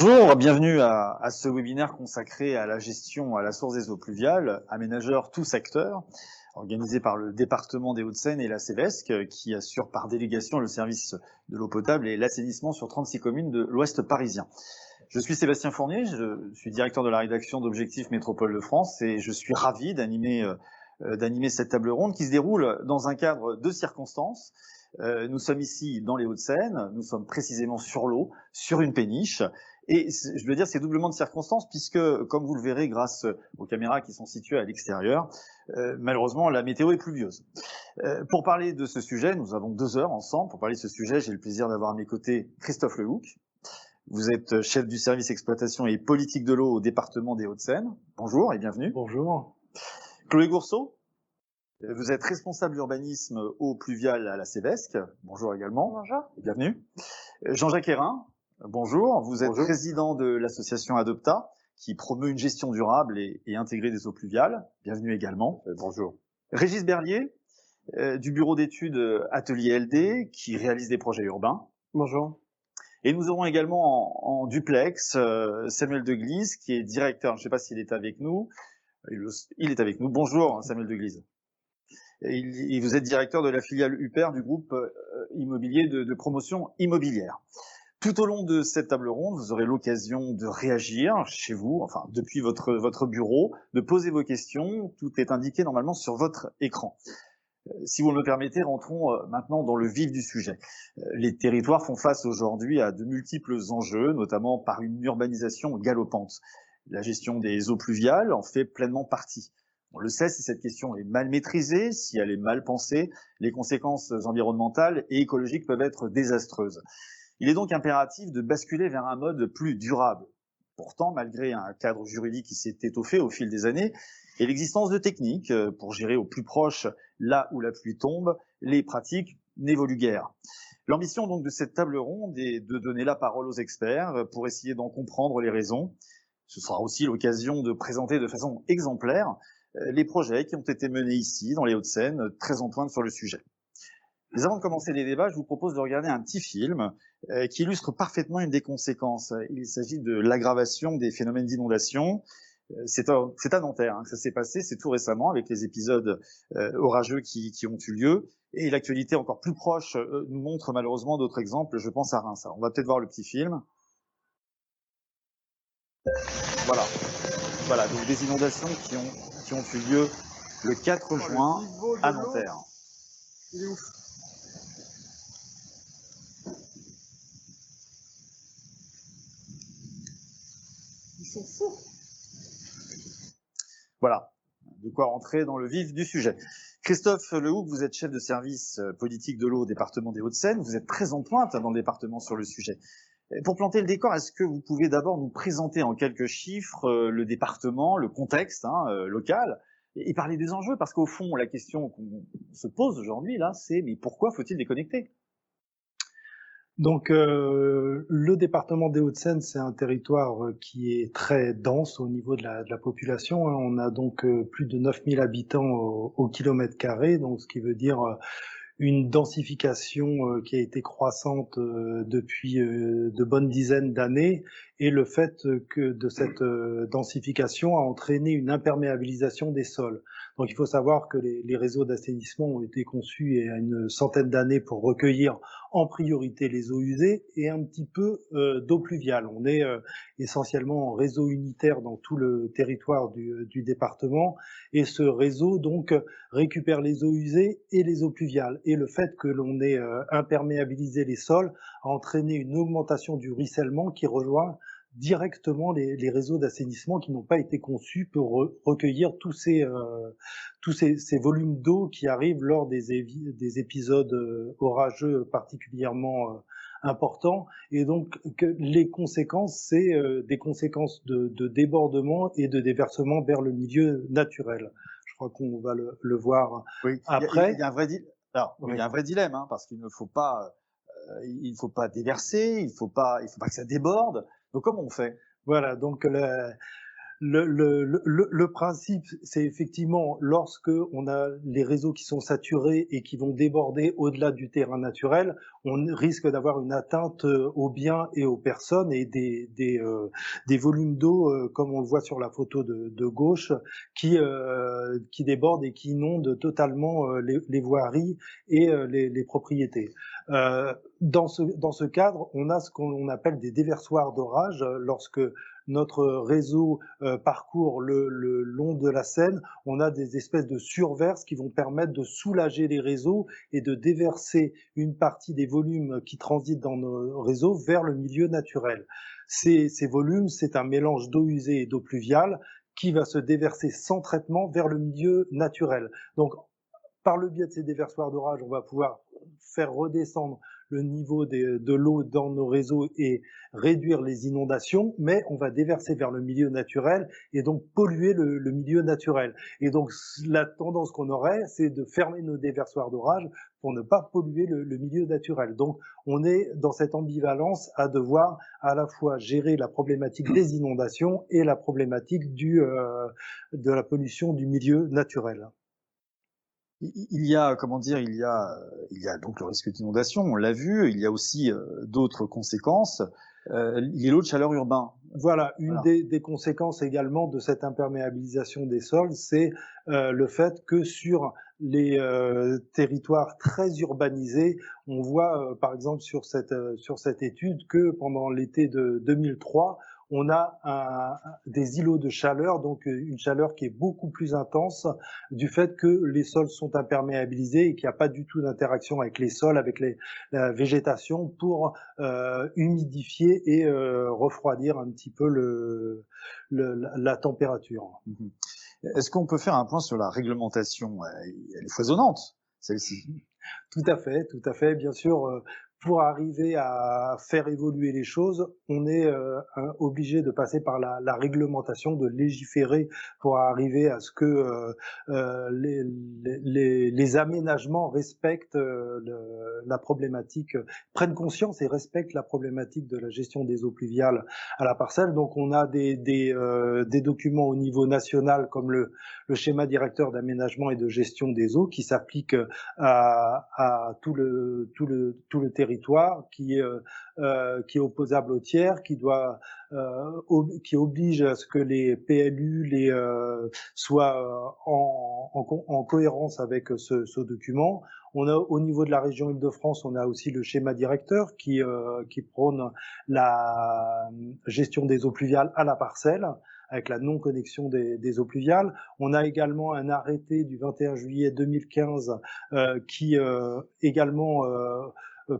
Bonjour, bienvenue à ce webinaire consacré à la gestion à la source des eaux pluviales, aménageurs tous secteurs, organisé par le département des Hauts-de-Seine et la Cevesc, qui assure par délégation le service de l'eau potable et l'assainissement sur 36 communes de l'Ouest parisien. Je suis Sébastien Fournier, je suis directeur de la rédaction d'Objectifs Métropole de France et je suis ravi d'animer cette table ronde qui se déroule dans un cadre de circonstances. Nous sommes ici dans les Hauts-de-Seine, nous sommes précisément sur l'eau, sur une péniche. Et je veux dire, c'est doublement de circonstances puisque, comme vous le verrez grâce aux caméras qui sont situées à l'extérieur, malheureusement, la météo est pluvieuse. Pour parler de ce sujet, nous avons 2 heures ensemble. Pour parler de ce sujet, j'ai le plaisir d'avoir à mes côtés Christophe Lehoucq. Vous êtes chef du service exploitation et politique de l'eau au département des Hauts-de-Seine. Bonjour et bienvenue. Bonjour. Chloé Gourceau, vous êtes responsable urbanisme eau pluviale à la Cevesc. Bonjour également. Bonjour. Et bienvenue. Jean-Jacques Hérin, bonjour. Vous êtes président de l'association Adopta, qui promeut une gestion durable et intégrée des eaux pluviales. Bienvenue également. Bonjour. Régis Berlier, du bureau d'études Atelier LD, qui réalise des projets urbains. Bonjour. Et nous aurons également en duplex Samuel Deglise, qui est directeur, je ne sais pas s'il est avec nous. Il est avec nous. Bonjour Samuel Deglise. Et vous êtes directeur de la filiale UPER du groupe immobilier de promotion immobilière. Tout au long de cette table ronde, vous aurez l'occasion de réagir chez vous, enfin depuis votre bureau, de poser vos questions. Tout est indiqué normalement sur votre écran. Si vous me le permettez, rentrons maintenant dans le vif du sujet. Les territoires font face aujourd'hui à de multiples enjeux, notamment par une urbanisation galopante. La gestion des eaux pluviales en fait pleinement partie. On le sait, si cette question est mal maîtrisée, si elle est mal pensée, les conséquences environnementales et écologiques peuvent être désastreuses. Il est donc impératif de basculer vers un mode plus durable. Pourtant, malgré un cadre juridique qui s'est étoffé au fil des années, et l'existence de techniques pour gérer au plus proche là où la pluie tombe, les pratiques n'évoluent guère. L'ambition donc de cette table ronde est de donner la parole aux experts pour essayer d'en comprendre les raisons. Ce sera aussi l'occasion de présenter de façon exemplaire les projets qui ont été menés ici, dans les Hauts-de-Seine, très en pointe sur le sujet. Mais avant de commencer les débats, je vous propose de regarder un petit film qui illustre parfaitement une des conséquences. Il s'agit de l'aggravation des phénomènes d'inondation. C'est à Nanterre que ça s'est passé, c'est tout récemment, avec les épisodes orageux qui ont eu lieu. Et l'actualité encore plus proche nous montre malheureusement d'autres exemples, je pense à Reims. Alors, on va peut-être voir le petit film. Voilà, donc des inondations qui ont eu lieu le 4 juin à Nanterre. Il est ouf. Ils sont fous. Voilà, de quoi rentrer dans le vif du sujet. Christophe Lehoucq, vous êtes chef de service politique de l'eau au département des Hauts-de-Seine. Vous êtes très en pointe dans le département sur le sujet. Pour planter le décor, est-ce que vous pouvez d'abord nous présenter en quelques chiffres le département, le contexte local, et parler des enjeux? Parce qu'au fond, la question qu'on se pose aujourd'hui, là, c'est mais pourquoi faut-il déconnecter? Donc, le département des Hauts-de-Seine, c'est un territoire qui est très dense au niveau de la population. On a donc plus de 9000 habitants au kilomètre carré, donc ce qui veut dire une densification qui a été croissante depuis de bonnes dizaines d'années, et le fait que de cette densification a entraîné une imperméabilisation des sols. Donc il faut savoir que les réseaux d'assainissement ont été conçus il y a une centaine d'années pour recueillir en priorité les eaux usées et un petit peu d'eau pluviale. On est essentiellement en réseau unitaire dans tout le territoire du département, et ce réseau donc récupère les eaux usées et les eaux pluviales. Et le fait que l'on ait imperméabilisé les sols a entraîné une augmentation du ruissellement qui rejoint directement les réseaux d'assainissement qui n'ont pas été conçus pour recueillir tous ces volumes d'eau qui arrivent lors des épisodes orageux particulièrement importants. Et donc les conséquences, c'est des conséquences de débordement et de déversement vers le milieu naturel. Je crois qu'on va le voir après. Il y a un vrai il y a un vrai dilemme, parce qu'il ne faut pas déverser, il faut pas que ça déborde. Donc comment on fait? Voilà, donc Le principe, c'est effectivement lorsque on a les réseaux qui sont saturés et qui vont déborder au-delà du terrain naturel, on risque d'avoir une atteinte aux biens et aux personnes et des volumes d'eau, comme on le voit sur la photo de gauche, qui débordent et qui inondent totalement les voiries et les propriétés. Dans ce cadre, on a ce qu'on appelle des déversoirs d'orage lorsque notre réseau parcourt le long de la Seine, on a des espèces de surverses qui vont permettre de soulager les réseaux et de déverser une partie des volumes qui transitent dans nos réseaux vers le milieu naturel. Ces volumes, c'est un mélange d'eau usée et d'eau pluviale qui va se déverser sans traitement vers le milieu naturel. Donc, par le biais de ces déversoirs d'orage, on va pouvoir faire redescendre le niveau de l'eau dans nos réseaux et réduire les inondations, mais on va déverser vers le milieu naturel et donc polluer le milieu naturel. Et donc la tendance qu'on aurait, c'est de fermer nos déversoirs d'orage pour ne pas polluer le milieu naturel. Donc on est dans cette ambivalence à devoir à la fois gérer la problématique des inondations et la problématique de la pollution du milieu naturel. Il y a, comment dire, il y a donc le risque d'inondation, on l'a vu, il y a aussi d'autres conséquences. Il y a l'eau de chaleur urbain. Voilà, une des conséquences également de cette imperméabilisation des sols, c'est le fait que sur les territoires très urbanisés, on voit par exemple sur cette étude que pendant l'été de 2003, on a des îlots de chaleur, donc une chaleur qui est beaucoup plus intense du fait que les sols sont imperméabilisés et qu'il n'y a pas du tout d'interaction avec les sols, avec la végétation pour humidifier et refroidir un petit peu la température. Mmh. Est-ce qu'on peut faire un point sur la réglementation? Elle est foisonnante, celle-ci. Tout à fait. Bien sûr, pour arriver à faire évoluer les choses, on est obligé de passer par la réglementation, de légiférer pour arriver à ce que les aménagements respectent la problématique, prennent conscience et respectent la problématique de la gestion des eaux pluviales à la parcelle. Donc on a des documents au niveau national comme le schéma directeur d'aménagement et de gestion des eaux qui s'applique à tout le territoire, qui est opposable au tiers, qui oblige à ce que les PLU soient en cohérence avec ce document. On a au niveau de la région Île-de-France, on a aussi le schéma directeur qui prône la gestion des eaux pluviales à la parcelle, avec la non-connexion des eaux pluviales. On a également un arrêté du 21 juillet 2015 qui également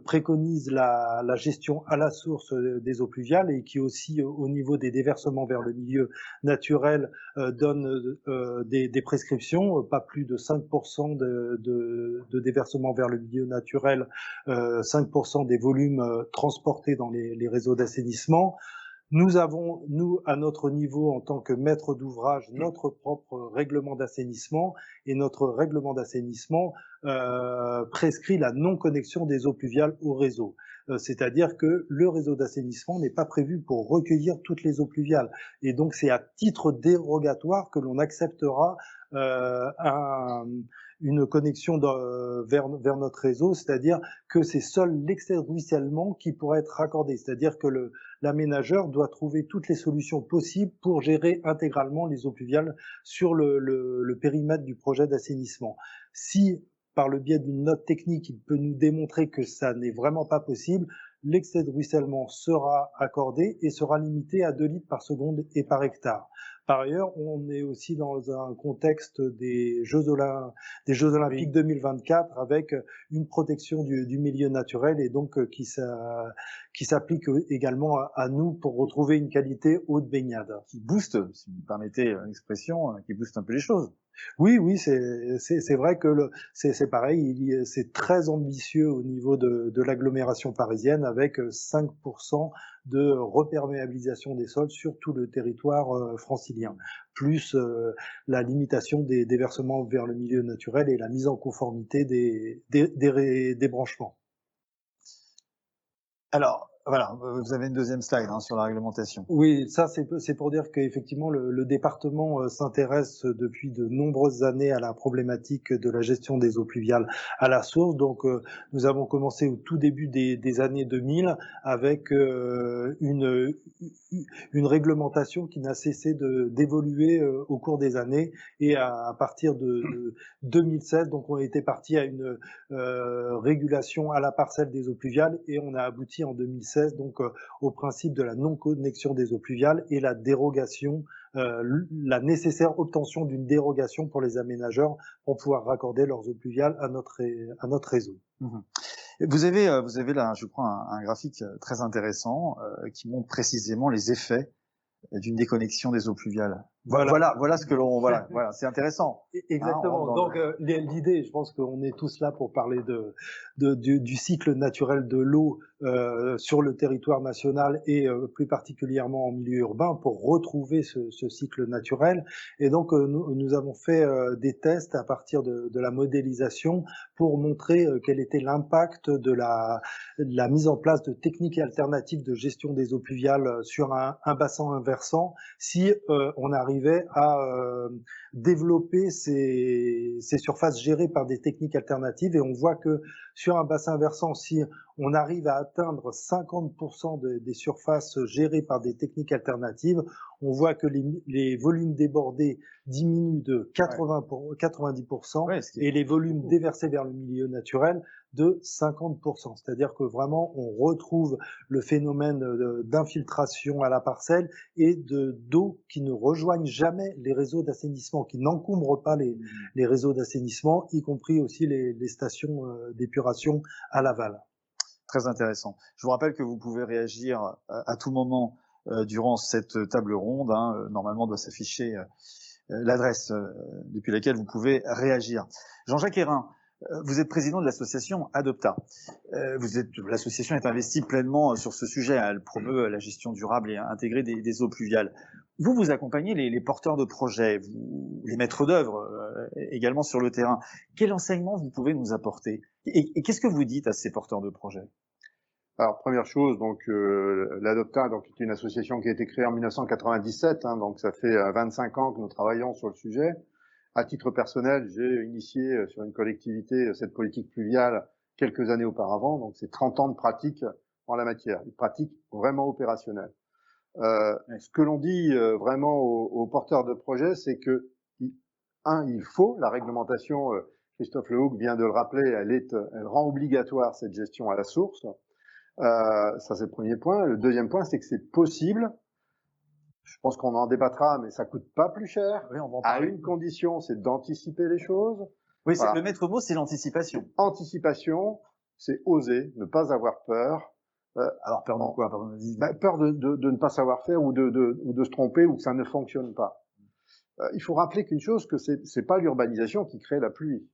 préconise la gestion à la source des eaux pluviales et qui aussi, au niveau des déversements vers le milieu naturel, donne des prescriptions, pas plus de 5% de déversement vers le milieu naturel, 5% des volumes transportés dans les réseaux d'assainissement. Nous avons, nous, à notre niveau, en tant que maître d'ouvrage, notre propre règlement d'assainissement, et notre règlement d'assainissement prescrit la non-connexion des eaux pluviales au réseau. C'est-à-dire que le réseau d'assainissement n'est pas prévu pour recueillir toutes les eaux pluviales. Et donc, c'est à titre dérogatoire que l'on acceptera une connexion vers notre réseau, c'est-à-dire que c'est seul l'excès de ruissellement qui pourrait être raccordé. C'est-à-dire que l'aménageur doit trouver toutes les solutions possibles pour gérer intégralement les eaux pluviales sur le périmètre du projet d'assainissement. Si, par le biais d'une note technique, il peut nous démontrer que ça n'est vraiment pas possible, l'excès de ruissellement sera accordé et sera limité à 2 litres par seconde et par hectare. Par ailleurs, on est aussi dans un contexte des Jeux Olympiques 2024 avec une protection du milieu naturel et donc qui s'applique également à nous pour retrouver une qualité eau de baignade. Qui booste, si vous me permettez l'expression, qui booste un peu les choses. Oui, c'est vrai que c'est pareil, c'est très ambitieux au niveau de l'agglomération parisienne avec 5% de reperméabilisation des sols sur tout le territoire francilien, plus la limitation des déversements vers le milieu naturel et la mise en conformité des branchements. Alors, Voilà, vous avez une deuxième slide sur la réglementation. Oui, ça c'est pour dire qu'effectivement le département s'intéresse depuis de nombreuses années à la problématique de la gestion des eaux pluviales à la source. Donc nous avons commencé au tout début des années 2000 avec une réglementation qui n'a cessé d'évoluer au cours des années, et à partir de 2016, donc on était parti à une régulation à la parcelle des eaux pluviales, et on a abouti en 2016 donc au principe de la non-connexion des eaux pluviales et la dérogation, la nécessaire obtention d'une dérogation pour les aménageurs pour pouvoir raccorder leurs eaux pluviales à notre réseau. Mmh. Vous avez là, je crois, un graphique très intéressant qui montre précisément les effets d'une déconnexion des eaux pluviales. Voilà ce que l'on, voilà, c'est intéressant. Exactement. Donc l'idée, je pense qu'on est tous là pour parler du cycle naturel de l'eau sur le territoire national, et plus particulièrement en milieu urbain, pour retrouver ce cycle naturel. Et donc nous avons fait des tests à partir de la modélisation pour montrer quel était l'impact de la mise en place de techniques alternatives de gestion des eaux pluviales sur un bassin inversant, si on arrivait à développer ces surfaces gérées par des techniques alternatives. Et on voit que sur un bassin versant, si on arrive à atteindre 50% des surfaces gérées par des techniques alternatives, on voit que les volumes débordés diminuent de 90%, et les volumes déversés vers le milieu naturel de 50%. C'est-à-dire que vraiment, on retrouve le phénomène d'infiltration à la parcelle et d'eau qui ne rejoignent jamais les réseaux d'assainissement, qui n'encombrent pas les réseaux d'assainissement, y compris aussi les stations d'épuration à l'aval. Très intéressant. Je vous rappelle que vous pouvez réagir à tout moment durant cette table ronde. Normalement, doit s'afficher l'adresse depuis laquelle vous pouvez réagir. Jean-Jacques Hérin, vous êtes président de l'association Adopta. L'association est investie pleinement sur ce sujet. Elle promeut la gestion durable et intégrée des eaux pluviales. Vous accompagnez les porteurs de projets, les maîtres d'œuvre également sur le terrain. Quel enseignement vous pouvez nous apporter? Et qu'est-ce que vous dites à ces porteurs de projets? Alors première chose, donc l'Adopta, donc est une association qui a été créée en 1997, donc ça fait 25 ans que nous travaillons sur le sujet. À titre personnel, j'ai initié sur une collectivité cette politique pluviale quelques années auparavant, donc c'est 30 ans de pratique en la matière, une pratique vraiment opérationnelle. Ce que l'on dit vraiment aux porteurs de projets, c'est que il faut la réglementation. Christophe Lehoucq vient de le rappeler, elle rend obligatoire cette gestion à la source. Ça c'est le premier point. Le deuxième point, c'est que c'est possible. Je pense qu'on en débattra, mais ça coûte pas plus cher. Oui, on va en à parler. une condition, c'est d'anticiper les choses. Oui, Voilà. le maître mot, c'est l'anticipation. Anticipation, c'est oser, ne pas avoir peur. Alors peur de quoi? Pardon, Peur de ne pas savoir faire, ou de se tromper, ou que ça ne fonctionne pas. Il faut rappeler qu'une chose, que c'est pas l'urbanisation qui crée la pluie.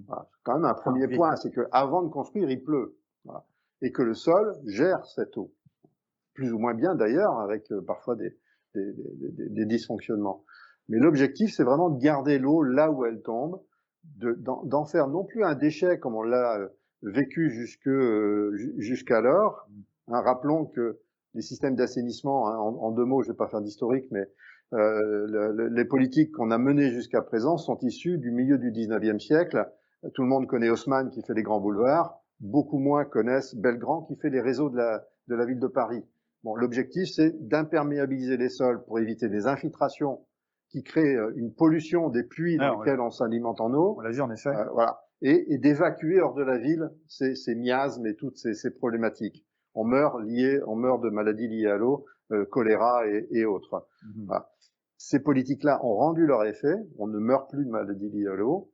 Voilà. C'est quand même un premier point, c'est que avant de construire, il pleut. Voilà. Et que le sol gère cette eau. Plus ou moins bien d'ailleurs, avec parfois des dysfonctionnements. Mais l'objectif, c'est vraiment de garder l'eau là où elle tombe, d'en faire non plus un déchet comme on l'a vécu jusqu'alors. Rappelons que les systèmes d'assainissement, en deux mots, je ne vais pas faire d'historique, mais les politiques qu'on a menées jusqu'à présent sont issues du milieu du 19e siècle. Tout le monde connaît Haussmann qui fait les grands boulevards, beaucoup moins connaissent Belgrand qui fait les réseaux de la ville de Paris. Bon, l'objectif, c'est d'imperméabiliser les sols pour éviter des infiltrations qui créent une pollution des puits dans lesquels on s'alimente en eau. On l'a vu en effet. Voilà. Et d'évacuer hors de la ville ces miasmes et toutes ces problématiques. On meurt de maladies liées à l'eau, choléra et autres. Voilà. Ces politiques-là ont rendu leur effet. On ne meurt plus de maladies liées à l'eau.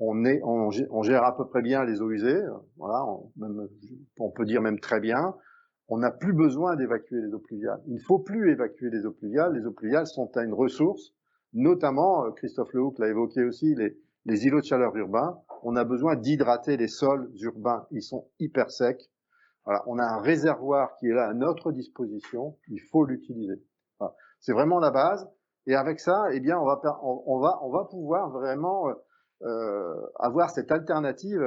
On gère à peu près bien les eaux usées. Voilà. On peut dire même très bien. On n'a plus besoin d'évacuer les eaux pluviales. Il ne faut plus évacuer les eaux pluviales. Les eaux pluviales sont une ressource, notamment, Christophe Lehoucq l'a évoqué aussi, les îlots de chaleur urbains. On a besoin d'hydrater les sols urbains. Ils sont hyper secs. Voilà. On a un réservoir qui est là à notre disposition. Il faut l'utiliser. Voilà. C'est vraiment la base. Et avec ça, eh bien, on va pouvoir vraiment avoir cette alternative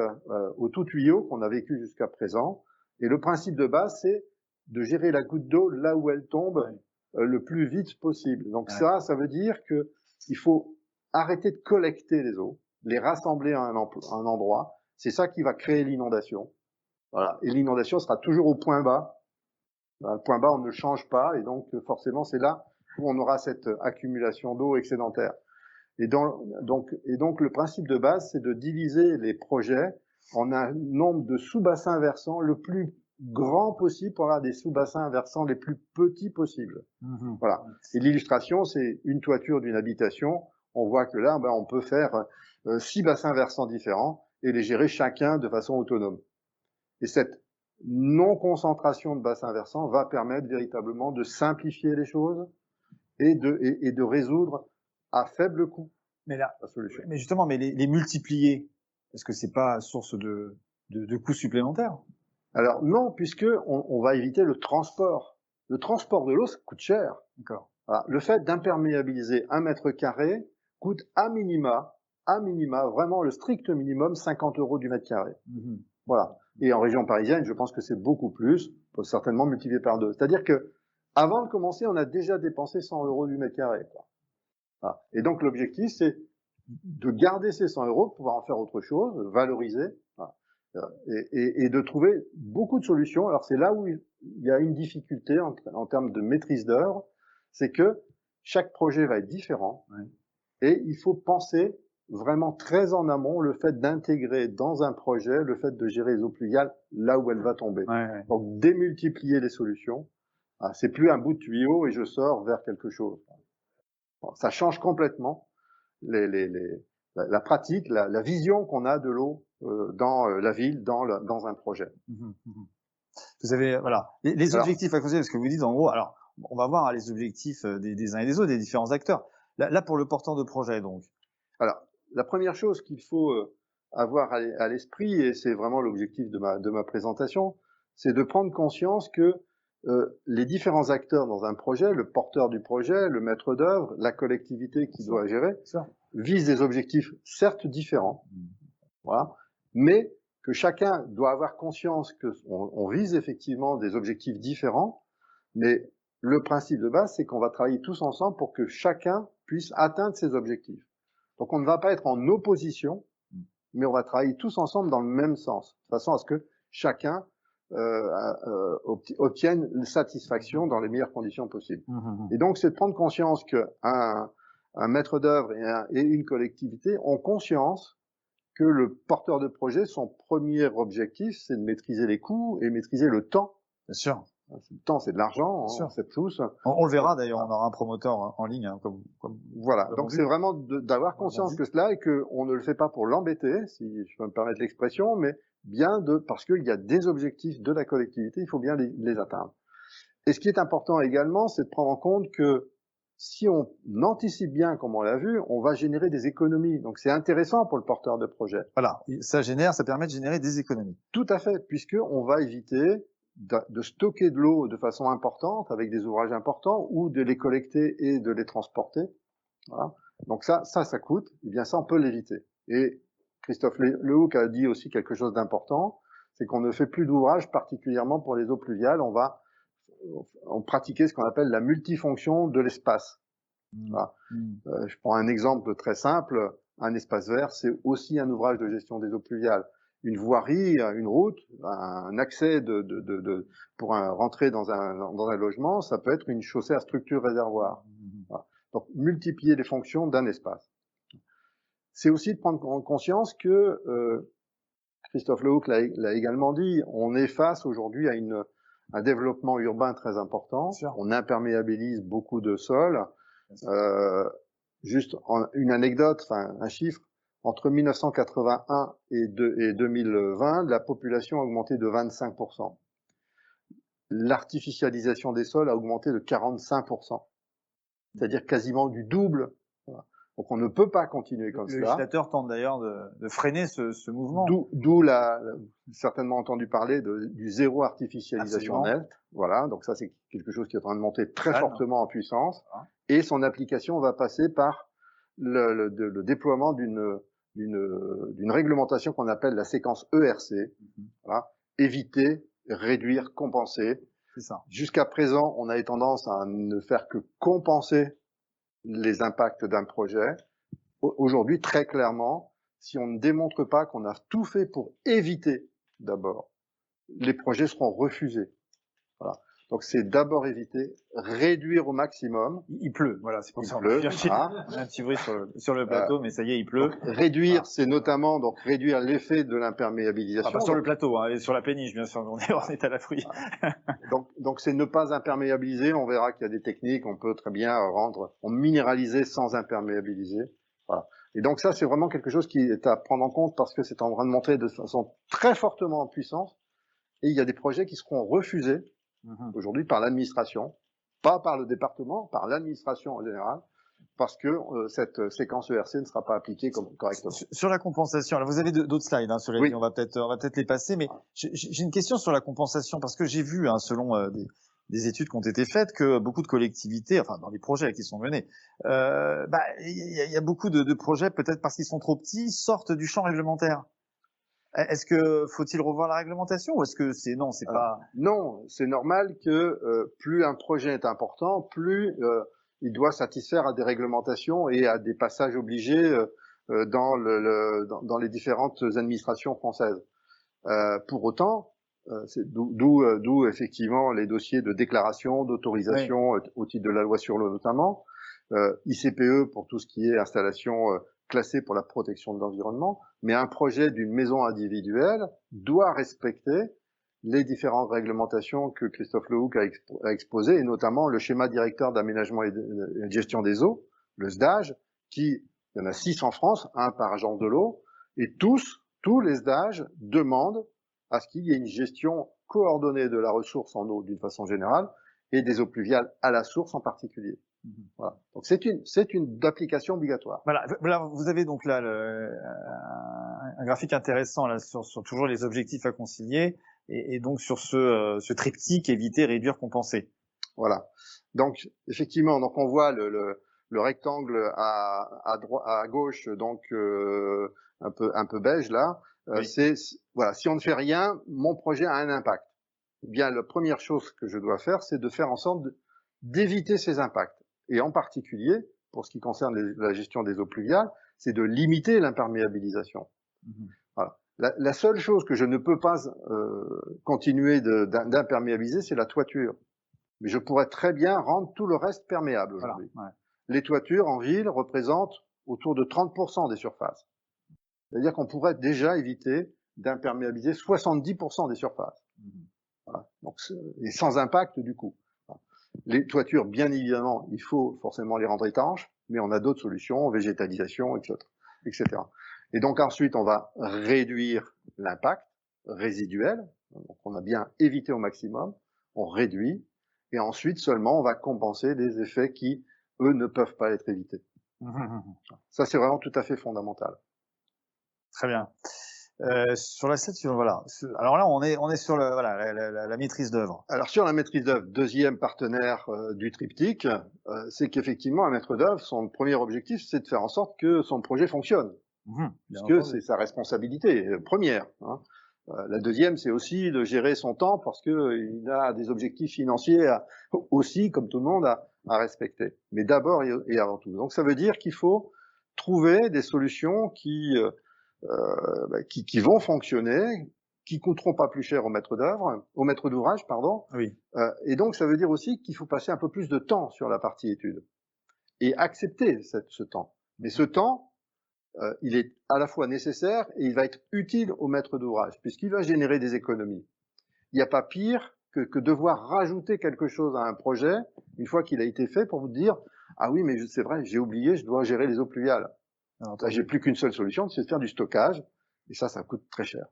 au tout tuyau qu'on a vécu jusqu'à présent. Et le principe de base, c'est de gérer la goutte d'eau là où elle tombe le plus vite possible. Donc ça veut dire que il faut arrêter de collecter les eaux, les rassembler à un endroit. C'est ça qui va créer l'inondation. Voilà. Et l'inondation sera toujours au point bas. Le point bas, on ne change pas, et donc forcément, c'est là où on aura cette accumulation d'eau excédentaire. Et donc, le principe de base, c'est de diviser les projets en un nombre de sous-bassins versants le plus grand possible pour avoir des sous-bassins versants les plus petits possibles. Voilà. Et l'illustration, c'est une toiture d'une habitation. On voit que là, on peut faire 6 bassins versants différents et les gérer chacun de façon autonome. Et cette non-concentration de bassins versants va permettre véritablement de simplifier les choses et de résoudre à faible coût la solution. Mais justement, les multiplier, est-ce que c'est pas source de coûts supplémentaires? Alors non, puisque on va éviter le transport. Le transport de l'eau, ça coûte cher. D'accord. Voilà. Le fait d'imperméabiliser 1 mètre carré coûte à minima, vraiment le strict minimum, 50 € du mètre carré. Voilà. Et en région parisienne, je pense que c'est beaucoup plus, faut certainement multiplier par 2. C'est-à-dire que, avant de commencer, on a déjà dépensé 100 € du mètre carré. Voilà. Et donc, l'objectif, c'est de garder ces 100 €, de pouvoir en faire autre chose, valoriser, voilà. Et de trouver beaucoup de solutions. Alors, c'est là où il y a une difficulté en termes de maîtrise d'œuvre, c'est que chaque projet va être différent, et il faut penser vraiment très en amont le fait d'intégrer dans un projet le fait de gérer les eaux pluviales là où elle va tomber. Donc démultiplier les solutions. C'est plus un bout de tuyau et je sors vers quelque chose. Bon, ça change complètement la pratique, la vision qu'on a de l'eau dans la ville, dans un projet. Vous avez les objectifs à causer, parce que vous dites en gros, alors on va voir les objectifs des uns et des autres, des différents acteurs. Là pour le porteur de projet donc. Alors, la première chose qu'il faut avoir à l'esprit, et c'est vraiment l'objectif de ma présentation, c'est de prendre conscience que les différents acteurs dans un projet, le porteur du projet, le maître d'œuvre, la collectivité qui doit gérer, visent des objectifs certes différents, voilà, mais que chacun doit avoir conscience qu'on vise effectivement des objectifs différents, mais le principe de base, c'est qu'on va travailler tous ensemble pour que chacun puisse atteindre ses objectifs. Donc on ne va pas être en opposition, mais on va travailler tous ensemble dans le même sens, de façon à ce que chacun obtienne une satisfaction dans les meilleures conditions possibles. Et donc c'est de prendre conscience qu'un maître d'œuvre et une collectivité ont conscience que le porteur de projet, son premier objectif, c'est de maîtriser les coûts et maîtriser le temps. Bien sûr. Le temps, c'est de l'argent, on sait tous. On le verra d'ailleurs, on aura un promoteur en ligne. Voilà, donc c'est vraiment d'avoir conscience que cela et qu'on ne le fait pas pour l'embêter, si je peux me permettre l'expression, mais bien parce qu'il y a des objectifs de la collectivité, il faut bien les atteindre. Et ce qui est important également, c'est de prendre en compte que si on anticipe bien, comme on l'a vu, on va générer des économies. Donc c'est intéressant pour le porteur de projet. Voilà, ça permet de générer des économies. Tout à fait, puisqu'on va éviter de stocker de l'eau de façon importante avec des ouvrages importants ou de les collecter et de les transporter. Voilà. Donc ça coûte. Et bien ça, on peut l'éviter. Et Christophe Lehoucq a dit aussi quelque chose d'important, c'est qu'on ne fait plus d'ouvrages particulièrement pour les eaux pluviales. On pratiquait ce qu'on appelle la multifonction de l'espace. Voilà. Je prends un exemple très simple. Un espace vert, c'est aussi un ouvrage de gestion des eaux pluviales. Une voirie, une route, un accès pour rentrer dans un logement, ça peut être une chaussée à structure réservoir. Voilà. Donc, multiplier les fonctions d'un espace. C'est aussi de prendre conscience que, Christophe Lehoucq l'a également dit, on est face aujourd'hui à un développement urbain très important. On imperméabilise beaucoup de sols. Juste une anecdote, un chiffre. Entre 1981 et 2020, la population a augmenté de 25%. L'artificialisation des sols a augmenté de 45%. C'est-à-dire quasiment du double. Voilà. Donc on ne peut pas continuer comme cela. Le législateur tente d'ailleurs de freiner ce mouvement. D'où certainement entendu parler du zéro artificialisation nette. Voilà, donc ça c'est quelque chose qui est en train de monter très fortement en puissance. Et son application va passer par le déploiement d'une réglementation qu'on appelle la séquence ERC. Voilà. Éviter, réduire, compenser. C'est ça. Jusqu'à présent, on a eu tendance à ne faire que compenser les impacts d'un projet. Aujourd'hui, très clairement, si on ne démontre pas qu'on a tout fait pour éviter d'abord, les projets seront refusés. Voilà. Donc c'est d'abord éviter, réduire au maximum. Il pleut, voilà, c'est pour ça. Il pleut, voilà. On a un petit bruit sur le plateau, mais ça y est, il pleut. Donc, réduire, voilà. c'est notamment donc réduire l'effet de l'imperméabilisation. Pas sur le plateau, hein, et sur la péniche, bien sûr. On est à la fruit. Donc c'est ne pas imperméabiliser. On verra qu'il y a des techniques. On peut très bien minéraliser sans imperméabiliser. Voilà. Et donc ça, c'est vraiment quelque chose qui est à prendre en compte parce que c'est en train de montrer de façon très fortement en puissance. Et il y a des projets qui seront refusés aujourd'hui par l'administration, pas par le département, par l'administration en général, parce que cette séquence ERC ne sera pas appliquée correctement. Sur la compensation, alors vous avez d'autres slides, hein, sur lesquels on va peut-être les passer, mais j'ai une question sur la compensation, parce que j'ai vu, hein, selon des études qui ont été faites, que beaucoup de collectivités, enfin dans les projets qui sont menés, y a beaucoup de projets, peut-être parce qu'ils sont trop petits, sortent du champ réglementaire. Est-ce que faut-il revoir la réglementation ou est-ce que c'est non, c'est pas non, c'est normal que plus un projet est important, plus il doit satisfaire à des réglementations et à des passages obligés dans les différentes administrations françaises. Pour autant, d'où effectivement les dossiers de déclaration, d'autorisation au titre de la loi sur l'eau notamment, ICPE pour tout ce qui est installation classée pour la protection de l'environnement, mais un projet d'une maison individuelle doit respecter les différentes réglementations que Christophe Lehoucq a exposées, et notamment le schéma directeur d'aménagement et de gestion des eaux, le SDAGE, il y en a 6 en France, un par agence de l'eau, et tous les SDAGE demandent à ce qu'il y ait une gestion coordonnée de la ressource en eau d'une façon générale, et des eaux pluviales à la source en particulier. Voilà. Donc c'est une application obligatoire. Voilà, vous avez donc là un graphique intéressant là sur toujours les objectifs à concilier et donc sur ce triptyque éviter, réduire, compenser. Voilà. Donc effectivement, donc on voit le rectangle à gauche, donc un peu beige là. C'est voilà, si on ne fait rien, mon projet a un impact. Eh bien, la première chose que je dois faire, c'est de faire en sorte d'éviter ces impacts. Et en particulier, pour ce qui concerne la gestion des eaux pluviales, c'est de limiter l'imperméabilisation. Voilà. La seule chose que je ne peux pas continuer d'imperméabiliser, c'est la toiture. Mais je pourrais très bien rendre tout le reste perméable aujourd'hui. Voilà, ouais. Les toitures en ville représentent autour de 30% des surfaces. C'est-à-dire qu'on pourrait déjà éviter d'imperméabiliser 70% des surfaces. Voilà. Donc, et sans impact du coup. Les toitures, bien évidemment, il faut forcément les rendre étanches, mais on a d'autres solutions, végétalisation, etc. Et donc ensuite, on va réduire l'impact résiduel. Donc on a bien évité au maximum, on réduit, et ensuite seulement on va compenser des effets qui, eux, ne peuvent pas être évités. Ça, c'est vraiment tout à fait fondamental. Très bien. Sur la 7, voilà. Alors là, on est sur la maîtrise d'œuvre. Alors sur la maîtrise d'œuvre, deuxième partenaire du triptyque, c'est qu'effectivement un maître d'œuvre, son premier objectif, c'est de faire en sorte que son projet fonctionne, puisque c'est sa responsabilité première. Hein. La deuxième, c'est aussi de gérer son temps, parce que il a des objectifs financiers aussi, comme tout le monde, à respecter. Mais d'abord et avant tout. Donc ça veut dire qu'il faut trouver des solutions qui vont fonctionner, qui coûteront pas plus cher au maître d'ouvrage, pardon. Oui. Et donc, ça veut dire aussi qu'il faut passer un peu plus de temps sur la partie étude et accepter ce temps. Mais ce temps, il est à la fois nécessaire et il va être utile au maître d'ouvrage puisqu'il va générer des économies. Il n'y a pas pire que devoir rajouter quelque chose à un projet une fois qu'il a été fait pour vous dire ah oui, mais c'est vrai, j'ai oublié, je dois gérer les eaux pluviales. J'ai plus qu'une seule solution, c'est de faire du stockage, et ça coûte très cher.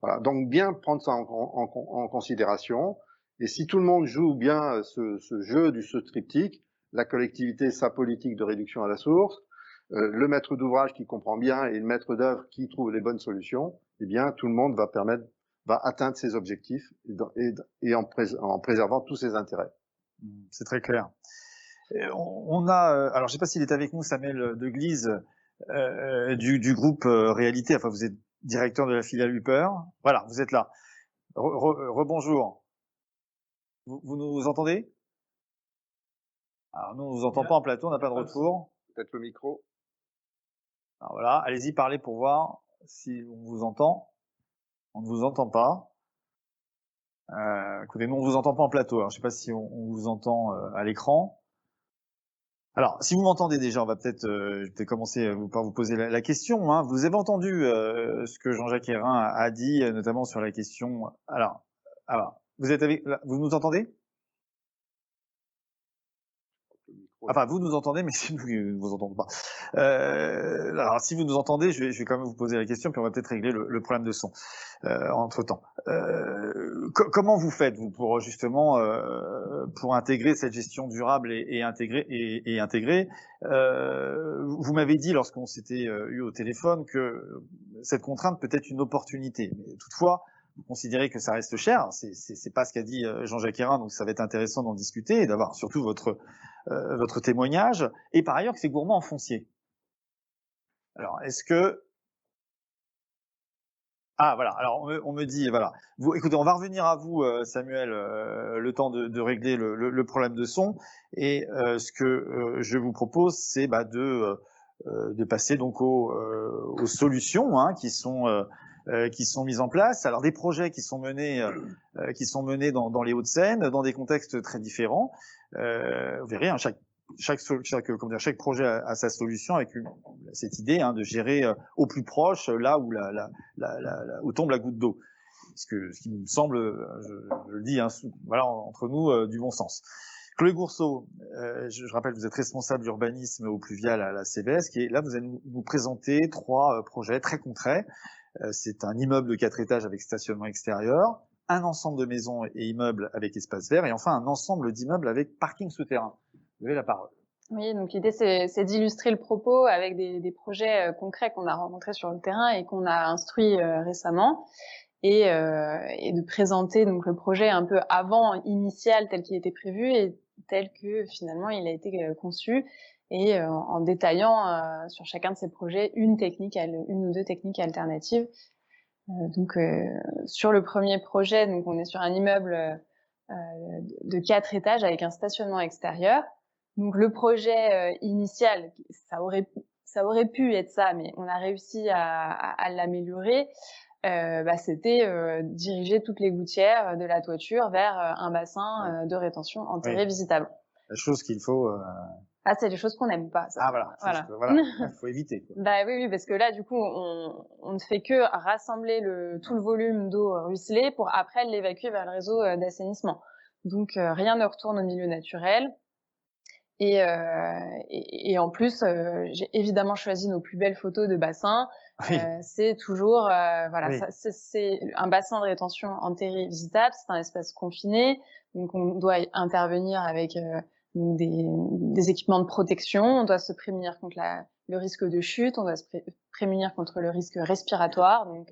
Voilà. Donc bien prendre ça en considération, et si tout le monde joue bien ce jeu ce triptyque, la collectivité, sa politique de réduction à la source, le maître d'ouvrage qui comprend bien et le maître d'œuvre qui trouve les bonnes solutions, eh bien tout le monde va atteindre ses objectifs et en préservant tous ses intérêts. C'est très clair. On a, alors je sais pas s'il est avec nous, Samuel Deglise, du groupe Réalité. Enfin, vous êtes directeur de la filiale Upper. Voilà, vous êtes là. Rebonjour. Vous nous entendez? Alors nous, on vous entend pas en plateau, on n'a pas de retour. Peut-être le micro. Alors voilà, allez-y, parlez pour voir si on vous entend. On ne vous entend pas. Écoutez, nous on vous entend pas en plateau. Alors je sais pas si on vous entend à l'écran. Alors, si vous m'entendez déjà, on va peut-être je vais commencer par vous poser la question. Hein. Vous avez entendu ce que Jean-Jacques Hérin a dit, notamment sur la question. Alors, vous êtes avec, vous nous entendez? Enfin, vous nous entendez, mais si nous ne vous entendons pas. Alors, si vous nous entendez, je vais quand même vous poser la question, puis on va peut-être régler le problème de son entre-temps. Comment vous faites, vous, pour justement pour intégrer cette gestion durable et intégrer vous m'avez dit, lorsqu'on s'était eu au téléphone, que cette contrainte peut être une opportunité. Mais toutefois, vous considérez que ça reste cher. C'est pas ce qu'a dit Jean-Jacques Hérin, donc ça va être intéressant d'en discuter et d'avoir surtout votre témoignage, et par ailleurs que c'est gourmand en foncier. Alors, est-ce que... Ah, voilà, alors on me dit, voilà. Vous, écoutez, on va revenir à vous, Samuel, le temps de régler le problème de son, et ce que je vous propose, c'est de passer donc aux solutions hein, qui sont mises en place. Alors des projets qui sont menés dans les Hauts-de-Seine, dans des contextes très différents. Vous verrez, hein, chaque projet a sa solution avec cette idée hein, de gérer au plus proche là où où tombe la goutte d'eau. Ce qui me semble, je le dis, hein, voilà, entre nous, du bon sens. Chloé Gourceau, je rappelle, vous êtes responsable d'urbanisme au pluvial à la CBS, qui est là, vous allez nous présenter 3 projets très concrets. C'est un immeuble de 4 étages avec stationnement extérieur, un ensemble de maisons et immeubles avec espace vert, et enfin un ensemble d'immeubles avec parking souterrain. Vous avez la parole. Oui, donc l'idée c'est d'illustrer le propos avec des projets concrets qu'on a rencontrés sur le terrain et qu'on a instruits récemment, et de présenter donc le projet un peu avant initial tel qu'il était prévu et tel que finalement il a été conçu, et en détaillant sur chacun de ces projets une ou 2 techniques alternatives. Donc sur le premier projet, donc on est sur un immeuble de 4 étages avec un stationnement extérieur. Donc le projet initial, ça aurait pu être ça, mais on a réussi à l'améliorer. C'était diriger toutes les gouttières de la toiture vers un bassin de rétention enterré visitable. La chose qu'il faut. Ah, c'est des choses qu'on n'aime pas. Ça. Ah voilà. Il faut éviter. Quoi. Bah oui, parce que là, du coup, on ne fait que rassembler tout le volume d'eau ruisselée pour après l'évacuer vers le réseau d'assainissement. Donc rien ne retourne au milieu naturel. Et en plus, j'ai évidemment choisi nos plus belles photos de bassins. Oui. C'est toujours, oui. C'est un bassin de rétention enterré visitable. C'est un espace confiné, donc on doit intervenir avec des équipements de protection. On doit se prémunir contre le risque de chute. On doit se prémunir contre le risque respiratoire, donc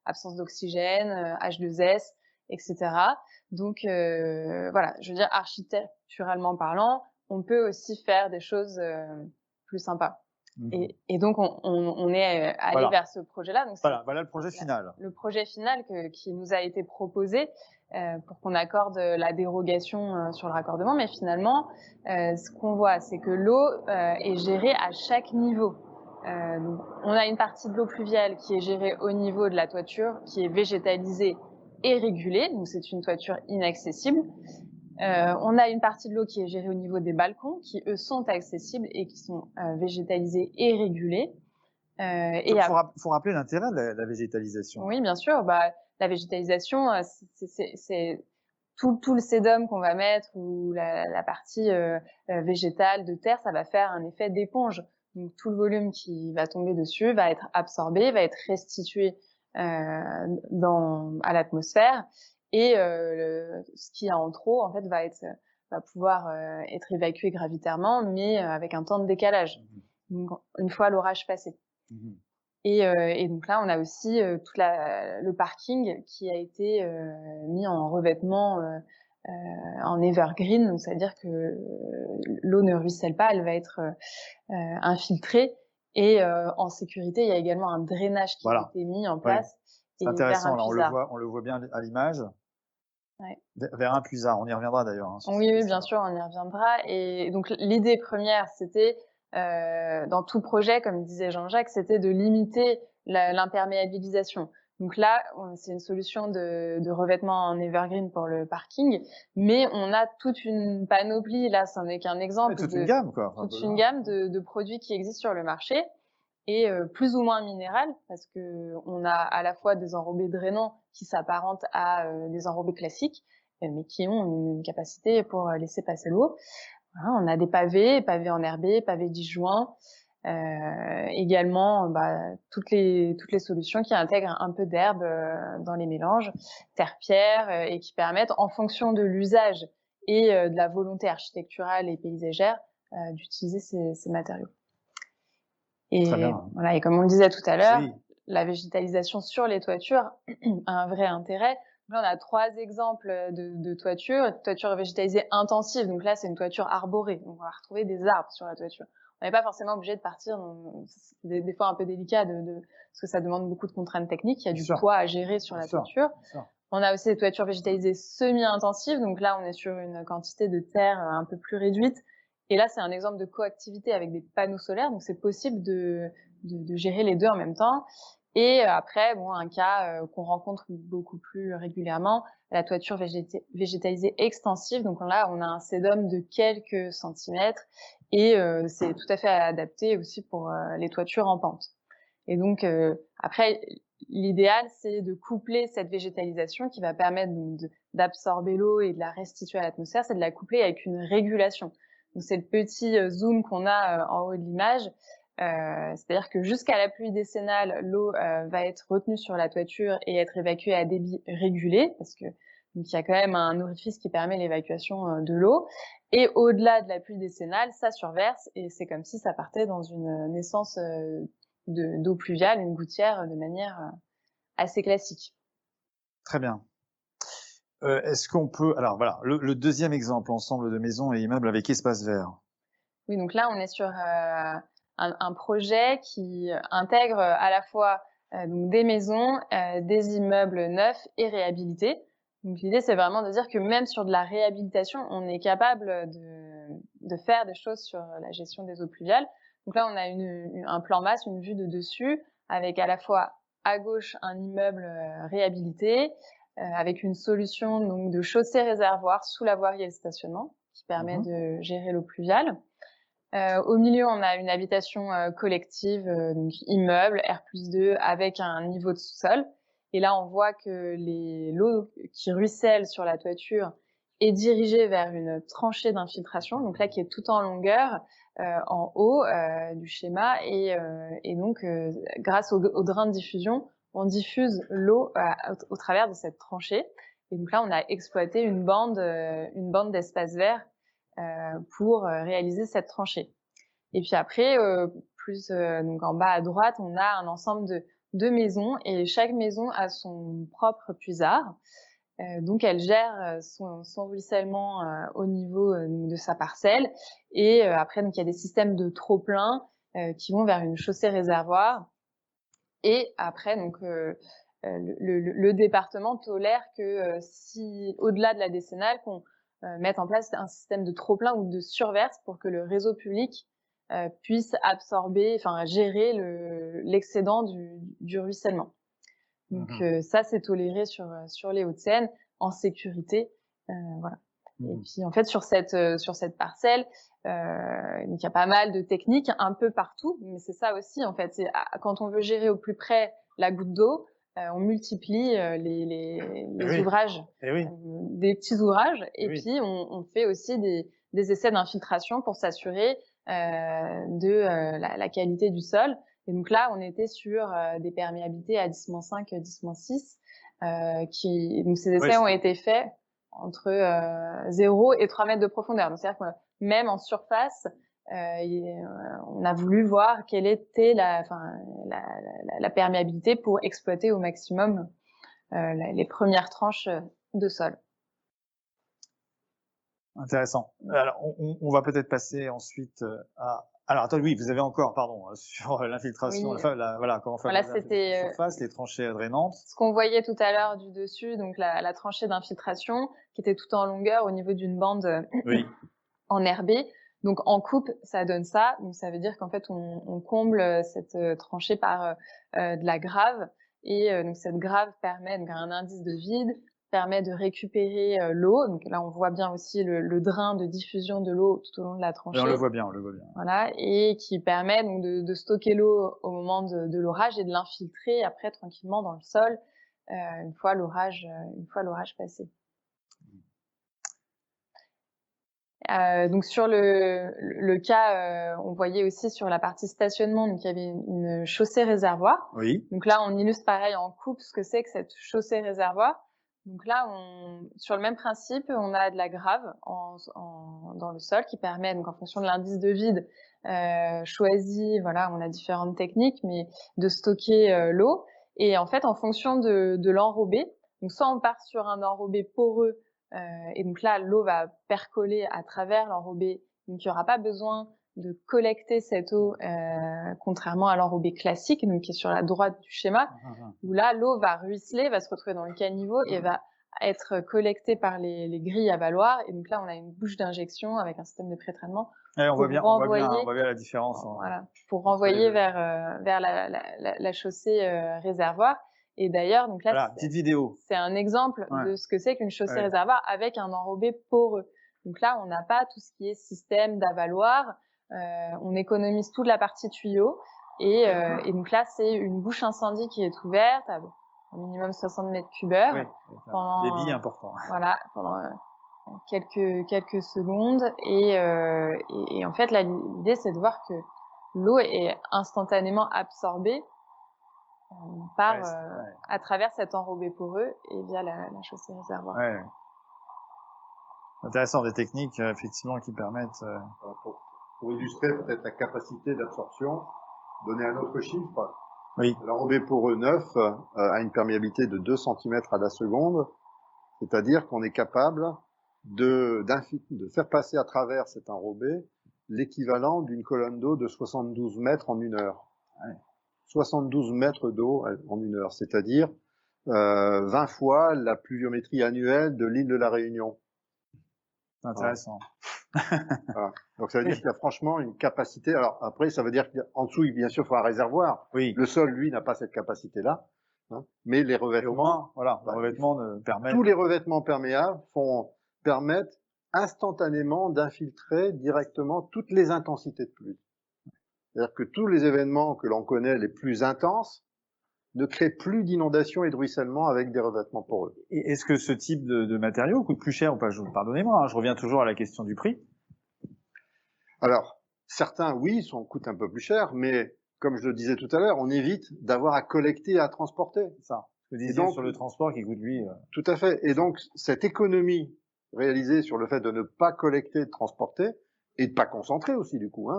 absence d'oxygène, H2S, etc. Donc voilà, je veux dire architecturalement parlant. On peut aussi faire des choses plus sympas. Mmh. Et donc, on est allé vers ce projet-là. Donc voilà le projet final. Le projet final qui nous a été proposé pour qu'on accorde la dérogation sur le raccordement. Mais finalement, ce qu'on voit, c'est que l'eau est gérée à chaque niveau. Donc, on a une partie de l'eau pluviale qui est gérée au niveau de la toiture, qui est végétalisée et régulée. Donc, c'est une toiture inaccessible. On a une partie de l'eau qui est gérée au niveau des balcons, qui eux sont accessibles et qui sont végétalisés et régulés. Il faut rappeler l'intérêt de la végétalisation. Oui, bien sûr. La végétalisation, c'est tout le sédum qu'on va mettre ou la partie végétale de terre, ça va faire un effet d'éponge. Donc tout le volume qui va tomber dessus va être absorbé, va être restitué à l'atmosphère. Et ce qui est en trop, en fait, va pouvoir être évacué gravitairement, mais avec un temps de décalage. Donc, une fois l'orage passé. Et donc là, on a aussi tout le parking qui a été mis en revêtement en evergreen, donc c'est-à-dire que l'eau ne ruisselle pas, elle va être infiltrée. Et en sécurité, il y a également un drainage qui a été mis en place. C'est intéressant, là, on le voit bien à l'image. Ouais. Vers un plus A. On y reviendra d'ailleurs. Hein, oui, bien sûr, on y reviendra. Et donc l'idée première, c'était dans tout projet, comme disait Jean-Jacques, c'était de limiter l'imperméabilisation. Donc là, c'est une solution de revêtement en evergreen pour le parking, mais on a toute une panoplie. Là, ça n'est qu'un exemple. Toute une gamme, quoi. Toute une gamme de produits qui existent sur le marché et plus ou moins minéral, parce que on a à la fois des enrobés drainants qui s'apparentent à des enrobés classiques, mais qui ont une capacité pour laisser passer l'eau. Voilà, on a des pavés enherbés, pavés disjoints, également toutes les solutions qui intègrent un peu d'herbe dans les mélanges, terre-pierre, et qui permettent, en fonction de l'usage et de la volonté architecturale et paysagère, d'utiliser ces matériaux. Et voilà, et comme on le disait tout à l'heure, oui, la végétalisation sur les toitures a un vrai intérêt. Là, on a 3 exemples de toitures. Toiture végétalisée intensive, donc là, c'est une toiture arborée. Donc, on va retrouver des arbres sur la toiture. On n'est pas forcément obligé de partir, c'est des fois un peu délicat parce que ça demande beaucoup de contraintes techniques. Il y a du poids à gérer sur la toiture. On a aussi des toitures végétalisées semi-intensives, donc là, on est sur une quantité de terre un peu plus réduite. Et là, c'est un exemple de coactivité avec des panneaux solaires, donc c'est possible de gérer les deux en même temps. Et après, un cas qu'on rencontre beaucoup plus régulièrement, la toiture végétalisée extensive. Donc là, on a un sédum de quelques centimètres et c'est tout à fait adapté aussi pour les toitures en pente. Et donc après, l'idéal, c'est de coupler cette végétalisation qui va permettre d'absorber l'eau et de la restituer à l'atmosphère, c'est de la coupler avec une régulation. Donc c'est le petit zoom qu'on a en haut de l'image. C'est-à-dire que jusqu'à la pluie décennale, l'eau va être retenue sur la toiture et être évacuée à débit régulé, parce que donc il y a quand même un orifice qui permet l'évacuation de l'eau. Et au-delà de la pluie décennale, ça surverse et c'est comme si ça partait dans une naissance d'eau pluviale, une gouttière, de manière assez classique. Très bien. Est-ce qu'on peut... Alors voilà, le deuxième exemple, ensemble de maisons et immeubles avec espace vert. Oui, donc là, on est sur un projet qui intègre à la fois donc des maisons, des immeubles neufs et réhabilités. Donc l'idée, c'est vraiment de dire que même sur de la réhabilitation, on est capable de faire des choses sur la gestion des eaux pluviales. Donc là, on a un plan masse, une vue de dessus, avec à la fois à gauche un immeuble réhabilité, avec une solution donc de chaussée-réservoir sous la voirie et le stationnement, qui permet de gérer l'eau pluviale. Au milieu, on a une habitation collective, donc immeuble, R+2, avec un niveau de sous-sol. Et là, on voit que l'eau qui ruisselle sur la toiture est dirigée vers une tranchée d'infiltration, donc là qui est tout en longueur, en haut du schéma. Et donc, grâce au drain de diffusion, on diffuse l'eau au travers de cette tranchée. Et donc là, on a exploité une bande d'espace vert pour réaliser cette tranchée. Et puis après, donc en bas à droite, on a un ensemble de maisons et chaque maison a son propre puisard. Donc elle gère son ruissellement au niveau de sa parcelle. Et après, donc il y a des systèmes de trop-plein qui vont vers une chaussée réservoir. Et après, donc le département tolère que si au-delà de la décennale, qu'on mette en place un système de trop-plein ou de surverse pour que le réseau public puisse absorber, enfin gérer l'excédent du ruissellement. Donc ça, c'est toléré sur les Hauts-de-Seine en sécurité, voilà. Et puis en fait sur cette parcelle, donc il y a pas mal de techniques un peu partout, mais c'est ça aussi en fait. C'est quand on veut gérer au plus près la goutte d'eau, on multiplie les ouvrages, des petits ouvrages, et puis on fait aussi des essais d'infiltration pour s'assurer de la qualité du sol. Et donc là, on était sur des perméabilités à 10-5, 10-6, donc ces essais ont été faits entre 0 et 3 mètres de profondeur. Donc c'est-à-dire que même en surface, on a voulu voir quelle était la perméabilité pour exploiter au maximum les premières tranches de sol. Intéressant. Alors, on va peut-être passer ensuite à Alors, attends, oui, vous avez encore, pardon, sur l'infiltration, Oui. voilà, comment faire Voilà, la c'était surface, les tranchées drainantes. ce qu'on voyait tout à l'heure du dessus, donc la tranchée d'infiltration qui était tout en longueur au niveau d'une bande Oui. enherbée. Donc en coupe, ça donne ça. Donc ça veut dire qu'en fait, on comble cette tranchée par de la grave. Et donc cette grave permet donc un indice de vide, permet de récupérer l'eau. Donc là, on voit bien aussi le drain de diffusion de l'eau tout au long de la tranchée. Oui, on le voit bien, on le voit bien. Voilà, et qui permet donc de stocker l'eau au moment de l'orage et de l'infiltrer après tranquillement dans le sol une fois l'orage passé. Donc sur le cas, on voyait aussi sur la partie stationnement, donc il y avait une chaussée réservoir. Oui. Donc là, on illustre pareil en coupe ce que c'est que cette chaussée réservoir. Donc là, sur le même principe, on a de la grave dans le sol qui permet, donc en fonction de l'indice de vide choisi, voilà, on a différentes techniques, mais de stocker l'eau. Et en fait, en fonction de l'enrobé, donc soit on part sur un enrobé poreux, et donc là, l'eau va percoler à travers l'enrobé, donc il n'y aura pas besoin de collecter cette eau, contrairement à l'enrobé classique, donc qui est sur la droite du schéma, où là, l'eau va ruisseler, va se retrouver dans le caniveau et va être collectée par les grilles à valoir. Et donc là, on a une bouche d'injection avec un système de pré-traitement. Ouais, on voit bien la différence. Voilà, pour renvoyer vers la chaussée réservoir. Et d'ailleurs, donc là, voilà, petite vidéo. C'est un exemple de ce que c'est qu'une chaussée réservoir avec un enrobé poreux. Donc là, on n'a pas tout ce qui est système d'avaloir. On économise toute la partie tuyau. Et donc là, c'est une bouche incendie qui est ouverte à au minimum 60 mètres cubeurs. Oui, pendant, débit important. Voilà, pendant quelques secondes. Et en fait, là, l'idée, c'est de voir que l'eau est instantanément absorbée à travers cet enrobé poreux et via la chaussée réservoir. Ouais. Intéressant, des techniques effectivement qui permettent. Pour illustrer peut-être la capacité d'absorption, donner un autre chiffre. Oui. L'enrobé poreux neuf a une perméabilité de 2 cm à la seconde, c'est-à-dire qu'on est capable de faire passer à travers cet enrobé l'équivalent d'une colonne d'eau de 72 mètres en 1 heure. Ouais. 72 mètres d'eau en 1 heure, c'est-à-dire 20 fois la pluviométrie annuelle de l'île de la Réunion. Intéressant. Voilà. Donc ça veut dire qu'il y a franchement une capacité. Alors après, ça veut dire qu'en dessous, bien sûr, il faut un réservoir. Oui. Le sol, lui, n'a pas cette capacité-là. Hein, mais les revêtements, voilà, les revêtements permettent. Tous les revêtements perméables permettent instantanément d'infiltrer directement toutes les intensités de pluie. C'est-à-dire que tous les événements que l'on connaît les plus intenses ne créent plus d'inondations et de ruissellement avec des revêtements poreux. Et est-ce que ce type de matériau coûte plus cher ou pas? Pardonnez-moi, je reviens toujours à la question du prix. Alors, certains, oui, coûtent un peu plus cher, mais comme je le disais tout à l'heure, on évite d'avoir à collecter et à transporter. Ça. Ce que vous disiez sur le transport qui coûte lui. Tout à fait. Et donc, cette économie réalisée sur le fait de ne pas collecter, de transporter, et de pas concentrer aussi, du coup,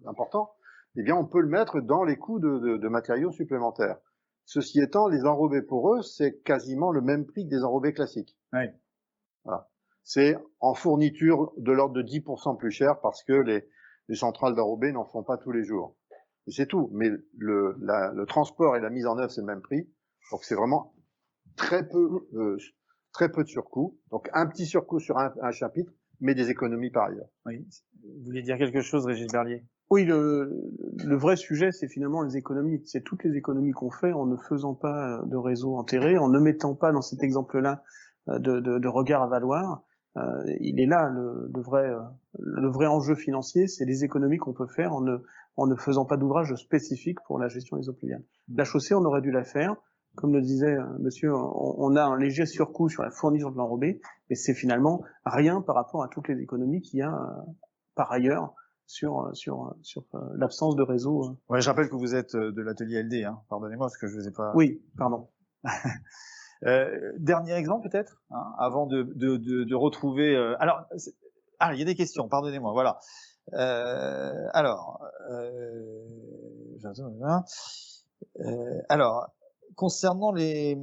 important, eh bien, on peut le mettre dans les coûts de matériaux supplémentaires. Ceci étant, les enrobés poreux, c'est quasiment le même prix que des enrobés classiques. Oui. Voilà. C'est en fourniture de l'ordre de 10% plus cher parce que les centrales d'enrobés n'en font pas tous les jours. Et c'est tout. Mais le transport et la mise en œuvre, c'est le même prix. Donc c'est vraiment très peu de surcoût. Donc un petit surcoût sur un chapitre, mais des économies par ailleurs. Oui. Vous voulez dire quelque chose, Régis Berlier? Oui, le vrai sujet, c'est finalement les économies. C'est toutes les économies qu'on fait en ne faisant pas de réseau enterré, en ne mettant pas dans cet exemple-là de regard à valoir. Il est là le vrai enjeu financier, c'est les économies qu'on peut faire en ne faisant pas d'ouvrage spécifique pour la gestion des eaux pluviales. La chaussée, on aurait dû la faire. Comme le disait monsieur, on a un léger surcoût sur la fourniture de l'enrobé, mais c'est finalement rien par rapport à toutes les économies qu'il y a par ailleurs sur l'absence de réseau. Ouais, je rappelle que vous êtes de l'atelier LD, hein. Pardonnez-moi parce que je vous ai pas. Oui, pardon. Dernier exemple peut-être, avant de retrouver. Alors, il y a des questions. Pardonnez-moi. Voilà. Alors, concernant les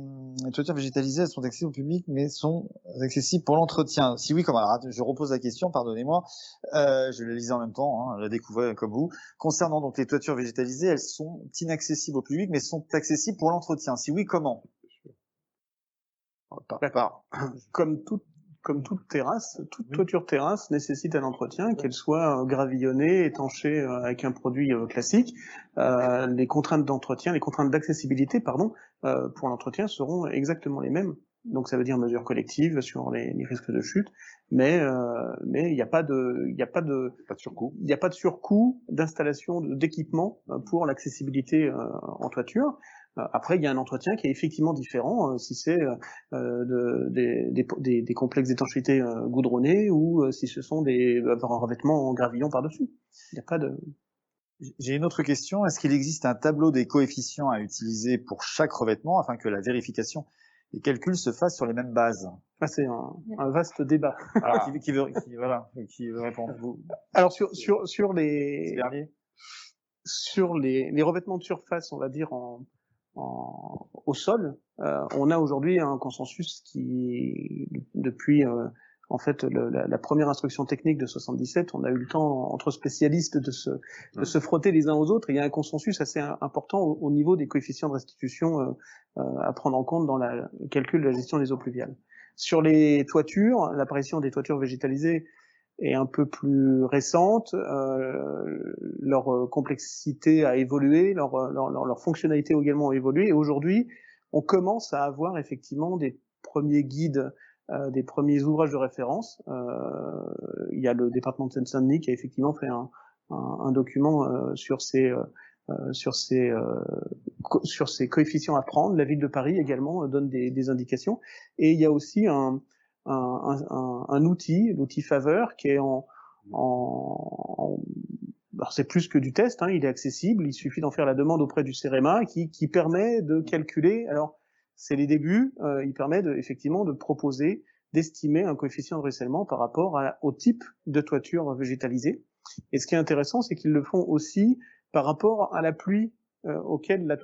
toitures végétalisées, elles sont accessibles au public, mais sont accessibles pour l'entretien. Si oui, comment? Alors, je repose la question, pardonnez-moi. Je la lisais en même temps, je la découvrais comme vous. Concernant donc les toitures végétalisées, elles sont inaccessibles au public, mais sont accessibles pour l'entretien. Si oui, comment? D'accord. Comme toute terrasse, toute toiture terrasse nécessite un entretien, qu'elle soit gravillonnée, étanchée avec un produit classique. Les contraintes d'entretien, les contraintes d'accessibilité, pardon, pour l'entretien seront exactement les mêmes. Donc ça veut dire mesures collectives sur les risques de chute, mais il n'y a pas de surcoût d'installation d'équipement pour l'accessibilité en toiture. Après, il y a un entretien qui est effectivement différent si c'est des complexes d'étanchéité goudronnés ou si ce sont avoir un revêtement en gravillon par-dessus. Il n'y a pas de... J'ai une autre question. Est-ce qu'il existe un tableau des coefficients à utiliser pour chaque revêtement afin que la vérification des calculs se fassent sur les mêmes bases? C'est un vaste débat. Alors, qui veut répondre? Alors sur les revêtements de surface, on va dire au sol, on a aujourd'hui un consensus qui, depuis en fait la première instruction technique de 77, on a eu le temps entre spécialistes de se frotter les uns aux autres. Et il y a un consensus assez important au niveau des coefficients de restitution à prendre en compte dans le calcul de la gestion des eaux pluviales. Sur les toitures, l'apparition des toitures végétalisées est un peu plus récente, leur complexité a évolué, leur fonctionnalité également a évolué, et aujourd'hui, on commence à avoir effectivement des premiers guides, des premiers ouvrages de référence. Il y a le département de Seine-Saint-Denis qui a effectivement fait un document sur ces coefficients à prendre. La ville de Paris également donne des indications, et il y a aussi un outil, l'outil Faveur, qui est alors c'est plus que du test, il est accessible, il suffit d'en faire la demande auprès du CEREMA, qui permet de calculer, alors c'est les débuts, il permet effectivement de proposer, d'estimer un coefficient de ruissellement par rapport au type de toiture végétalisée. Et ce qui est intéressant, c'est qu'ils le font aussi par rapport à la pluie à laquelle la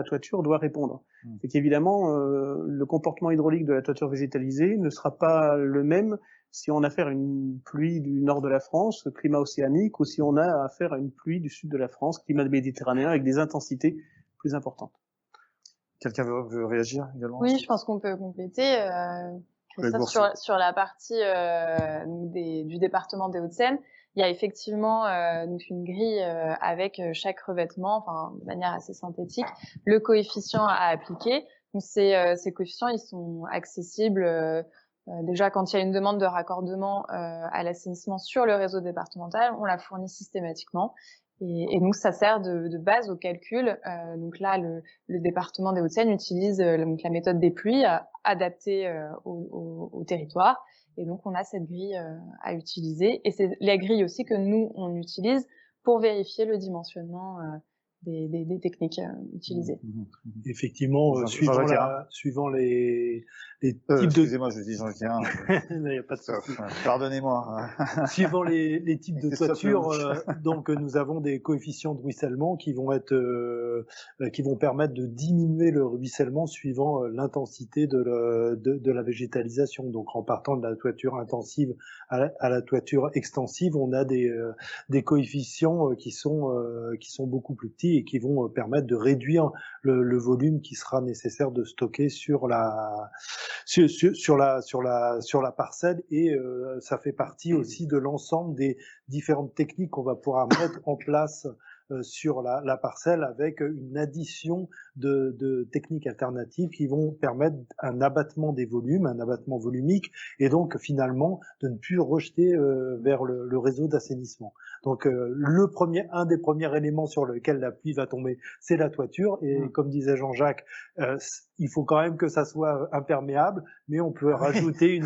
toiture doit répondre. C'est qu'évidemment, le comportement hydraulique de la toiture végétalisée ne sera pas le même si on a affaire à une pluie du nord de la France, climat océanique, ou si on a affaire à une pluie du sud de la France, climat méditerranéen, avec des intensités plus importantes. Quelqu'un veut réagir également? Oui, je pense qu'on peut compléter. Christophe, sur la partie du département des Hauts-de-Seine, il y a effectivement donc une grille avec chaque revêtement, enfin de manière assez synthétique, le coefficient à appliquer. Donc ces coefficients, ils sont accessibles déjà quand il y a une demande de raccordement à l'assainissement sur le réseau départemental, on la fournit systématiquement. Et donc ça sert de base au calcul. Donc là, le département des Hauts-de-Seine utilise donc la méthode des pluies adaptée au territoire. Et donc on a cette grille à utiliser. Et c'est la grille aussi que nous on utilise pour vérifier le dimensionnement des techniques utilisées. Effectivement, suivant les types excusez-moi, je dis Jean-Jacques. Il n'y a pas de souci. Pardonnez-moi. Suivant les types de toitures, donc nous avons des coefficients de ruissellement qui vont permettre de diminuer le ruissellement suivant l'intensité de la végétalisation. Donc en partant de la toiture intensive à la toiture extensive, on a des coefficients qui sont beaucoup plus petits et qui vont permettre de réduire le volume qui sera nécessaire de stocker sur la parcelle, et ça fait partie aussi de l'ensemble des différentes techniques qu'on va pouvoir mettre en place sur la parcelle, avec une addition de techniques alternatives qui vont permettre un abattement des volumes, un abattement volumique, et donc finalement de ne plus rejeter vers le réseau d'assainissement. Donc un des premiers éléments sur lequel la pluie va tomber, c'est la toiture, et comme disait Jean-Jacques, il faut quand même que ça soit imperméable, mais on peut rajouter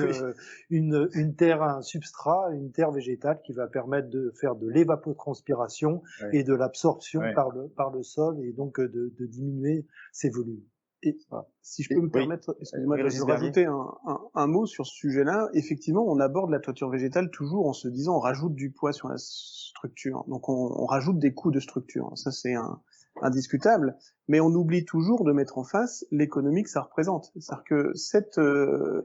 une terre, un substrat, une terre végétale qui va permettre de faire de l'évapotranspiration et de l'absorption par le sol, et donc de diminuer ces volumes. Et si je peux me permettre, excusez-moi, de rajouter un mot sur ce sujet-là. Effectivement, on aborde la toiture végétale toujours en se disant on rajoute du poids sur la structure. Donc on rajoute des coûts de structure. Ça, c'est indiscutable, mais on oublie toujours de mettre en face l'économie que ça représente. C'est-à-dire que cette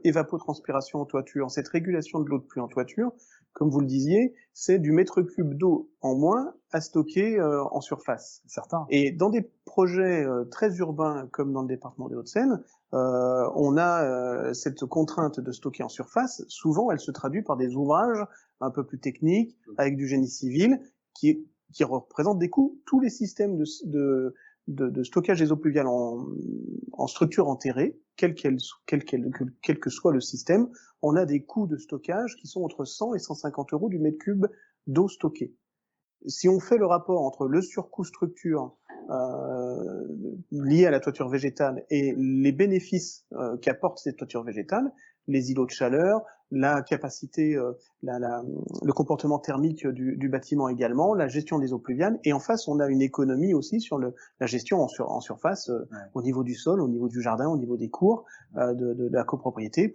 évapotranspiration en toiture, cette régulation de l'eau de pluie en toiture, comme vous le disiez, c'est du mètre cube d'eau en moins à stocker en surface. Certains. Et dans des projets très urbains, comme dans le département des Hauts-de-Seine, on a cette contrainte de stocker en surface. Souvent, elle se traduit par des ouvrages un peu plus techniques, avec du génie civil, qui représentent des coûts. Tous les systèmes de stockage des eaux pluviales en structure enterrée, quel que soit le système, on a des coûts de stockage qui sont entre 100 et 150 euros du mètre cube d'eau stockée. Si on fait le rapport entre le surcoût structure lié à la toiture végétale et les bénéfices qu'apporte cette toiture végétale, les îlots de chaleur, la capacité, le comportement thermique du bâtiment également, la gestion des eaux pluviales, et en face on a une économie aussi sur la gestion en surface, au niveau du sol, au niveau du jardin, au niveau des cours, de la copropriété.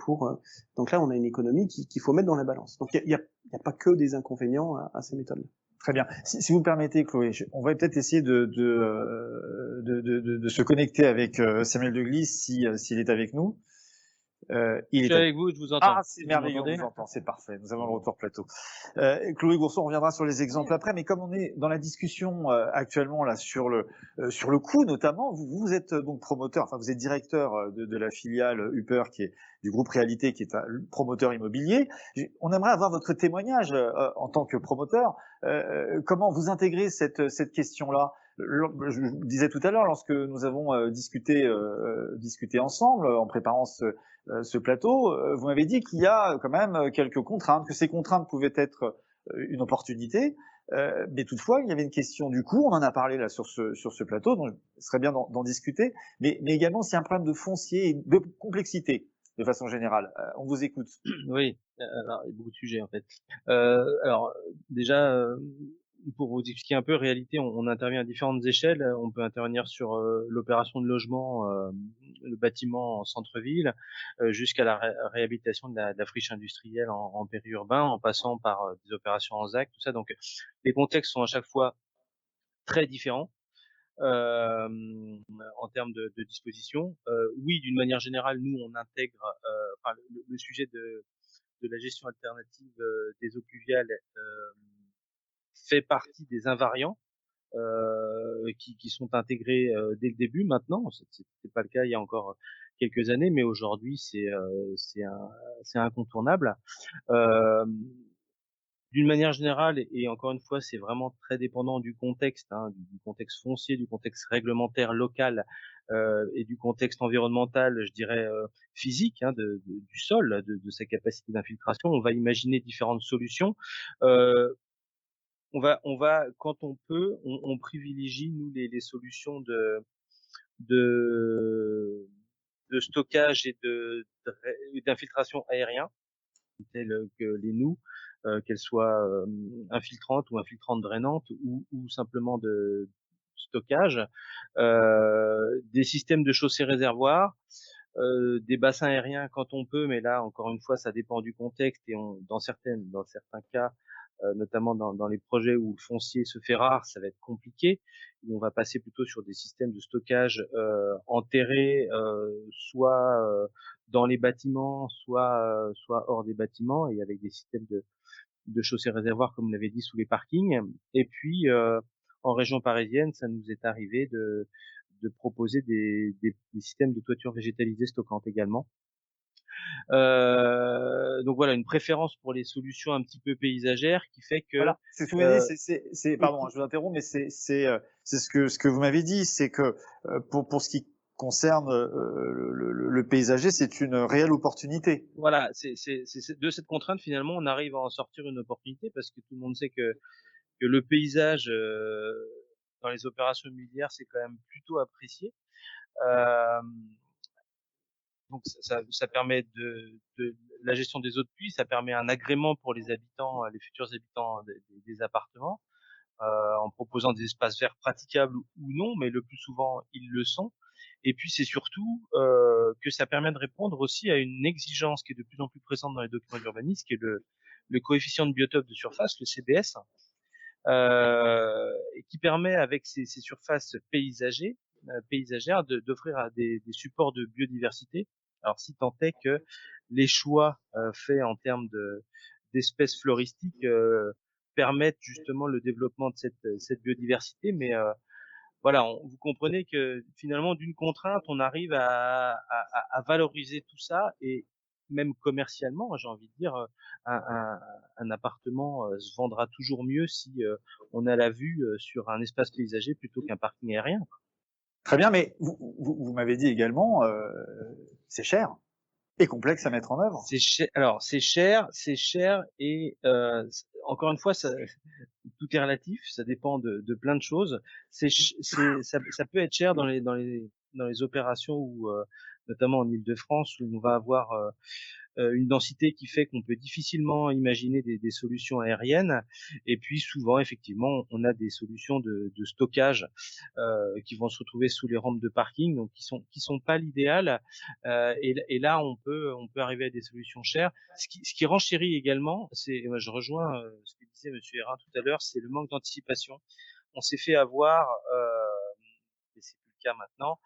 Donc là on a une économie qu'il faut mettre dans la balance. Donc il y a pas que des inconvénients à ces méthodes-là. Très bien. Si vous me permettez, Chloé, on va peut-être essayer de se connecter avec Samuel de Glies s'il est avec nous. Je suis avec vous, je vous entends. Ah, c'est merveilleux, on vous entend, c'est parfait. Nous avons le retour plateau. Chloé Gourceau, on reviendra sur les exemples après, mais comme on est dans la discussion actuellement là sur le coût notamment, vous êtes donc promoteur, enfin vous êtes directeur de la filiale Upper qui est du groupe Réalité, qui est un promoteur immobilier. On aimerait avoir votre témoignage en tant que promoteur. Comment vous intégrez cette question-là? Je vous disais tout à l'heure, lorsque nous avons discuté ensemble en préparant ce plateau, vous m'avez dit qu'il y a quand même quelques contraintes, que ces contraintes pouvaient être une opportunité, mais toutefois il y avait une question du coût. On en a parlé là sur ce plateau, donc ce serait bien d'en discuter, mais également s'il y a un problème de foncier et de complexité de façon générale. On vous écoute. Oui, alors, il y a beaucoup de sujets en fait. Alors déjà, pour vous expliquer un peu, réalité, on intervient à différentes échelles. On peut intervenir sur l'opération de logement, le bâtiment en centre-ville, jusqu'à la réhabilitation de la friche industrielle en périurbain, en passant par des opérations en ZAC, tout ça. Donc les contextes sont à chaque fois très différents. En termes de disposition. Oui, d'une manière générale, nous on intègre enfin, le sujet de la gestion alternative des eaux pluviales fait partie des invariants qui sont intégrés dès le début. Maintenant, c'était pas le cas il y a encore quelques années, mais aujourd'hui c'est incontournable. D'une manière générale, et encore une fois, c'est vraiment très dépendant du contexte, hein, du contexte foncier, du contexte réglementaire local et du contexte environnemental, je dirais physique, hein, du sol, de sa capacité d'infiltration. On va imaginer différentes solutions. On va, quand on peut, on privilégie nous les solutions de stockage et d'infiltration aérien, telles que les noues. Qu'elles soient infiltrantes ou infiltrantes drainantes ou simplement de stockage, des systèmes de chaussées réservoirs, des bassins aériens quand on peut, mais là encore une fois ça dépend du contexte et dans certains cas, notamment dans les projets où le foncier se fait rare, ça va être compliqué. Où on va passer plutôt sur des systèmes de stockage enterrés, soit dans les bâtiments, soit hors des bâtiments, et avec des systèmes de chaussées réservoirs, comme on l'avait dit, sous les parkings. Et puis, en région parisienne, ça nous est arrivé de proposer des systèmes de toiture végétalisée stockantes également. Donc voilà, une préférence pour les solutions un petit peu paysagères qui fait que... Voilà, c'est ce que vous m'avez dit, pardon, je vous interromps, mais c'est ce que vous m'avez dit, c'est que pour ce qui concerne le paysager, c'est une réelle opportunité. Voilà, c'est de cette contrainte finalement on arrive à en sortir une opportunité, parce que tout le monde sait que le paysage dans les opérations immobilières c'est quand même plutôt apprécié. Donc ça permet de la gestion des eaux de pluie, ça permet un agrément pour les habitants, les futurs habitants des appartements, en proposant des espaces verts praticables ou non, mais le plus souvent ils le sont. Et puis c'est surtout que ça permet de répondre aussi à une exigence qui est de plus en plus présente dans les documents d'urbanisme, qui est le coefficient de biotope de surface, le CBS, et qui permet avec ces surfaces paysagères d'offrir des supports de biodiversité. Alors si tant est que les choix faits en termes d'espèces floristiques permettent justement le développement de cette biodiversité, mais voilà, vous comprenez que finalement d'une contrainte, on arrive à valoriser tout ça et même commercialement, j'ai envie de dire, un appartement se vendra toujours mieux si on a la vue sur un espace paysager plutôt qu'un parking aérien. Très bien, mais vous m'avez dit également, c'est cher et complexe à mettre en œuvre. C'est cher. Alors c'est cher et encore une fois, tout est relatif. Ça dépend de plein de choses. Ça peut être cher dans les opérations où notamment en Île-de-France où on va avoir une densité qui fait qu'on peut difficilement imaginer des solutions aériennes. Et puis souvent, effectivement, on a des solutions de stockage qui vont se retrouver sous les rampes de parking, donc qui sont pas l'idéal. Et là, on peut arriver à des solutions chères. Ce qui renchérit également, je rejoins ce que disait Monsieur Hérin tout à l'heure, c'est le manque d'anticipation. On s'est fait avoir, et c'est plus le cas maintenant,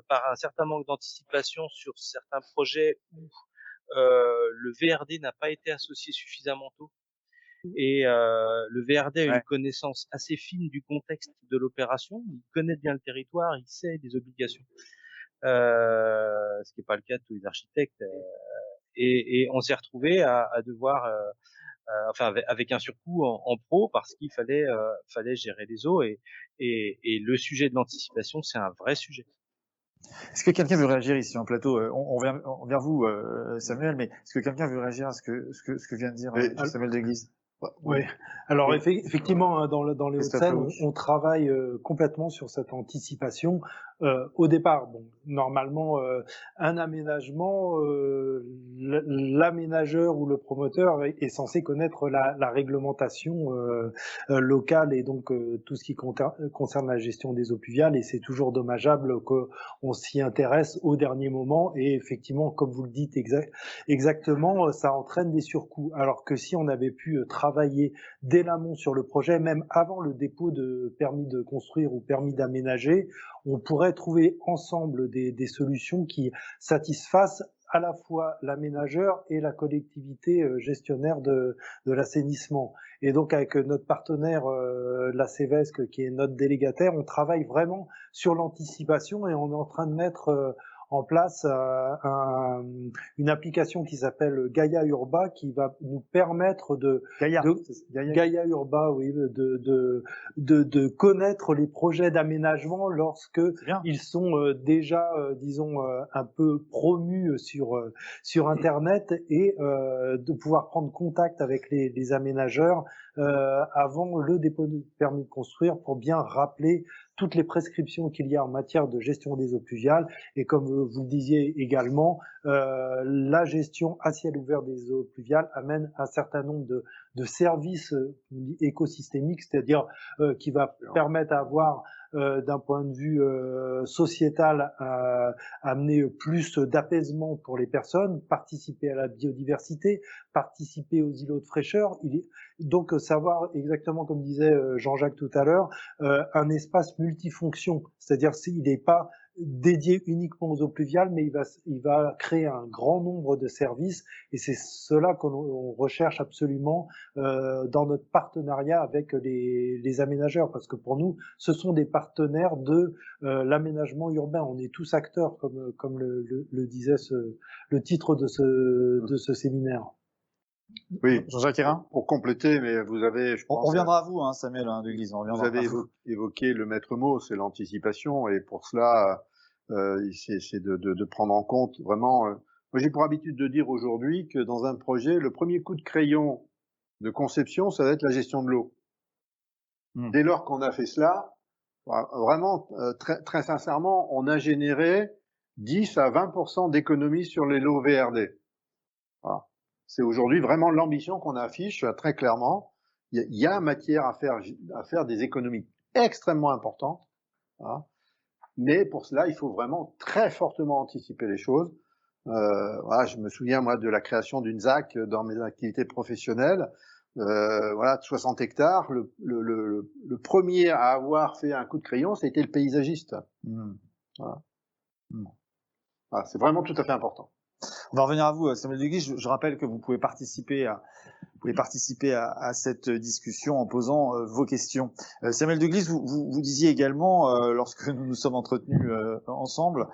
par un certain manque d'anticipation sur certains projets où le VRD n'a pas été associé suffisamment tôt et le VRD a une connaissance assez fine du contexte de l'opération, il connaît bien le territoire, il sait les obligations, ce qui n'est pas le cas de tous les architectes, et on s'est retrouvé à devoir enfin avec un surcoût en pro parce qu'il fallait gérer les eaux et le sujet de l'anticipation, c'est un vrai sujet. Est-ce que quelqu'un veut réagir ici en plateau? On vient vers vous, Samuel, mais est-ce que quelqu'un veut réagir à ce que vient de dire Samuel Deglise? Oui. Alors effectivement, dans les Hauts-de-Seine, on travaille complètement sur cette anticipation. Au départ, bon, normalement, un aménagement, l'aménageur ou le promoteur est censé connaître la réglementation locale et donc tout ce qui concerne la gestion des eaux pluviales. Et c'est toujours dommageable qu'on s'y intéresse au dernier moment. Et effectivement, comme vous le dites exactement, ça entraîne des surcoûts. Alors que si on avait pu travailler dès l'amont sur le projet, même avant le dépôt de permis de construire ou permis d'aménager, on pourrait trouver ensemble des solutions qui satisfassent à la fois l'aménageur et la collectivité gestionnaire de l'assainissement. Et donc avec notre partenaire, la CEVESC, qui est notre délégataire, on travaille vraiment sur l'anticipation et on est en train de mettre en place une application qui s'appelle Gaia Urba, qui va nous permettre Gaia Urba, oui, de connaître les projets d'aménagement lorsque ils sont déjà, disons, un peu promus sur Internet et de pouvoir prendre contact avec les aménageurs avant le dépôt de permis de construire pour bien rappeler toutes les prescriptions qu'il y a en matière de gestion des eaux pluviales et comme vous le disiez également, la gestion à ciel ouvert des eaux pluviales amène un certain nombre de services écosystémiques, c'est-à-dire qui va permettre d'avoir d'un point de vue sociétal amener plus d'apaisement pour les personnes, participer à la biodiversité, participer aux îlots de fraîcheur. Donc savoir exactement comme disait Jean-Jacques tout à l'heure, un espace multifonction, c'est-à-dire s'il n'est pas dédié uniquement aux eaux pluviales, mais il va créer un grand nombre de services et c'est cela qu'on recherche absolument dans notre partenariat avec les aménageurs, parce que pour nous, ce sont des partenaires de l'aménagement urbain. On est tous acteurs, comme le disait le titre de ce séminaire. Oui, Jean-Jacques Hérin, pour compléter, mais vous avez, je pense, on reviendra à vous, hein, Samuel Deglise. Vous avez évoqué le maître mot, c'est l'anticipation, et pour cela, c'est de prendre en compte vraiment. Moi, j'ai pour habitude de dire aujourd'hui que dans un projet, le premier coup de crayon de conception, ça va être la gestion de l'eau. Dès lors qu'on a fait cela, vraiment, très sincèrement, on a généré 10 à 20% d'économies sur les lots VRD. Voilà. C'est aujourd'hui vraiment l'ambition qu'on affiche très clairement. Il y a matière à faire des économies extrêmement importantes. Voilà. Mais pour cela, il faut vraiment très fortement anticiper les choses. Voilà, je me souviens, moi, de la création d'une ZAC dans mes activités professionnelles. voilà, de 60 hectares. Le premier à avoir fait un coup de crayon, c'était le paysagiste. Voilà. Voilà, c'est vraiment tout à fait important. On va revenir à vous, Samuel de Guise. Je rappelle que vous pouvez participer à cette discussion en posant vos questions. Samuel de Guise, vous disiez également, lorsque nous nous sommes entretenus ensemble,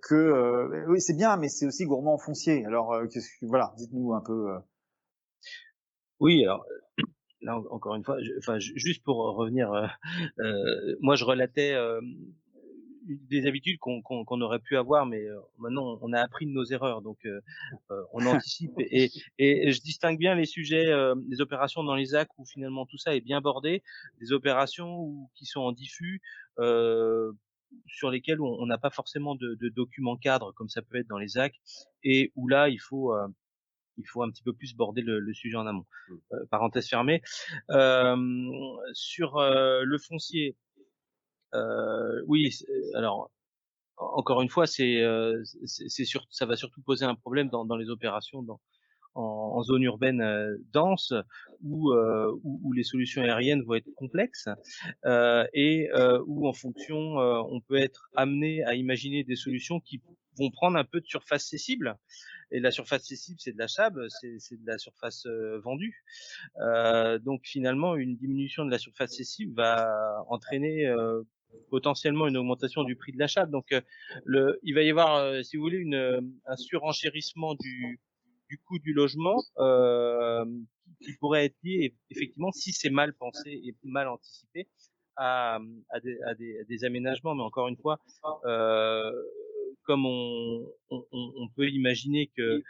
que oui, c'est bien, mais c'est aussi gourmand en foncier. Alors, voilà, dites-nous un peu. Oui, alors là encore une fois, juste pour revenir, moi je relatais des habitudes qu'on aurait pu avoir, mais maintenant on a appris de nos erreurs, donc on anticipe et je distingue bien les sujets, des opérations dans les ZAC où finalement tout ça est bien bordé, des opérations qui sont en diffus, sur lesquelles on n'a pas forcément de documents cadres comme ça peut être dans les ZAC, et où là il faut un petit peu plus border le sujet en amont. Parenthèse fermée. Sur le foncier, oui. Alors encore une fois, ça va surtout poser un problème dans les opérations en zone urbaine dense où les solutions aériennes vont être complexes et où en fonction on peut être amené à imaginer des solutions qui vont prendre un peu de surface cessible. Et la surface cessible, c'est de la CHAB, c'est de la surface vendue. Donc finalement, une diminution de la surface cessible va entraîner potentiellement une augmentation du prix de l'achat. Donc il va y avoir, si vous voulez, un surenchérissement du coût du logement qui pourrait être lié effectivement, si c'est mal pensé et mal anticipé, à des aménagements. Mais encore une fois, comme on peut imaginer que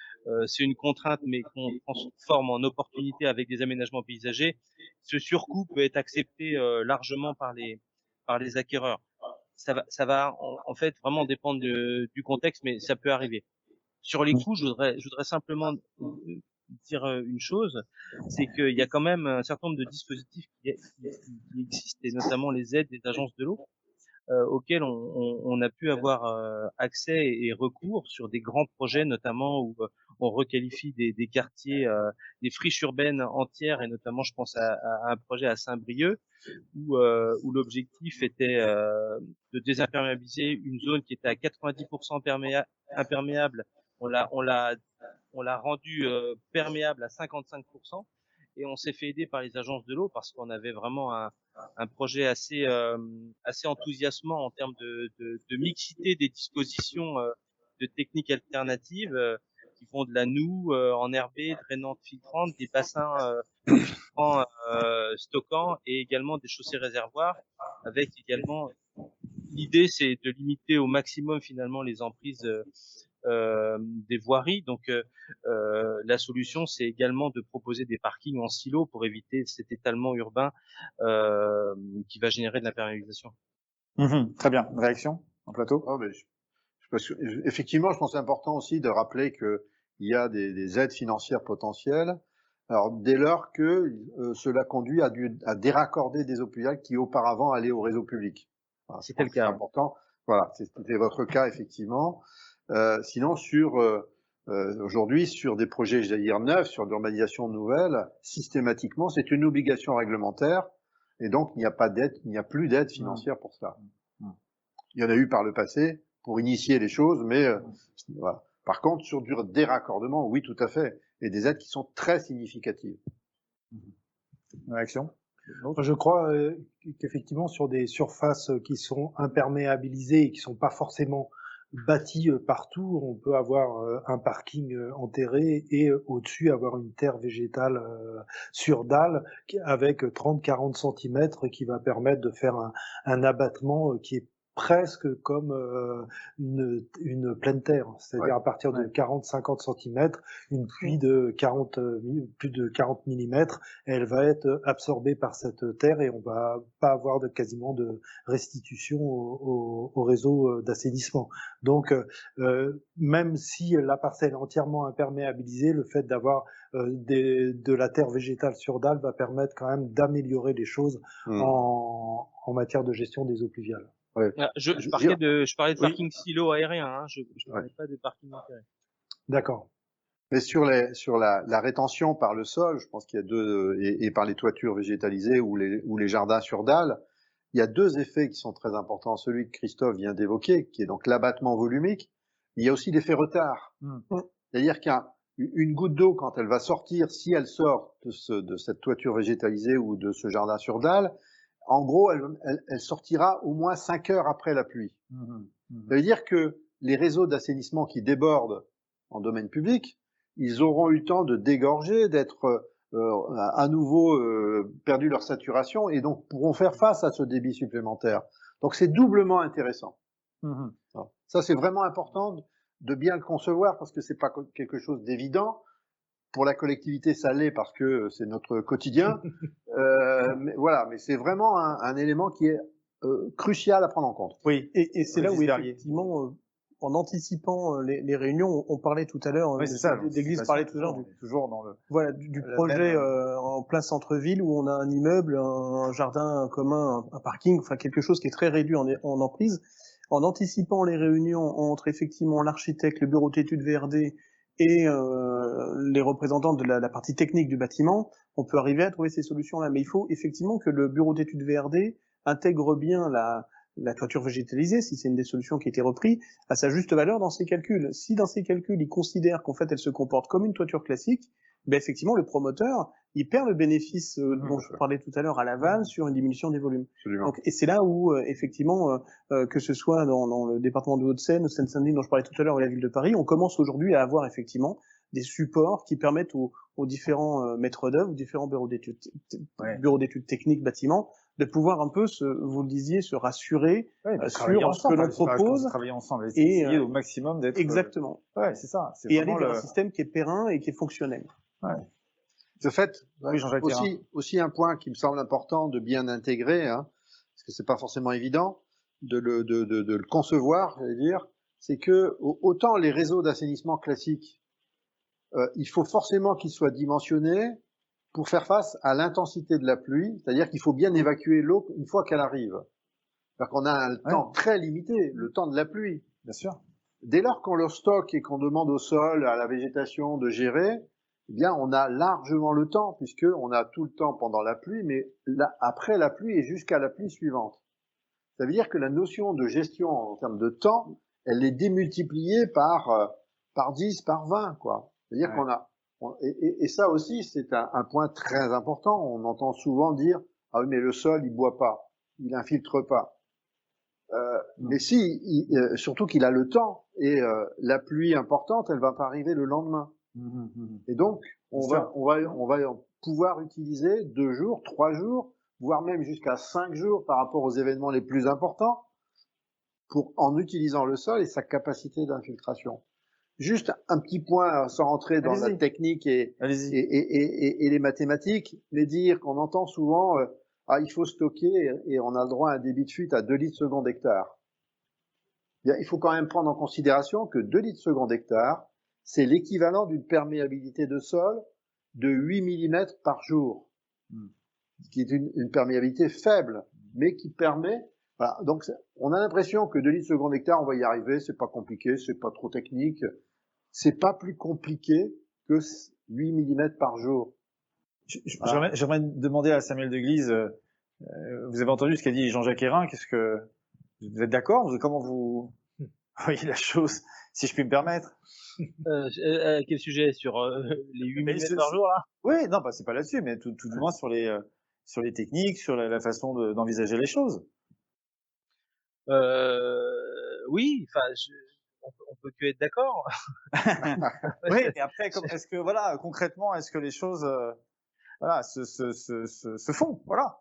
c'est une contrainte, mais qu'on transforme en opportunité avec des aménagements paysagers, ce surcoût peut être accepté largement par les acquéreurs. Ça va en fait vraiment dépendre du contexte, mais ça peut arriver. Sur les coûts, je voudrais simplement dire une chose, c'est qu'il y a quand même un certain nombre de dispositifs qui existent, et notamment les aides des agences de l'eau, auxquels on a pu avoir accès et recours sur des grands projets, notamment où on requalifie des quartiers, des friches urbaines entières, et notamment je pense à un projet à Saint-Brieuc où l'objectif était de désimperméabiliser une zone qui était à 90% imperméable. On l'a rendu perméable à 55%, et on s'est fait aider par les agences de l'eau parce qu'on avait vraiment un projet assez enthousiasmant en termes de mixité des dispositions de techniques alternatives qui font de la noue enherbée, drainante, filtrante, des bassins filtrants, stockants, et également des chaussées réservoirs, avec également l'idée, c'est de limiter au maximum finalement les emprises des voiries. Donc la solution, c'est également de proposer des parkings en silo pour éviter cet étalement urbain qui va générer de l'imperméabilisation. Très bien. Une réaction en plateau? Oh, mais effectivement, je pense que c'est important aussi de rappeler qu'il y a des aides financières potentielles. Alors, dès lors que cela conduit à déraccorder des eaux pluviales qui auparavant allaient au réseau public. Voilà, C'était le cas. C'est important. Voilà, c'était votre cas, effectivement. Sinon, aujourd'hui, sur des projets, j'allais dire neufs, sur l'urbanisation nouvelle, systématiquement, c'est une obligation réglementaire, et donc il n'y a plus d'aide financière pour cela. Il y en a eu par le passé pour initier les choses, mais voilà. Par contre, sur du déraccordement, oui, tout à fait, et des aides qui sont très significatives. Réaction? Je crois qu'effectivement, sur des surfaces qui sont imperméabilisées et qui sont pas forcément bâties partout, on peut avoir un parking enterré et au-dessus avoir une terre végétale sur dalle avec 30-40 cm qui va permettre de faire un abattement qui est presque comme une pleine terre, c'est-à-dire à partir de 40-50 cm, une pluie de plus de 40 mm, elle va être absorbée par cette terre et on va pas avoir quasiment de restitution au réseau d'assainissement. Donc, même si la parcelle est entièrement imperméabilisée, le fait d'avoir de la terre végétale sur dalle va permettre quand même d'améliorer les choses en matière de gestion des eaux pluviales. Ouais. Je parlais de parking silo aérien, hein. Je parlais pas de parking enterré. D'accord. Mais sur la rétention par le sol, je pense qu'il y a deux, et par les toitures végétalisées ou les jardins sur dalles, il y a deux effets qui sont très importants. Celui que Christophe vient d'évoquer, qui est donc l'abattement volumique. Il y a aussi l'effet retard. C'est-à-dire qu'une goutte d'eau, quand elle va sortir, si elle sort de cette toiture végétalisée ou de ce jardin sur dalle, en gros, elle sortira au moins 5 heures après la pluie. Ça veut dire que les réseaux d'assainissement qui débordent en domaine public, ils auront eu le temps de dégorger, d'être à nouveau perdu leur saturation et donc pourront faire face à ce débit supplémentaire. Donc c'est doublement intéressant. Ça c'est vraiment important de bien le concevoir parce que c'est pas quelque chose d'évident. Pour la collectivité, ça l'est parce que c'est notre quotidien. Mais voilà, mais c'est vraiment un élément qui est crucial à prendre en compte. Oui, et c'est là où effectivement, en anticipant les réunions, on parlait tout à l'heure, oui, c'est ça, l'Église parlait tout à l'heure toujours dans le voilà du projet en plein centre-ville où on a un immeuble, un jardin commun, un parking, enfin quelque chose qui est très réduit en emprise. En anticipant les réunions entre effectivement l'architecte, le bureau d'études VRD et les représentants de la partie technique du bâtiment, on peut arriver à trouver ces solutions-là. Mais il faut effectivement que le bureau d'études VRD intègre bien la toiture végétalisée, si c'est une des solutions qui a été reprise, à sa juste valeur dans ses calculs. Si dans ses calculs, il considère qu'en fait elle se comporte comme une toiture classique, ben effectivement le promoteur, il perd le bénéfice dont je parlais tout à l'heure à l'aval sur une diminution des volumes. Donc, et c'est là où effectivement, que ce soit dans le département de Hauts-de-Seine, Seine-Saint-Denis dont je parlais tout à l'heure, ou la ville de Paris, on commence aujourd'hui à avoir effectivement des supports qui permettent aux différents maîtres d'œuvre, aux différents bureaux d'études techniques bâtiments, de pouvoir un peu vous le disiez, se rassurer sur ce que l'on propose, travailler ensemble, et essayer au maximum d'être exactement. Ouais, c'est ça. Et aller vers un système qui est périn et qui est fonctionnel. Ouais. De fait, oui, aussi un point qui me semble important de bien intégrer, hein, parce que c'est pas forcément évident de le concevoir, j'allais dire, c'est que autant les réseaux d'assainissement classiques, il faut forcément qu'ils soient dimensionnés pour faire face à l'intensité de la pluie, c'est-à-dire qu'il faut bien évacuer l'eau une fois qu'elle arrive. C'est-à-dire qu'on a un temps très limité, le temps de la pluie. Bien sûr. Dès lors qu'on le stocke et qu'on demande au sol, à la végétation de gérer, eh bien, on a largement le temps, puisque on a tout le temps pendant la pluie, mais après la pluie et jusqu'à la pluie suivante. Ça veut dire que la notion de gestion en termes de temps, elle est démultipliée par 10, par 20, quoi. C'est-à-dire qu'on a, et ça aussi, c'est un point très important. On entend souvent dire, ah oui, mais le sol, il boit pas, il infiltre pas. Mais si, surtout qu'il a le temps, et la pluie importante, elle va pas arriver le lendemain. Et donc, on va pouvoir utiliser 2 jours, 3 jours, voire même jusqu'à 5 jours par rapport aux événements les plus importants, en utilisant le sol et sa capacité d'infiltration. Juste un petit point, sans rentrer dans la technique et les mathématiques, mais dire qu'on entend souvent, il faut stocker et on a le droit à un débit de fuite à 2 litres seconde hectare. Bien, il faut quand même prendre en considération que 2 litres seconde hectare, c'est l'équivalent d'une perméabilité de sol de 8 mm par jour, ce qui est une perméabilité faible, mais qui permet. Voilà. Donc, on a l'impression que 2 litres seconde hectare, on va y arriver, c'est pas compliqué, c'est pas trop technique. C'est pas plus compliqué que 8 mm par jour. J'aimerais demander à Samuel Deglise, vous avez entendu ce qu'a dit Jean-Jacques Hérin, vous êtes d'accord? Comment vous voyez la chose, si je puis me permettre? Quel sujet? Sur les 8 mm par jour, là? Oui, non, c'est pas là-dessus, mais tout du moins sur les techniques, sur la façon d'envisager les choses. Oui, enfin, on peut que être d'accord. Oui, et après, est-ce que, voilà, concrètement, est-ce que les choses, se font, voilà.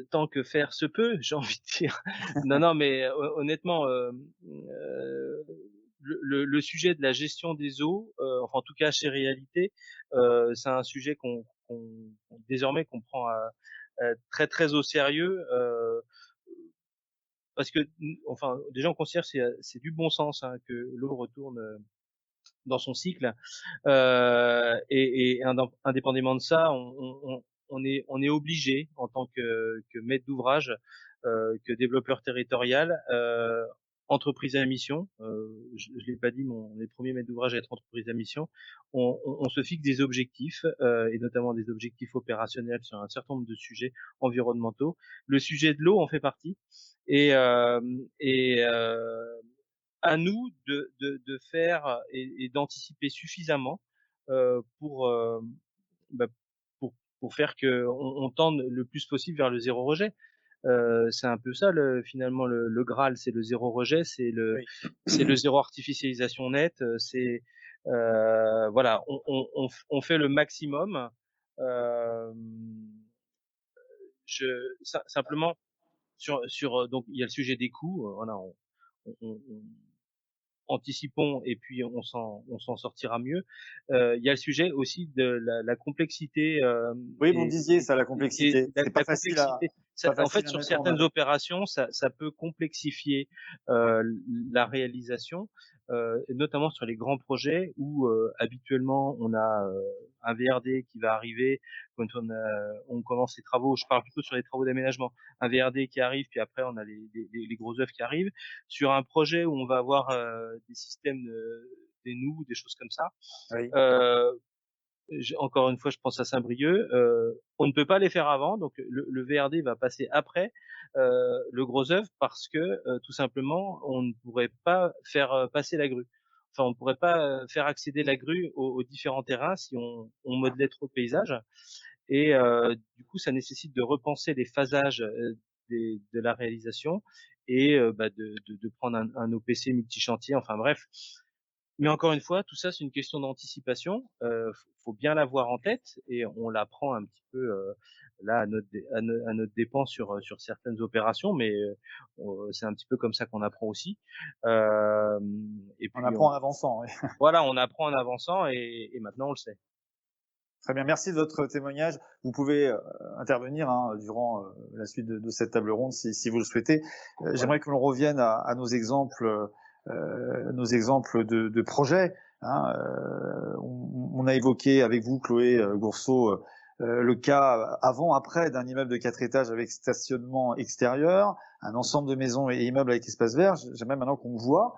Tant que faire se peut, j'ai envie de dire. Non, mais honnêtement, le sujet de la gestion des eaux, enfin en tout cas chez Réalité, c'est un sujet qu'on désormais qu'on prend très très au sérieux, parce que enfin déjà on considère que c'est du bon sens, hein, que l'eau retourne dans son cycle, et indépendamment de ça, on est obligé en tant que maître d'ouvrage, que développeur territorial, entreprise à mission. Je l'ai pas dit, les premiers maîtres d'ouvrage à être entreprise à mission. On se fixe des objectifs, et notamment des objectifs opérationnels sur un certain nombre de sujets environnementaux. Le sujet de l'eau en fait partie. Et, à nous de faire et d'anticiper suffisamment pour, bah, pour faire que on tende le plus possible vers le zéro rejet. C'est un peu ça finalement le Graal, c'est le zéro rejet, Oui. c'est le zéro artificialisation nette, voilà, on fait le maximum. Euh, Simplement sur donc il y a le sujet des coûts, voilà, on anticipons et puis on s'en sortira mieux. Il y a le sujet aussi de la complexité Oui, vous disiez ça, la complexité. C'est pas la facile à, complexité. pas En fait, facile à sur mettre en certaines œuvre. opérations, ça peut complexifier la réalisation, et notamment sur les grands projets où habituellement on a un VRD qui va arriver quand on commence les travaux. Je parle plutôt sur les travaux d'aménagement. Un VRD qui arrive, puis après on a les gros œuvres qui arrivent. Sur un projet où on va avoir des systèmes, des nous, des choses comme ça. Oui. Encore une fois, je pense à Saint-Brieuc. On ne peut pas les faire avant, donc le VRD va passer après le gros œuvre parce que tout simplement, on ne pourrait pas faire passer la grue. Enfin, on ne pourrait pas faire accéder la grue aux différents terrains si on modelait trop le paysage. Et du coup, ça nécessite de repenser les phasages de la réalisation et de prendre un OPC multi-chantier. Enfin bref. Mais encore une fois, tout ça, c'est une question d'anticipation. Faut bien l'avoir en tête et on l'apprend un petit peu là à notre dépense sur certaines opérations, mais c'est un petit peu comme ça qu'on apprend aussi. Et On puis apprend en avançant. Oui. voilà, on apprend en avançant et maintenant on le sait. Très bien, merci de votre témoignage. Vous pouvez intervenir durant la suite de cette table ronde si vous le souhaitez. J'aimerais que l'on revienne à nos exemples de projets. On a évoqué avec vous, Chloé Gourceau, le cas avant-après d'un immeuble de 4 étages avec stationnement extérieur, un ensemble de maisons et immeubles avec espace vert. J'aimerais maintenant qu'on voit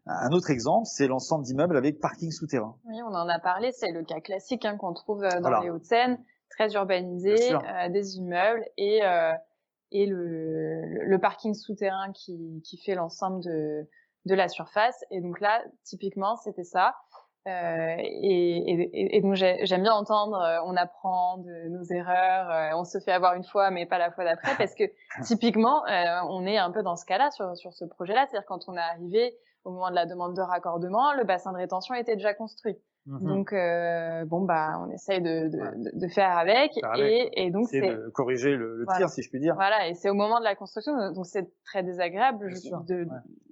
un autre exemple, c'est l'ensemble d'immeubles avec parking souterrain. Oui, on en a parlé, c'est le cas classique qu'on trouve dans Voilà. les Hauts-de-Seine, très urbanisé, des immeubles et le parking souterrain qui fait l'ensemble de la surface. Et donc là, typiquement, c'était ça. Et donc j'aime bien entendre on apprend de nos erreurs, on se fait avoir une fois mais pas la fois d'après, parce que typiquement on est un peu dans ce cas-là sur ce projet-là, c'est-à-dire quand on est arrivé au moment de la demande de raccordement, le bassin de rétention était déjà construit. Donc on essaye de faire avec, et donc c'est de corriger le tir, si je puis dire. Voilà, et c'est au moment de la construction, donc c'est très désagréable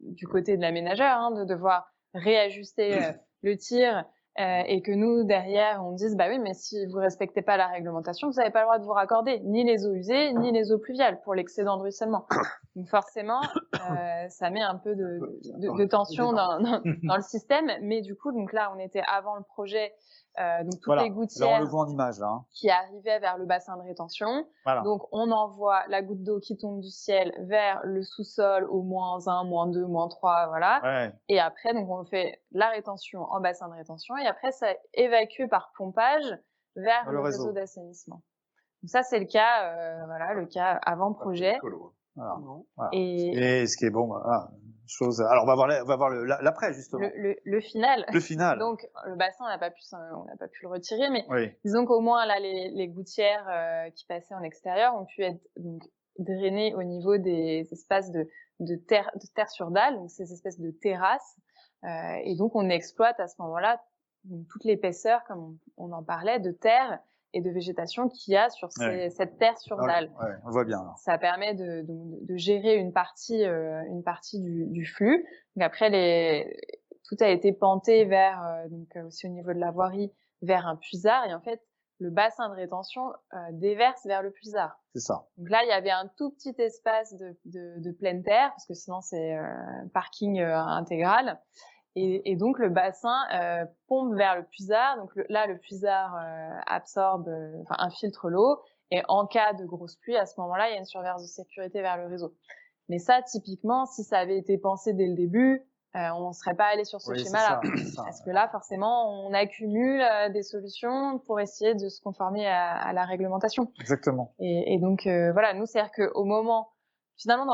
du côté de l'aménageur de devoir réajuster le tir et que nous derrière on dise bah oui, mais si vous respectez pas la réglementation, vous n'avez pas le droit de vous raccorder ni les eaux usées ni les eaux pluviales pour l'excédent de ruissellement. Donc forcément ça met un peu de tension dans le système, mais du coup donc là on était avant le projet, donc toutes les gouttières là on le voit en image là, qui arrivaient vers le bassin de rétention. Donc on envoie la goutte d'eau qui tombe du ciel vers le sous-sol au -1, -2, -3, voilà. Et après donc on fait la rétention en bassin de rétention et après ça évacue par pompage vers le réseau d'assainissement. Donc ça c'est le cas le cas avant projet. Et ce qui est bon, alors on va voir l'après justement. Le final. Le final. Donc le bassin on n'a pas pu le retirer, mais disons qu'au moins là les gouttières qui passaient en extérieur ont pu être donc drainées au niveau des espaces de terre sur dalle, donc ces espèces de terrasses, et donc on exploite à ce moment-là toute l'épaisseur, comme on en parlait, de terre et de végétation qu'il y a sur cette terre sur dalle. On voit bien. Là. Ça permet de gérer une partie du flux. Donc après, tout a été panté vers, aussi au niveau de la voirie, vers un puisard. Et en fait, le bassin de rétention déverse vers le puisard. C'est ça. Donc là, il y avait un tout petit espace de pleine terre, parce que sinon c'est parking intégral. Et donc le bassin pompe vers le puisard. Donc là, le puisard infiltre l'eau. Et en cas de grosse pluie, à ce moment-là, il y a une surveillance de sécurité vers le réseau. Mais ça, typiquement, si ça avait été pensé dès le début, on ne serait pas allé sur ce schéma-là. Parce que là, forcément, on accumule des solutions pour essayer de se conformer à la réglementation. Exactement. Et donc, voilà, nous, c'est-à-dire qu'au moment, finalement,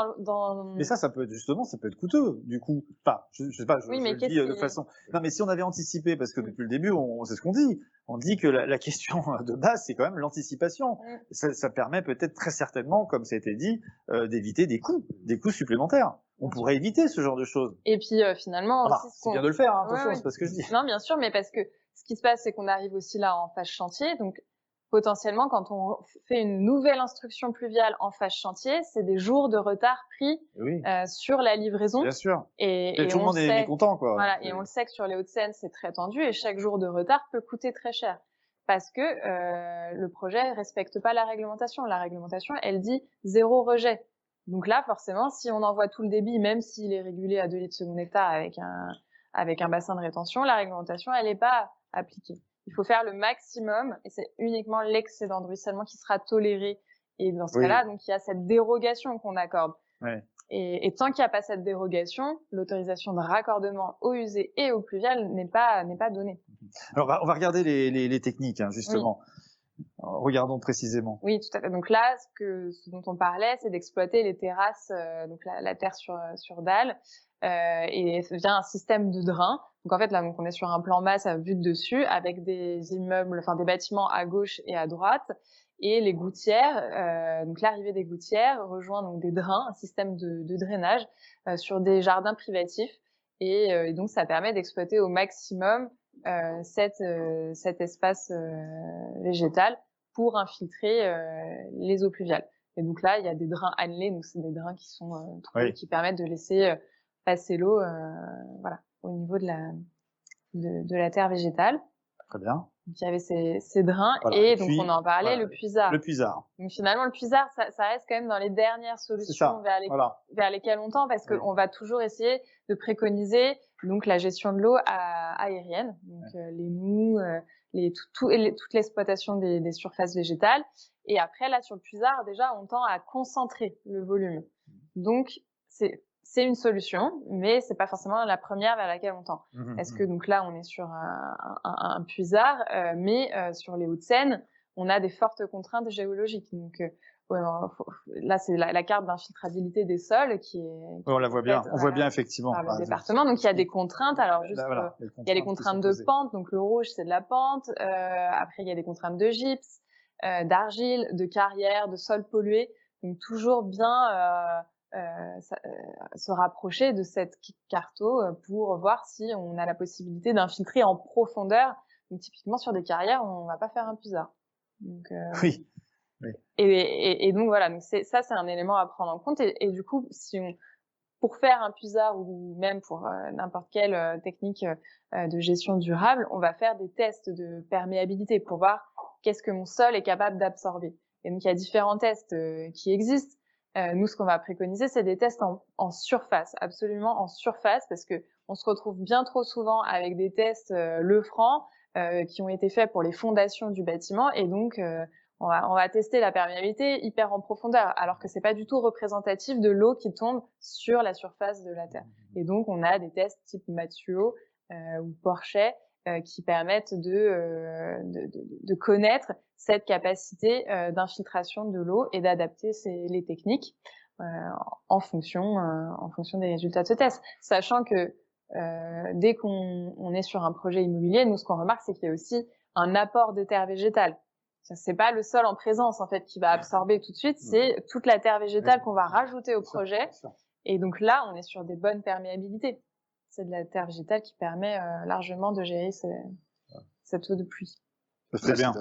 Mais ça peut être justement, ça peut être coûteux, du coup. Enfin, je sais pas, je le dis de façon. Non, mais si on avait anticipé, parce que depuis le début, c'est ce qu'on dit. On dit que la question de base, c'est quand même l'anticipation. Ça permet peut-être très certainement, comme ça a été dit, d'éviter des coûts supplémentaires. On pourrait éviter ce genre de choses. Et puis finalement, c'est bien de le faire, hein, attention, c'est pas ce que je dis. Non, bien sûr, mais parce que ce qui se passe, c'est qu'on arrive aussi là en phase chantier, donc potentiellement, quand on fait une nouvelle instruction pluviale en phase chantier, c'est des jours de retard pris sur la livraison. Bien sûr. Et tout le monde est mécontent, quoi. Voilà, et on le sait que sur les Hauts-de-Seine, c'est très tendu et chaque jour de retard peut coûter très cher parce que le projet respecte pas la réglementation. La réglementation, elle dit 0 rejet. Donc là, forcément, si on envoie tout le débit, même s'il est régulé à 2 litres seconde hectare avec un bassin de rétention, la réglementation, elle n'est pas appliquée. Il faut faire le maximum et c'est uniquement l'excédent de ruissellement qui sera toléré. Et dans ce cas-là, donc il y a cette dérogation qu'on accorde. Et tant qu'il n'y a pas cette dérogation, l'autorisation de raccordement eau usée et eau pluviale n'est pas donnée. Alors on va regarder les techniques, hein, justement. Regardons précisément. Oui, tout à fait. Donc là, ce dont on parlait, c'est d'exploiter les terrasses, donc la terre sur dalle, et via un système de drain. Donc en fait, là, on est sur un plan masse à vue de dessus, avec des immeubles, enfin des bâtiments à gauche et à droite, et les gouttières. Donc l'arrivée des gouttières rejoint donc des drains, un système de drainage sur des jardins privatifs, et donc ça permet d'exploiter au maximum cet espace végétal pour infiltrer les eaux pluviales. Et donc là, il y a des drains annelés, donc c'est des drains qui sont qui permettent de laisser passer l'eau, voilà, au niveau de la terre végétale. Très bien. Donc il y avait ces drains, et donc on en parlait, le puisard. Le puisard. Donc finalement, le puisard, ça reste quand même dans les dernières solutions vers lesquelles on tend, parce qu'on va toujours essayer de préconiser donc la gestion de l'eau aérienne, donc les noues, toute l'exploitation des surfaces végétales. Et après, là, sur le puisard, déjà, on tend à concentrer le volume. Donc, c'est une solution, mais c'est pas forcément la première vers laquelle on tend. Parce que donc là, on est sur un puisard, mais sur les Hauts-de-Seine, on a des fortes contraintes géologiques. Donc là, c'est la carte d'infiltrabilité des sols qui est. On la voit bien. On voit bien effectivement. Par le département. Donc il y a des contraintes. Alors juste, il y a les contraintes de pente. Donc le rouge, c'est de la pente. Après, il y a des contraintes de gypse, d'argile, de carrière, de sol pollué. Donc toujours bien se rapprocher de cette carto pour voir si on a la possibilité d'infiltrer en profondeur. Donc typiquement sur des carrières, on va pas faire un puisard. Donc, oui. Et donc voilà, donc c'est un élément à prendre en compte. Et du coup, pour faire un puisard ou même pour n'importe quelle technique de gestion durable, on va faire des tests de perméabilité pour voir qu'est-ce que mon sol est capable d'absorber. Et donc il y a différents tests qui existent. Nous, ce qu'on va préconiser, c'est des tests en surface, absolument en surface, parce que on se retrouve bien trop souvent avec des tests Lefranc qui ont été faits pour les fondations du bâtiment, et donc on va tester la perméabilité hyper en profondeur, alors que c'est pas du tout représentatif de l'eau qui tombe sur la surface de la terre. Et donc on a des tests type Matsuo ou Porchet qui permettent de connaître cette capacité d'infiltration de l'eau et d'adapter les techniques en fonction des résultats de ce test. Sachant que dès qu'on est sur un projet immobilier, nous, ce qu'on remarque, c'est qu'il y a aussi un apport de terre végétale. C'est pas le sol en présence, en fait, qui va absorber tout de suite, c'est toute la terre végétale qu'on va rajouter au projet. Et donc là, on est sur des bonnes perméabilités. C'est de la terre végétale qui permet largement de gérer cette eau de pluie. C'est bien.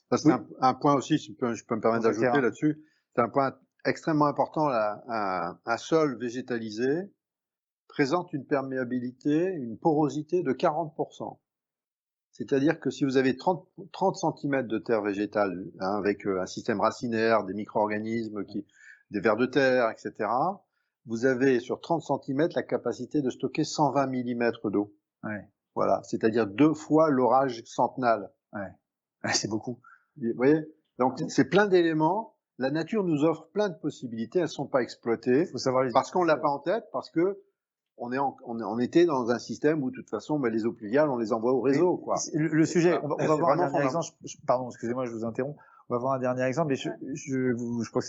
Ça, c'est un point aussi, si je peux me permettre d'ajouter là-dessus. C'est un point extrêmement important. Un sol végétalisé présente une perméabilité, une porosité de 40%. C'est-à-dire que si vous avez 30 cm de terre végétale, hein, avec un système racinaire, des micro-organismes, des vers de terre, etc., vous avez sur 30 cm la capacité de stocker 120 mm d'eau. Ouais. Voilà, c'est-à-dire 2 fois l'orage centenal. Ouais. C'est beaucoup. Vous voyez? Donc c'est plein d'éléments La nature nous offre plein de possibilités, elles sont pas exploitées. Faut savoir les parce qu'on l'a pas en tête, parce que on était dans un système où, de toute façon, les eaux pluviales, on les envoie au réseau, quoi. Le sujet, on va C'est voir un vraiment dernier exemple. Pardon, excusez-moi, je vous interromps. On va voir un dernier exemple, mais je crois que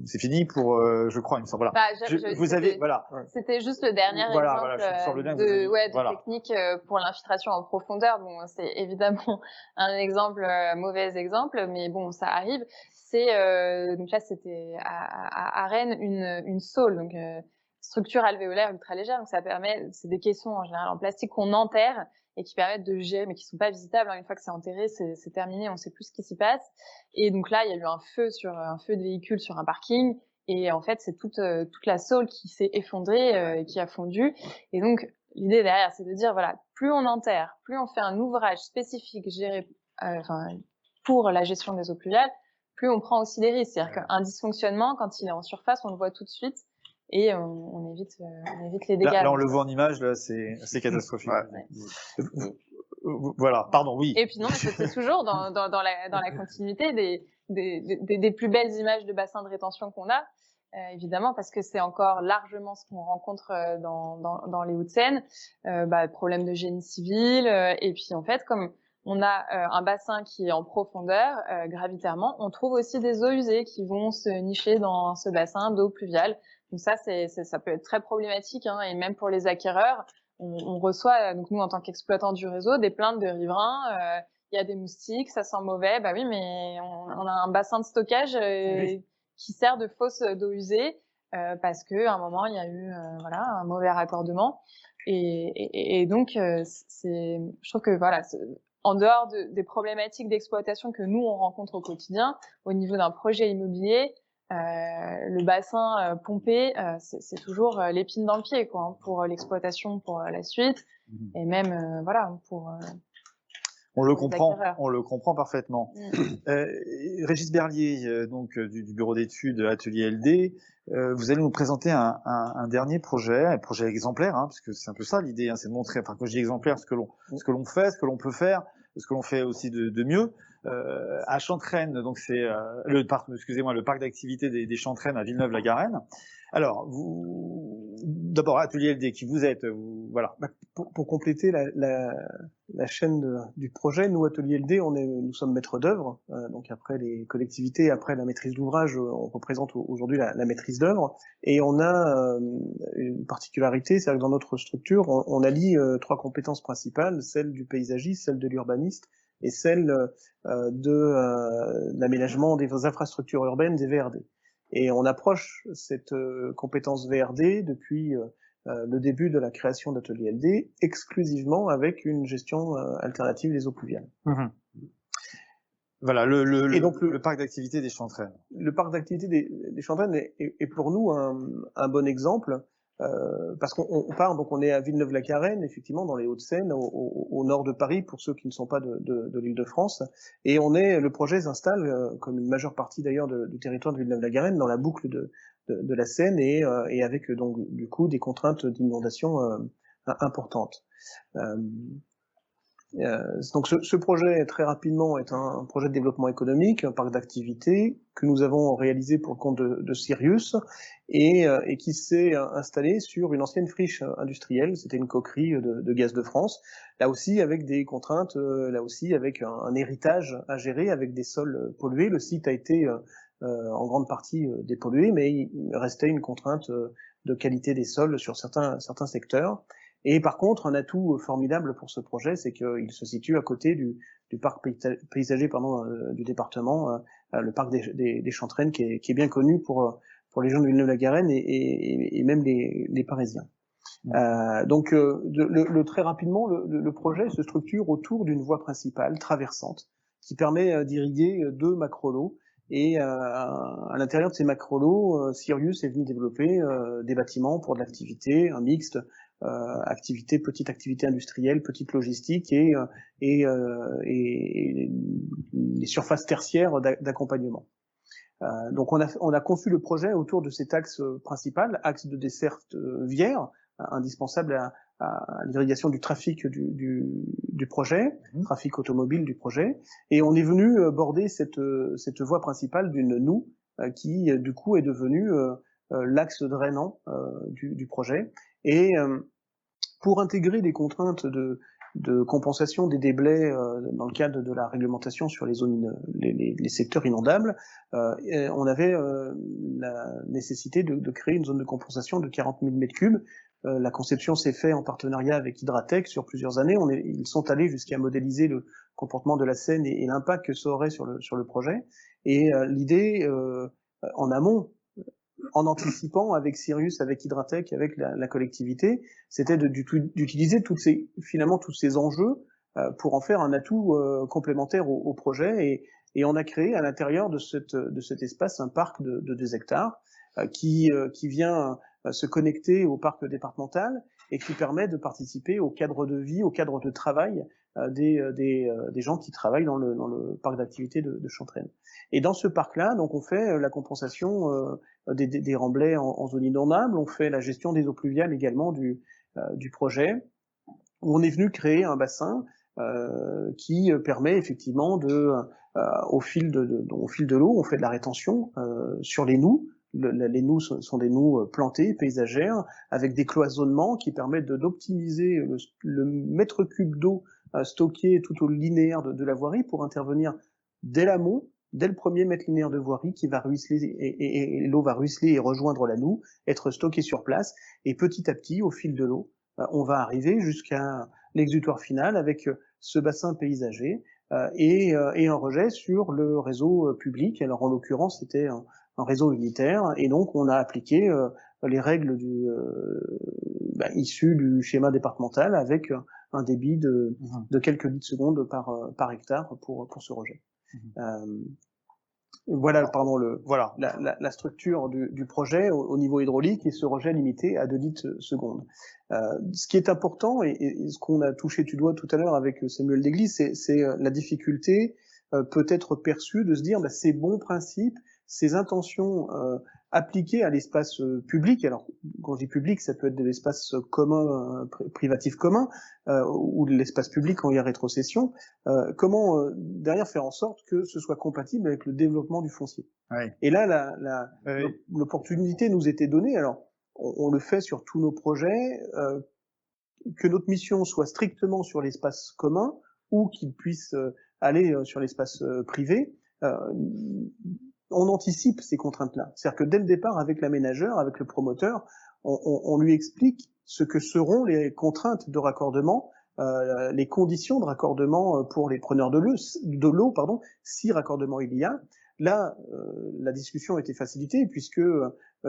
c'est fini pour, je crois, il me semble. Voilà. Bah, vous avez, voilà. C'était juste le dernier exemple de technique pour l'infiltration en profondeur. Bon, c'est évidemment un exemple, mauvais exemple, mais bon, ça arrive. C'est donc là, c'était à Rennes une saule, donc structure alvéolaire ultra légère. Donc ça permet, c'est des caissons en général en plastique qu'on enterre et qui permettent de gérer, mais qui sont pas visitables. Une fois que c'est enterré, c'est terminé, on sait plus ce qui s'y passe. Et donc là, il y a eu un feu de véhicule sur un parking. Et en fait, c'est toute la saule qui s'est effondrée et qui a fondu. Et donc, l'idée derrière, c'est de dire, voilà, plus on enterre, plus on fait un ouvrage spécifique géré, pour la gestion des eaux pluviales, plus on prend aussi des risques. C'est-à-dire qu'un dysfonctionnement, quand il est en surface, on le voit tout de suite. Et on évite les dégâts. Là, on le voit en image, là, c'est catastrophique. Voilà, pardon, oui. Et puis non, c'était toujours dans la continuité des plus belles images de bassins de rétention qu'on a, évidemment, parce que c'est encore largement ce qu'on rencontre dans les Hauts-de-Seine, problème de génie civil, et puis en fait, comme on a un bassin qui est en profondeur, gravitairement, on trouve aussi des eaux usées qui vont se nicher dans ce bassin d'eau pluviale. Donc ça peut être très problématique, hein, et même pour les acquéreurs, on reçoit, donc nous en tant qu'exploitants du réseau, des plaintes de riverains. Il y a des moustiques, ça sent mauvais. Bah oui, mais on a un bassin de stockage qui sert de fosse d'eau usée parce que à un moment il y a eu un mauvais raccordement. Et donc je trouve que voilà, en dehors des problématiques d'exploitation que nous on rencontre au quotidien, au niveau d'un projet immobilier. Le bassin pompé, c'est toujours l'épine dans le pied, quoi, hein, pour l'exploitation, pour la suite, et même pour. On le comprend parfaitement. Régis Berlier, donc du bureau d'études Atelier LD, vous allez nous présenter un dernier projet, un projet exemplaire, hein, parce que c'est un peu ça l'idée, hein, c'est de montrer, enfin quand je dis exemplaire, ce que l'on fait, ce que l'on peut faire, ce que l'on fait aussi de mieux. À Chantraine, donc c'est le parc d'activité des Chantraines à Villeneuve-la-Garenne. Alors, d'abord Atelier LD, qui vous êtes, voilà. Pour compléter la chaîne du projet, nous Atelier LD, nous sommes maîtres d'œuvre. Donc après les collectivités, après la maîtrise d'ouvrage, on représente aujourd'hui la maîtrise d'œuvre. Et on a une particularité, c'est que dans notre structure, on allie 3 compétences principales, celle du paysagiste, celle de l'urbaniste et celle de l'aménagement des infrastructures urbaines, des VRD. Et on approche cette compétence VRD depuis le début de la création d'Atelier LD exclusivement avec une gestion alternative des eaux pluviales. Voilà, le parc d'activité des Chantraines. Le parc d'activité des Chantraines est pour nous un bon exemple. Parce qu'on part, donc on est à Villeneuve-la-Garenne, effectivement, dans les Hauts-de-Seine, au nord de Paris, pour ceux qui ne sont pas de l'Île-de-France. Et le projet s'installe, comme une majeure partie d'ailleurs du territoire de Villeneuve-la-Garenne, dans la boucle de la Seine et avec donc du coup des contraintes d'inondation importantes. Donc ce projet très rapidement est un projet de développement économique, un parc d'activités que nous avons réalisé pour le compte de Sirius et qui s'est installé sur une ancienne friche industrielle. C'était une coquerie de Gaz de France, là aussi avec des contraintes, là aussi avec un héritage à gérer, avec des sols pollués. Le site a été en grande partie dépollué, mais il restait une contrainte de qualité des sols sur certains secteurs. Et par contre, un atout formidable pour ce projet, c'est qu'il se situe à côté du parc paysager du département, le parc des Chantraines, qui est bien connu pour les gens de Villeneuve-la-Garenne et même les Parisiens. Donc, très rapidement, le projet se structure autour d'une voie principale traversante qui permet d'irriguer 2 macrolots. Et à l'intérieur de ces macrolots, Sirius est venu développer des bâtiments pour de l'activité, un mixte, petite activité industrielle, petite logistique et les surfaces tertiaires d'accompagnement. Donc on a conçu le projet autour de cet axe principal, axe de desserte vière, indispensable à l'irrigation du trafic du projet, trafic automobile du projet, et on est venu border cette voie principale d'une noue qui du coup est devenue l'axe drainant du projet. Et pour intégrer des contraintes de compensation des déblais dans le cadre de la réglementation sur les zones, les secteurs inondables, on avait la nécessité de créer une zone de compensation de 40 000 m3. La conception s'est faite en partenariat avec Hydratec sur plusieurs années. Ils sont allés jusqu'à modéliser le comportement de la Seine et l'impact que ça aurait sur le projet. Et l'idée, en amont, en anticipant avec Sirius, avec Hydratec, avec la collectivité, c'était d'utiliser tous ces enjeux pour en faire un atout complémentaire au projet. Et on a créé à l'intérieur de cet espace un parc de 2 hectares qui vient se connecter au parc départemental et qui permet de participer au cadre de vie, au cadre de travail des gens qui travaillent dans le parc d'activité de Chantraine. Et dans ce parc-là, donc on fait la compensation des remblais en zone inondable, on fait la gestion des eaux pluviales également du projet, où on est venu créer un bassin qui permet effectivement au fil de l'eau, on fait de la rétention sur les noues. Les noues sont des noues plantées, paysagères, avec des cloisonnements qui permettent d'optimiser le mètre cube d'eau stocké tout au linéaire de la voirie pour intervenir dès l'amont, dès le premier mètre linéaire de voirie qui va ruisseler et l'eau va ruisseler et rejoindre la noue, être stockée sur place, et petit à petit, au fil de l'eau, on va arriver jusqu'à l'exutoire final avec ce bassin paysager et un rejet sur le réseau public. Alors en l'occurrence, c'était un réseau unitaire, et donc on a appliqué les règles issues du schéma départemental avec un débit de quelques litres secondes par hectare pour ce rejet. Voilà, pardon, la structure du projet au niveau hydraulique, et ce rejet limité à 2 litres secondes. Ce qui est important, et ce qu'on a touché du doigt tout à l'heure avec Samuel Desglises, c'est la difficulté peut-être perçue de se dire ces bons principes, ces intentions appliquées à l'espace public. Alors, quand je dis public, ça peut être de l'espace commun, privatif commun, ou de l'espace public quand il y a rétrocession. Comment derrière faire en sorte que ce soit compatible avec le développement du foncier. Oui. Et là, l'opportunité nous était donnée. Alors, on le fait sur tous nos projets, que notre mission soit strictement sur l'espace commun ou qu'il puisse aller sur l'espace privé. On anticipe ces contraintes-là. C'est-à-dire que dès le départ, avec l'aménageur, avec le promoteur, on lui explique ce que seront les contraintes de raccordement, les conditions de raccordement pour les preneurs de l'eau, si raccordement il y a. Là, la discussion était facilitée puisque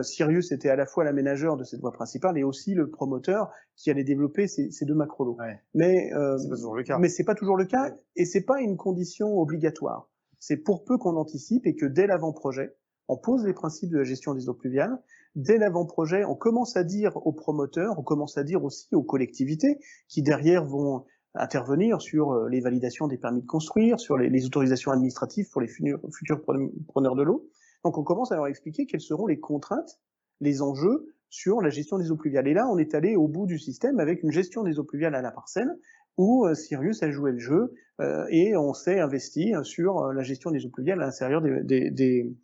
Sirius était à la fois l'aménageur de cette voie principale et aussi le promoteur qui allait développer ces 2 macrolots. Ouais. Mais c'est pas toujours le cas. Mais c'est pas toujours le cas, et c'est pas une condition obligatoire. C'est pour peu qu'on anticipe et que dès l'avant-projet, on pose les principes de la gestion des eaux pluviales. Dès l'avant-projet, on commence à dire aux promoteurs, on commence à dire aussi aux collectivités qui derrière vont intervenir sur les validations des permis de construire, sur les autorisations administratives pour les futurs preneurs de l'eau. Donc on commence à leur expliquer quelles seront les contraintes, les enjeux sur la gestion des eaux pluviales. Et là, on est allé au bout du système avec une gestion des eaux pluviales à la parcelle, où Sirius a joué le jeu et on s'est investi sur la gestion des eaux pluviales à l'intérieur des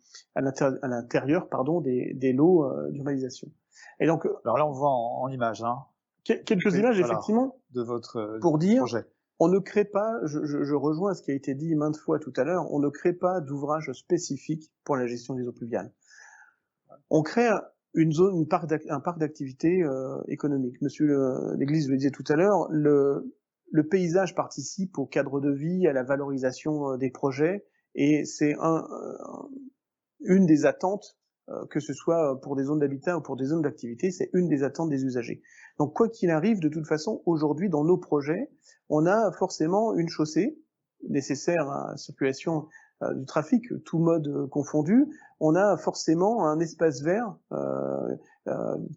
lots d'urbanisation. Et donc, alors là, on voit en images, quelques images effectivement de votre pour dire, projet. On ne crée pas, je rejoins ce qui a été dit maintes fois tout à l'heure, on ne crée pas d'ouvrage spécifique pour la gestion des eaux pluviales. On crée un parc d'activité économique. Monsieur Desglises le disait tout à l'heure, le paysage participe au cadre de vie, à la valorisation des projets, et c'est une des attentes, que ce soit pour des zones d'habitat ou pour des zones d'activité, c'est une des attentes des usagers. Donc quoi qu'il arrive, de toute façon, aujourd'hui, dans nos projets, on a forcément une chaussée nécessaire à la circulation du trafic, tout mode confondu. On a forcément un espace vert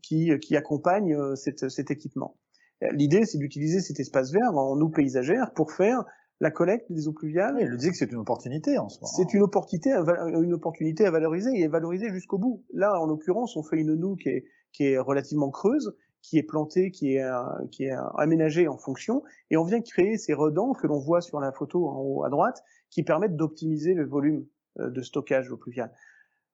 qui accompagne cet équipement. L'idée, c'est d'utiliser cet espace vert en eau paysagère pour faire la collecte des eaux pluviales. Oui, il disait que c'est une opportunité en soi. C'est une opportunité à valoriser et à valoriser jusqu'au bout. Là, en l'occurrence, on fait une noue qui est relativement creuse, qui est planté, qui est aménagé en fonction, et on vient créer ces redans que l'on voit sur la photo en haut à droite, qui permettent d'optimiser le volume de stockage d'eau pluviale.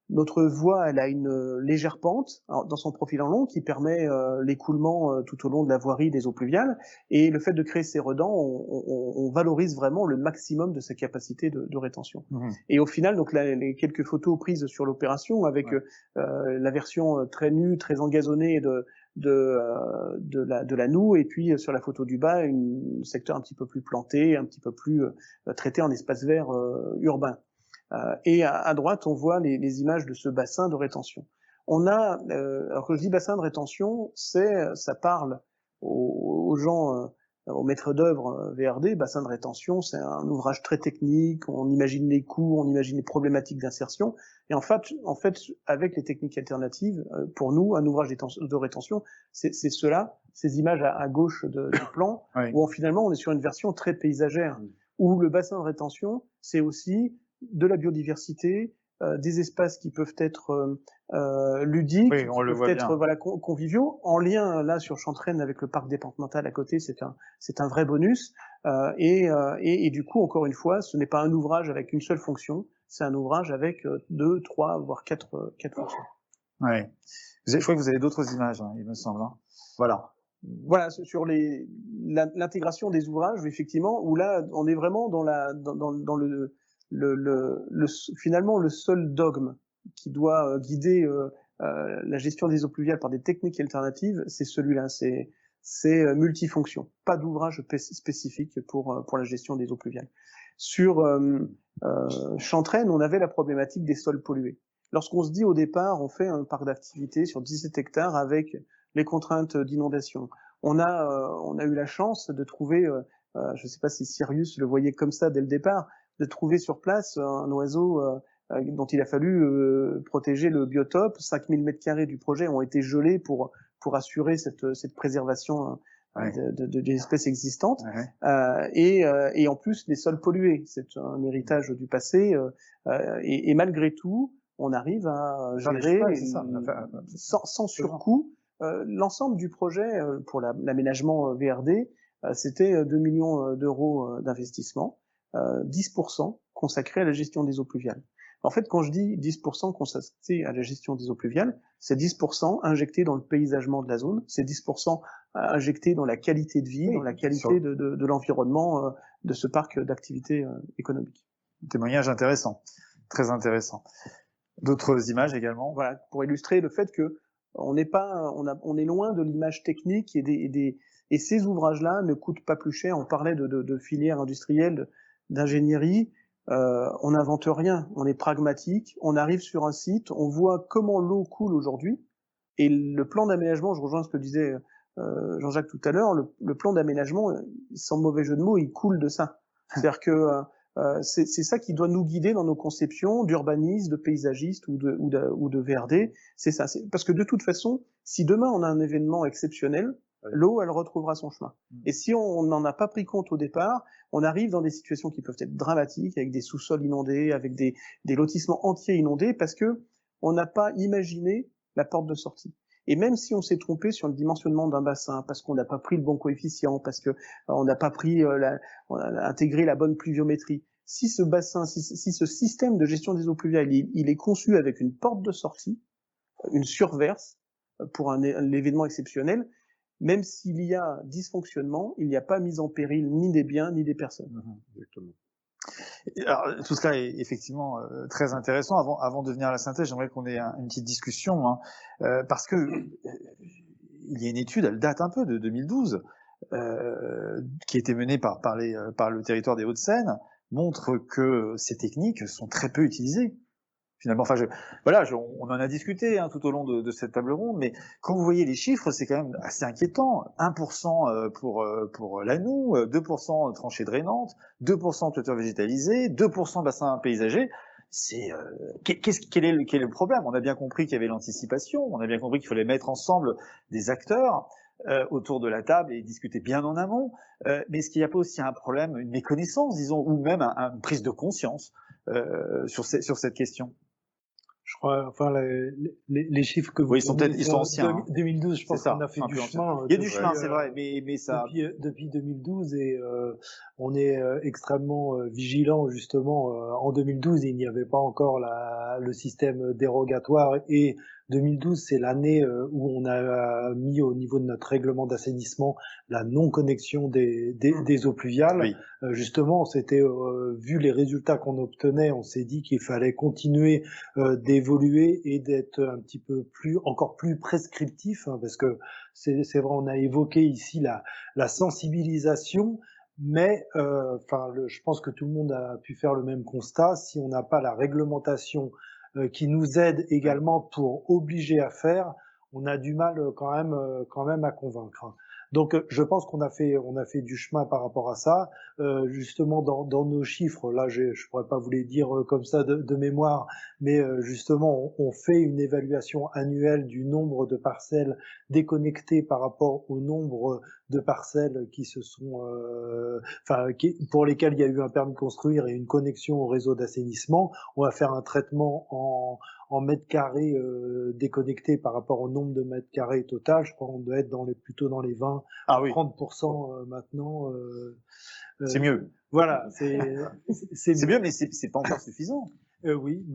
Notre voie, elle a une légère pente dans son profil en long qui permet l'écoulement tout au long de la voirie des eaux pluviales. Et le fait de créer ces redans, on valorise vraiment le maximum de sa capacité de rétention. Mmh. Et au final, donc les quelques photos prises sur l'opération avec la version très nue, très engazonnée de la noue, et puis sur la photo du bas, un secteur un petit peu plus planté, un petit peu plus traité en espace vert urbain. Et à droite, on voit les images de ce bassin de rétention. On a, alors que je dis bassin de rétention, ça parle aux gens, aux maîtres d'œuvre VRD. Bassin de rétention, c'est un ouvrage très technique. On imagine les coûts, on imagine les problématiques d'insertion. Et en fait, avec les techniques alternatives, pour nous, un ouvrage de rétention, c'est cela, ces images à gauche du plan, oui. Où finalement on est sur une version très paysagère, où le bassin de rétention, c'est aussi de la biodiversité, des espaces qui peuvent être ludiques, oui, qui peuvent être conviviaux, en lien là sur Chantraine avec le parc départemental à côté, c'est un vrai bonus. Et du coup, encore une fois, ce n'est pas un ouvrage avec une seule fonction, c'est un ouvrage avec 2, 3, voire 4 fonctions. Ouais. Je crois que vous avez d'autres images, hein, il me semble. Hein. Voilà. Voilà, sur l'intégration des ouvrages, effectivement, où là, on est vraiment dans finalement le seul dogme qui doit guider la gestion des eaux pluviales par des techniques alternatives, c'est celui-là, c'est multifonction, pas d'ouvrage spécifique pour la gestion des eaux pluviales. Sur Chantraine, on avait la problématique des sols pollués. Lorsqu'on se dit au départ, on fait un parc d'activité sur 17 hectares avec les contraintes d'inondation, on a eu la chance de trouver, je ne sais pas si Sirius le voyait comme ça dès le départ, de trouver sur place un oiseau dont il a fallu protéger le biotope. 5000 m² du projet ont été gelés pour assurer cette préservation des espèces existantes. Et en plus, les sols pollués. C'est un héritage du passé. Et malgré tout, on arrive à gérer sans surcoût. L'ensemble du projet pour l'aménagement VRD, c'était 2 millions d'euros d'investissement. 10% consacré à la gestion des eaux pluviales. En fait, quand je dis 10% consacré à la gestion des eaux pluviales, c'est 10% injecté dans le paysagement de la zone, c'est 10% injecté dans la qualité de vie, dans la qualité de l'environnement de ce parc d'activité économique. Témoignage intéressant, très intéressant. D'autres images également. Voilà, pour illustrer le fait que on est loin de l'image technique et ces ouvrages-là ne coûtent pas plus cher. On parlait de filières industrielles, d'ingénierie, on n'invente rien, on est pragmatique, on arrive sur un site, on voit comment l'eau coule aujourd'hui, et le plan d'aménagement, je rejoins ce que disait Jean-Jacques tout à l'heure, le plan d'aménagement, sans mauvais jeu de mots, il coule de ça. C'est-à-dire que c'est ça qui doit nous guider dans nos conceptions d'urbanistes, de paysagistes ou de VRD, c'est ça. Parce que de toute façon, si demain on a un événement exceptionnel, l'eau, elle retrouvera son chemin. Et si on n'en a pas pris compte au départ, on arrive dans des situations qui peuvent être dramatiques, avec des sous-sols inondés, avec des lotissements entiers inondés, parce que on n'a pas imaginé la porte de sortie. Et même si on s'est trompé sur le dimensionnement d'un bassin, parce qu'on n'a pas pris le bon coefficient, parce que on n'a pas pris on a intégré la bonne pluviométrie, si ce bassin, si ce système de gestion des eaux pluviales, il est conçu avec une porte de sortie, une surverse, pour un événement exceptionnel, même s'il y a dysfonctionnement, il n'y a pas mise en péril ni des biens ni des personnes. Exactement. Alors, tout cela est effectivement très intéressant. Avant de venir à la synthèse, j'aimerais qu'on ait une petite discussion, hein, parce que il y a une étude, elle date un peu de 2012, qui a été menée par le territoire des Hauts-de-Seine, montre que ces techniques sont très peu utilisées. Finalement, enfin, on en a discuté tout au long de cette table ronde, mais quand vous voyez les chiffres, c'est quand même assez inquiétant. 1% pour la noue, 2% tranchée drainante, 2% toiture végétalisée, 2% bassin paysager. Quel est le problème? On a bien compris qu'il y avait l'anticipation, on a bien compris qu'il fallait mettre ensemble des acteurs autour de la table et discuter bien en amont. Mais est-ce qu'il n'y a pas aussi un problème, une méconnaissance, disons, ou même une prise de conscience sur cette question? Je crois, enfin, les chiffres que vous Oui, ils sont anciens. 2012, je pense qu'on a fait du chemin. Il y a du chemin, c'est vrai, mais ça. Depuis 2012 et on est extrêmement vigilant justement. En 2012, il n'y avait pas encore le système dérogatoire et 2012, c'est l'année où on a mis au niveau de notre règlement d'assainissement la non-connexion des eaux pluviales. Oui. Justement, c'était vu les résultats qu'on obtenait, on s'est dit qu'il fallait continuer d'évoluer et d'être un petit peu encore plus prescriptif, hein, parce que c'est vrai, on a évoqué ici la sensibilisation, mais je pense que tout le monde a pu faire le même constat. Si on n'a pas la réglementation qui nous aide également pour obliger à faire, on a du mal quand même à convaincre. Donc, je pense qu'on a fait du chemin par rapport à ça. Justement, dans nos chiffres, là, je pourrais pas vous les dire comme ça de mémoire, mais justement, on fait une évaluation annuelle du nombre de parcelles déconnectées par rapport au nombre de parcelles qui se sont, pour lesquelles il y a eu un permis de construire et une connexion au réseau d'assainissement. On va faire un traitement en mètres carrés déconnectés par rapport au nombre de mètres carrés total. Je crois qu'on doit être plutôt dans les 20 à 30% maintenant. C'est mieux. Voilà, c'est mieux, mais c'est pas encore suffisant. Oui,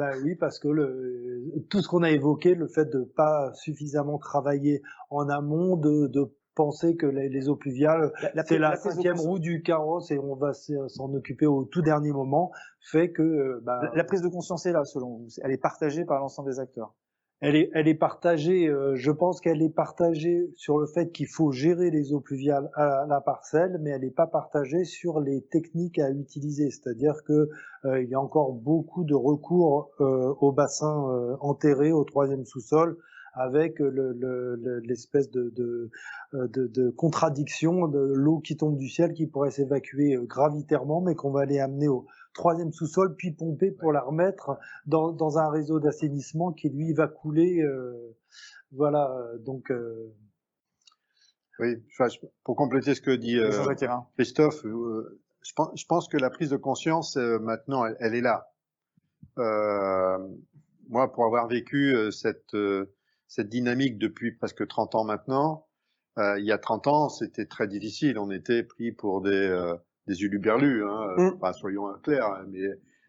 parce que tout ce qu'on a évoqué, le fait de pas suffisamment travailler en amont, de penser que les eaux pluviales, c'est la cinquième roue du carrosse et on va s'en occuper au tout dernier moment, fait que la prise de conscience est là, selon vous. Elle est partagée par l'ensemble des acteurs. Elle est partagée. Je pense qu'elle est partagée sur le fait qu'il faut gérer les eaux pluviales à la parcelle, mais elle n'est pas partagée sur les techniques à utiliser. C'est-à-dire que il y a encore beaucoup de recours au bassin enterré au troisième sous-sol, avec l'espèce de contradiction de l'eau qui tombe du ciel qui pourrait s'évacuer gravitairement, mais qu'on va aller amener au troisième sous-sol, puis pomper pour la remettre dans un réseau d'assainissement qui, lui, va couler. Voilà, donc... Oui, pour compléter ce que dit Christophe, je pense que la prise de conscience, maintenant, elle est là. Moi, pour avoir vécu cette dynamique depuis presque 30 ans maintenant, il y a 30 ans, c'était très difficile. On était pris pour des huluberlus, hein. Enfin, soyons clairs, hein, mais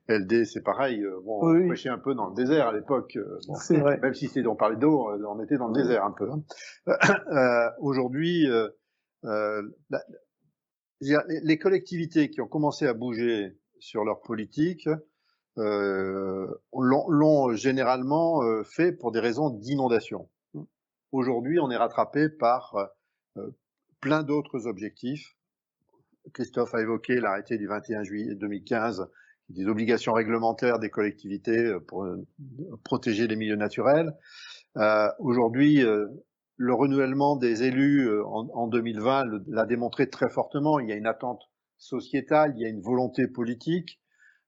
LD, c'est pareil. On prêchait un peu dans le désert à l'époque. C'est vrai. Même si on parlait d'eau, on était dans le désert un peu. Hein. Aujourd'hui, les collectivités qui ont commencé à bouger sur leur politique l'ont généralement fait pour des raisons d'inondation. Aujourd'hui, on est rattrapé par plein d'autres objectifs. Christophe a évoqué l'arrêté du 21 juillet 2015, des obligations réglementaires des collectivités pour protéger les milieux naturels. Aujourd'hui, le renouvellement des élus en 2020 l'a démontré très fortement. Il y a une attente sociétale, il y a une volonté politique.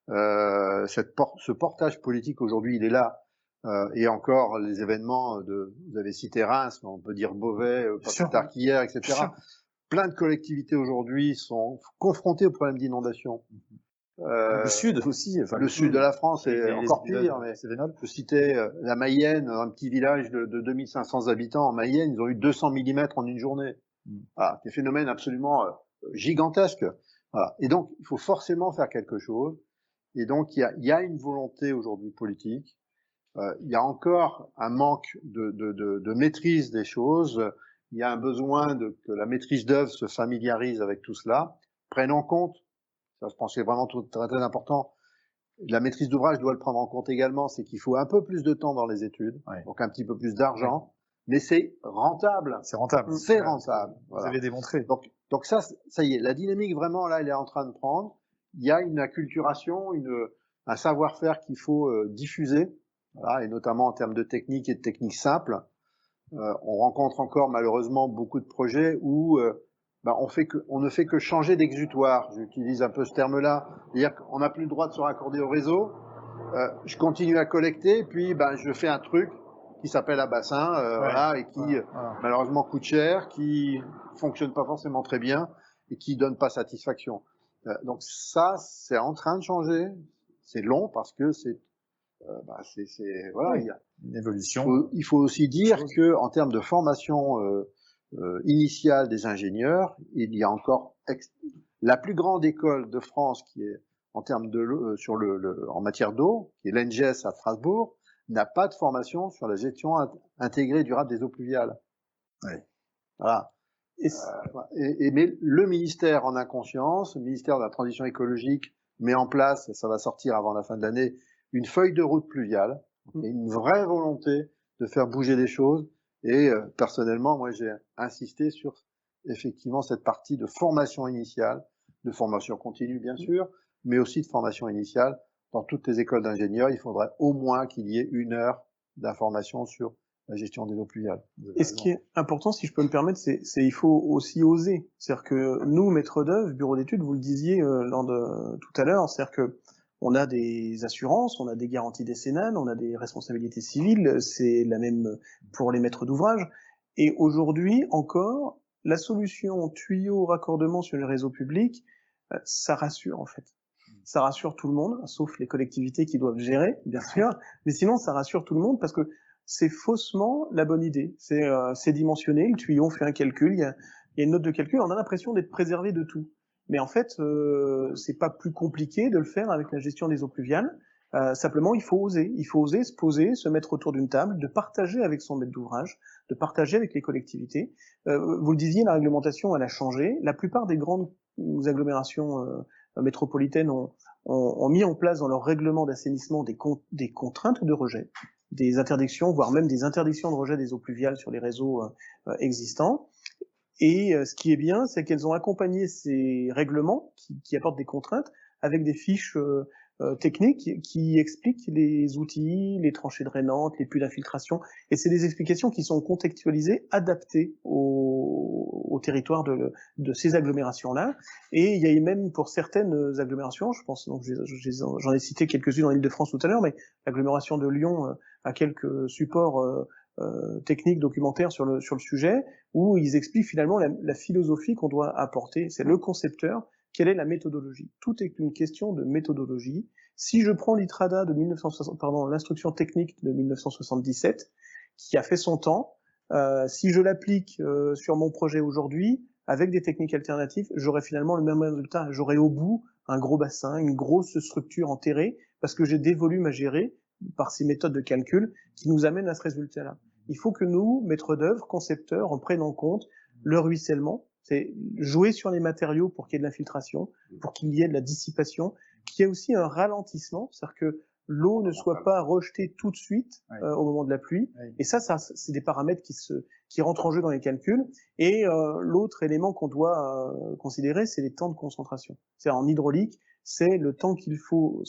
Ce portage politique aujourd'hui, il est là. Et encore les événements vous avez cité Reims, mais on peut dire Beauvais, pas plus tard qu'hier, etc. Plein de collectivités aujourd'hui sont confrontées au problème d'inondation. Le sud aussi. Enfin, le sud de la France est encore pire. Mais je citais la Mayenne, un petit village de 2500 habitants en Mayenne, ils ont eu 200 mm en une journée. Voilà, des phénomènes absolument gigantesques. Voilà. Et donc, il faut forcément faire quelque chose. Et donc, il y a une volonté aujourd'hui politique. Il y a encore un manque de maîtrise des choses. Il y a un besoin que la maîtrise d'œuvre se familiarise avec tout cela, prenne en compte. Ça, je pense que c'est vraiment très, très important. La maîtrise d'ouvrage doit le prendre en compte également, c'est qu'il faut un peu plus de temps dans les études, donc un petit peu plus d'argent, mais c'est rentable. C'est rentable. C'est rentable. Voilà. Vous avez démontré. Donc ça y est, la dynamique vraiment là, elle est en train de prendre. Il y a une acculturation, un savoir-faire qu'il faut diffuser, voilà, et notamment en termes de technique et de techniques simples. On rencontre encore malheureusement beaucoup de projets où on ne fait que changer d'exutoire. J'utilise un peu ce terme-là, c'est-à-dire qu'on n'a plus le droit de se raccorder au réseau. Je continue à collecter, puis je fais un truc qui s'appelle un bassin, voilà, et qui malheureusement coûte cher, qui fonctionne pas forcément très bien et qui donne pas satisfaction. Donc ça, c'est en train de changer. C'est long parce que voilà, oui, une évolution. il faut aussi dire que en termes de formation initiale des ingénieurs, il y a encore la plus grande école de France qui est en termes de en matière d'eau, qui est l'ENGES à Strasbourg, n'a pas de formation sur la gestion intégrée durable des eaux pluviales. Oui. Voilà. Mais le ministère en a conscience, le ministère de la Transition écologique met en place, et ça va sortir avant la fin de l'année, une feuille de route pluviale, et une vraie volonté de faire bouger les choses. Et personnellement, moi, j'ai insisté sur effectivement cette partie de formation initiale, de formation continue bien sûr, mais aussi de formation initiale. Dans toutes les écoles d'ingénieurs, il faudrait au moins qu'il y ait 1 heure d'information sur la gestion des eaux pluviales. Et ce qui est important, si je peux me permettre, c'est il faut aussi oser. C'est-à-dire que nous, maîtres d'œuvre, bureau d'études, vous le disiez tout à l'heure, c'est-à-dire que on a des assurances, on a des garanties décennales, on a des responsabilités civiles, c'est la même pour les maîtres d'ouvrage. Et aujourd'hui encore, la solution tuyau raccordement sur les réseaux publics, ça rassure en fait. Ça rassure tout le monde, sauf les collectivités qui doivent gérer, bien sûr. Mais sinon, ça rassure tout le monde parce que c'est faussement la bonne idée. C'est dimensionné, le tuyau, on fait un calcul, il y a une note de calcul, on a l'impression d'être préservé de tout. Mais en fait, c'est pas plus compliqué de le faire avec la gestion des eaux pluviales. Simplement, il faut oser se poser, se mettre autour d'une table, de partager avec son maître d'ouvrage, de partager avec les collectivités. Vous le disiez, la réglementation, elle a changé. La plupart des grandes agglomérations métropolitaines ont mis en place dans leur règlement d'assainissement des contraintes de rejet, des interdictions, voire même des interdictions de rejet des eaux pluviales sur les réseaux existants. Et ce qui est bien, c'est qu'elles ont accompagné ces règlements qui apportent des contraintes avec des fiches techniques qui expliquent les outils, les tranchées drainantes, les puits d'infiltration. Et c'est des explications qui sont contextualisées, adaptées au territoire de ces agglomérations-là. Et il y a même pour certaines agglomérations, je pense, donc j'en ai cité quelques-unes en Île-de-France tout à l'heure, mais l'agglomération de Lyon a quelques supports techniques, documentaires sur le sujet, où ils expliquent finalement la philosophie qu'on doit apporter. C'est le concepteur, quelle est la méthodologie. Tout est une question de méthodologie. Si je prends l'ITRADA de l'instruction technique de 1977, qui a fait son temps, si je l'applique sur mon projet aujourd'hui, avec des techniques alternatives, j'aurai finalement le même résultat. J'aurai au bout un gros bassin, une grosse structure enterrée, parce que j'ai des volumes à gérer par ces méthodes de calcul qui nous amènent à ce résultat-là. Il faut que nous, maîtres d'œuvre, concepteurs, en prenions en compte le ruissellement, c'est jouer sur les matériaux pour qu'il y ait de l'infiltration, pour qu'il y ait de la dissipation, qu'il y ait aussi un ralentissement, c'est-à-dire que l'eau ne soit pas rejetée tout de suite au moment de la pluie. Et ça c'est des paramètres qui rentrent en jeu dans les calculs. Et l'autre élément qu'on doit considérer, c'est les temps de concentration. C'est-à-dire en hydraulique, c'est le temps qu'il faut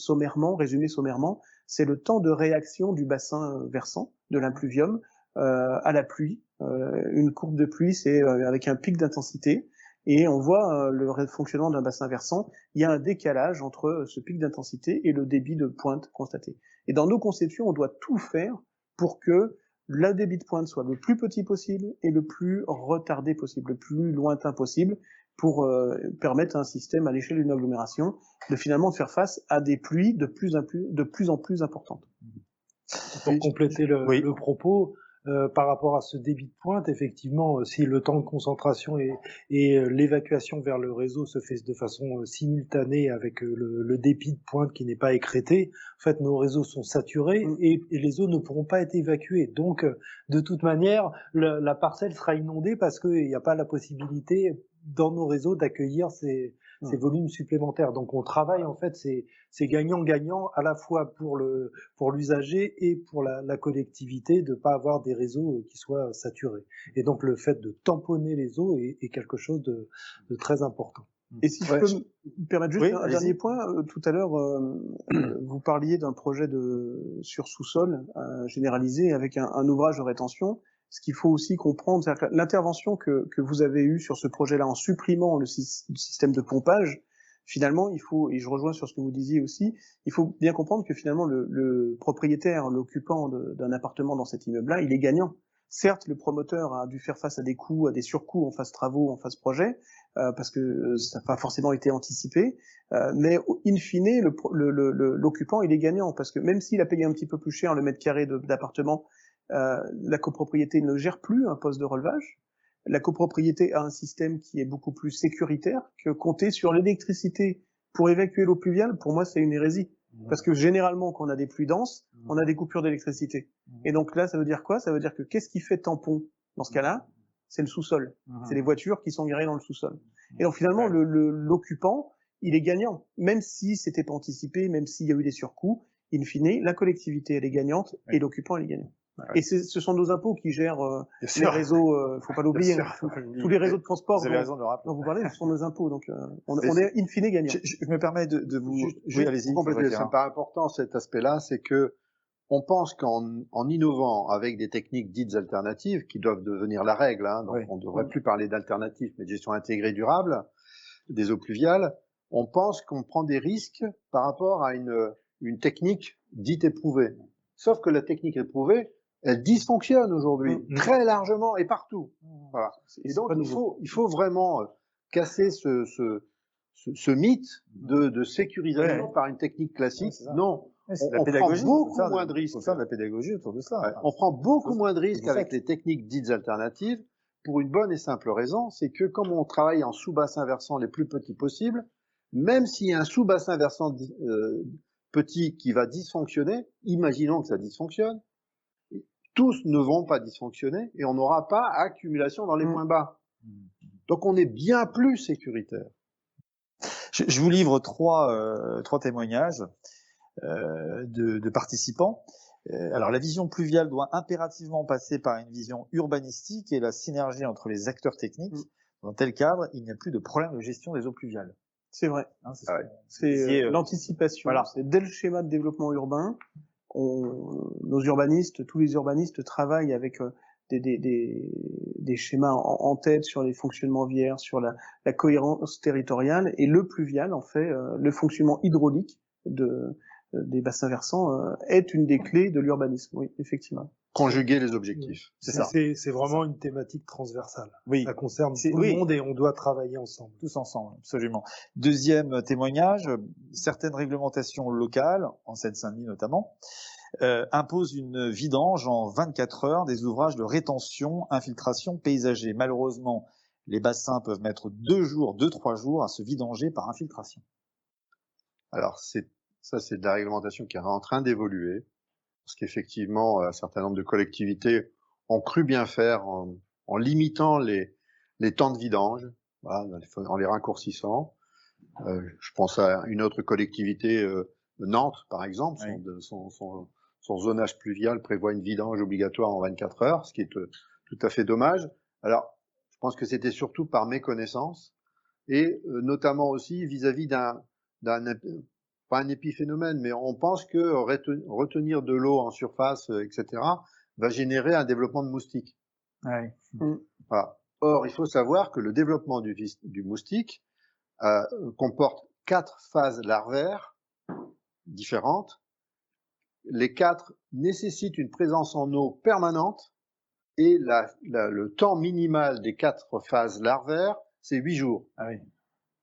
résumé sommairement, c'est le temps de réaction du bassin versant, de l'impluvium, à la pluie. Une courbe de pluie, c'est avec un pic d'intensité. Et on voit le fonctionnement d'un bassin versant, il y a un décalage entre ce pic d'intensité et le débit de pointe constaté. Et dans nos conceptions, on doit tout faire pour que le débit de pointe soit le plus petit possible et le plus retardé possible, le plus lointain possible, pour permettre à un système à l'échelle d'une agglomération de finalement faire face à des pluies de plus en plus importantes. Pour compléter le propos, par rapport à ce débit de pointe, effectivement, si le temps de concentration et l'évacuation vers le réseau se fait de façon simultanée avec le débit de pointe qui n'est pas écrété, en fait, nos réseaux sont saturés et les eaux ne pourront pas être évacuées. Donc, de toute manière, la parcelle sera inondée parce qu'il n'y a pas la possibilité dans nos réseaux d'accueillir ces volumes supplémentaires. Donc on travaille, en fait, c'est gagnant-gagnant à la fois pour l'usager et pour la collectivité de pas avoir des réseaux qui soient saturés. Et donc le fait de tamponner les eaux est quelque chose de très important. Et si je peux me permettre juste un dernier point, tout à l'heure, vous parliez d'un projet sur sous-sol généralisé avec un ouvrage de rétention. Ce qu'il faut aussi comprendre, c'est que l'intervention que vous avez eue sur ce projet-là en supprimant le système de pompage, finalement, il faut, et je rejoins sur ce que vous disiez aussi, il faut bien comprendre que finalement le propriétaire, l'occupant d'un appartement dans cet immeuble-là, il est gagnant. Certes, le promoteur a dû faire face à des coûts, à des surcoûts en phase travaux, en phase projet, parce que ça n'a pas forcément été anticipé, mais in fine, l'occupant, il est gagnant, parce que même s'il a payé un petit peu plus cher le mètre carré d'appartement, la copropriété ne gère plus un poste de relevage. La copropriété a un système qui est beaucoup plus sécuritaire que compter sur l'électricité pour évacuer l'eau pluviale. Pour moi, c'est une hérésie. Parce que généralement, quand on a des pluies denses, on a des coupures d'électricité. Et donc là, ça veut dire quoi? Ça veut dire que qu'est-ce qui fait tampon dans ce cas-là? C'est le sous-sol. C'est les voitures qui sont garées dans le sous-sol. Et donc finalement, l'occupant, il est gagnant. Même si c'était pas anticipé, même s'il y a eu des surcoûts, in fine, la collectivité, elle est gagnante et l'occupant, il est gagnant. Et ce sont nos impôts qui gèrent les réseaux, faut pas l'oublier. Tous les réseaux de transport vous avez raison de le rappeler. dont vous parlez, ce sont nos impôts. Donc on est in fine gagnant. Je me permets de vous... Oui, allez-y. Ça me paraît important cet aspect-là, c'est que on pense qu'en innovant avec des techniques dites alternatives, qui doivent devenir la règle, hein, donc on ne devrait plus parler d'alternatives, mais de gestion intégrée durable des eaux pluviales, on pense qu'on prend des risques par rapport à une technique dite éprouvée. Sauf que la technique éprouvée, elle dysfonctionne aujourd'hui très largement et partout. Voilà. Et donc il faut vraiment casser ce mythe de sécurisation par une technique classique. Non, on prend beaucoup moins de risques. Il faut faire de la pédagogie autour de ça. On prend beaucoup moins de risques avec les techniques dites alternatives pour une bonne et simple raison, c'est que comme on travaille en sous-bassin versant les plus petits possibles, même s'il y a un sous-bassin versant petit qui va dysfonctionner, imaginons que ça dysfonctionne, tous ne vont pas dysfonctionner et on n'aura pas accumulation dans les points bas. Donc on est bien plus sécuritaire. Je vous livre trois témoignages de participants. Alors la vision pluviale doit impérativement passer par une vision urbanistique et la synergie entre les acteurs techniques. Dans tel cadre, il n'y a plus de problème de gestion des eaux pluviales. C'est vrai. Hein, c'est l'anticipation. Voilà. C'est dès le schéma de développement urbain, nos urbanistes, tous les urbanistes travaillent avec des schémas en tête sur les fonctionnements viaires, sur la cohérence territoriale, et le pluvial, en fait, le fonctionnement hydraulique des bassins versants est une des clés de l'urbanisme. Oui, effectivement. Conjuguer les objectifs. C'est ça. C'est vraiment une thématique transversale. Oui. Ça concerne tout le monde et on doit travailler ensemble. Tous ensemble, absolument. Deuxième témoignage, certaines réglementations locales, en Seine-Saint-Denis notamment, imposent une vidange en 24 heures des ouvrages de rétention, infiltration paysagers. Malheureusement, les bassins peuvent mettre 2-3 jours à se vidanger par infiltration. Alors, ça, c'est de la réglementation qui est en train d'évoluer, parce qu'effectivement, un certain nombre de collectivités ont cru bien faire en limitant les temps de vidange, voilà, en les raccourcissant. Je pense à une autre collectivité, Nantes, par exemple, son zonage pluvial prévoit une vidange obligatoire en 24 heures, ce qui est tout à fait dommage. Alors, je pense que c'était surtout par méconnaissance, et notamment aussi vis-à-vis pas un épiphénomène, mais on pense que retenir de l'eau en surface, etc., va générer un développement de moustiques. Ouais. Voilà. Or, il faut savoir que le développement du moustique comporte 4 phases larvaires différentes. Les 4 nécessitent une présence en eau permanente et le temps minimal des 4 phases larvaires, c'est 8 jours. Ah oui.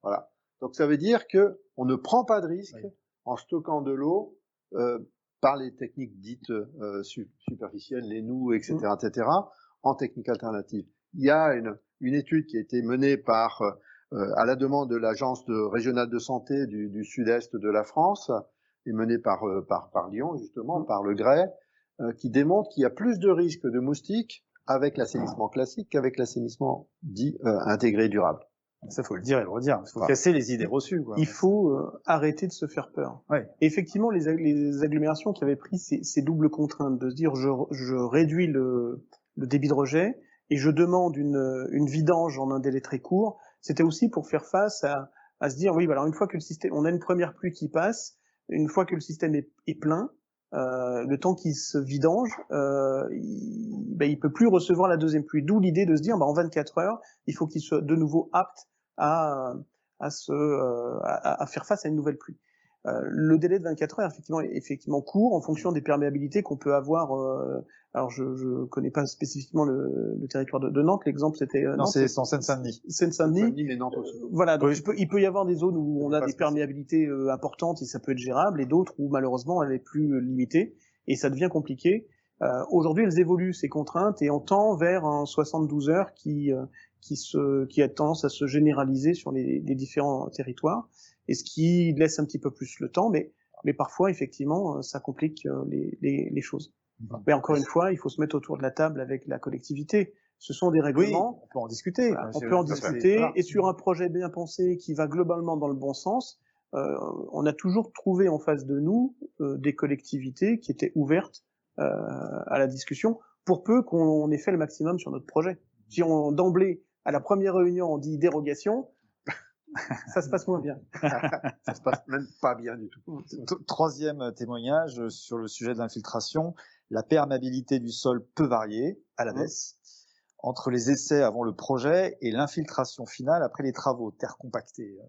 Voilà. Donc ça veut dire que on ne prend pas de risque en stockant de l'eau par les techniques dites superficielles, les nous, etc., etc., en technique alternative. Il y a une étude qui a été menée à la demande de l'agence régionale de santé du sud-est de la France, et menée par Lyon, justement, par le Grès, qui démontre qu'il y a plus de risques de moustiques avec l'assainissement classique qu'avec l'assainissement dit intégré durable. Ça, faut le dire et le redire. Il faut casser les idées reçues, quoi. Il faut arrêter de se faire peur. Ouais. Et effectivement, les agglomérations qui avaient pris ces doubles contraintes, de se dire je réduis le débit de rejet et je demande une vidange en un délai très court, c'était aussi pour faire face à se dire, oui, bah alors une fois que le système, on a une première pluie qui passe, une fois que le système est plein, le temps qu'il se vidange, il peut plus recevoir la deuxième pluie. D'où l'idée de se dire, en 24 heures, il faut qu'il soit de nouveau apte à faire face à une nouvelle pluie. Le délai de 24 heures est effectivement court en fonction des perméabilités qu'on peut avoir Alors je connais pas spécifiquement le territoire de Nantes. L'exemple c'était Non, c'est en Seine-Saint-Denis. Seine-Saint-Denis. Mais Nantes aussi. Voilà, donc Oui. il peut y avoir des zones où on a des perméabilités importantes et ça peut être gérable, et d'autres où malheureusement elle est plus limitée et ça devient compliqué. Aujourd'hui, elles évoluent ces contraintes et on tend vers un 72 heures qui a tendance à se généraliser sur les différents territoires, et ce qui laisse un petit peu plus le temps, mais parfois effectivement ça complique les choses. Mais encore une fois, il faut se mettre autour de la table avec la collectivité. Ce sont des règlements. Oui, on peut en discuter. Voilà, on peut en discuter. Voilà. Et sur un projet bien pensé qui va globalement dans le bon sens, on a toujours trouvé en face de nous des collectivités qui étaient ouvertes à la discussion, pour peu qu'on ait fait le maximum sur notre projet. Si on d'emblée à la première réunion on dit dérogation, ça se passe moins bien. Ça se passe même pas bien du tout. Troisième témoignage sur le sujet de l'infiltration. La perméabilité du sol peut varier à la baisse entre les essais avant le projet et l'infiltration finale après les travaux, terre compactée,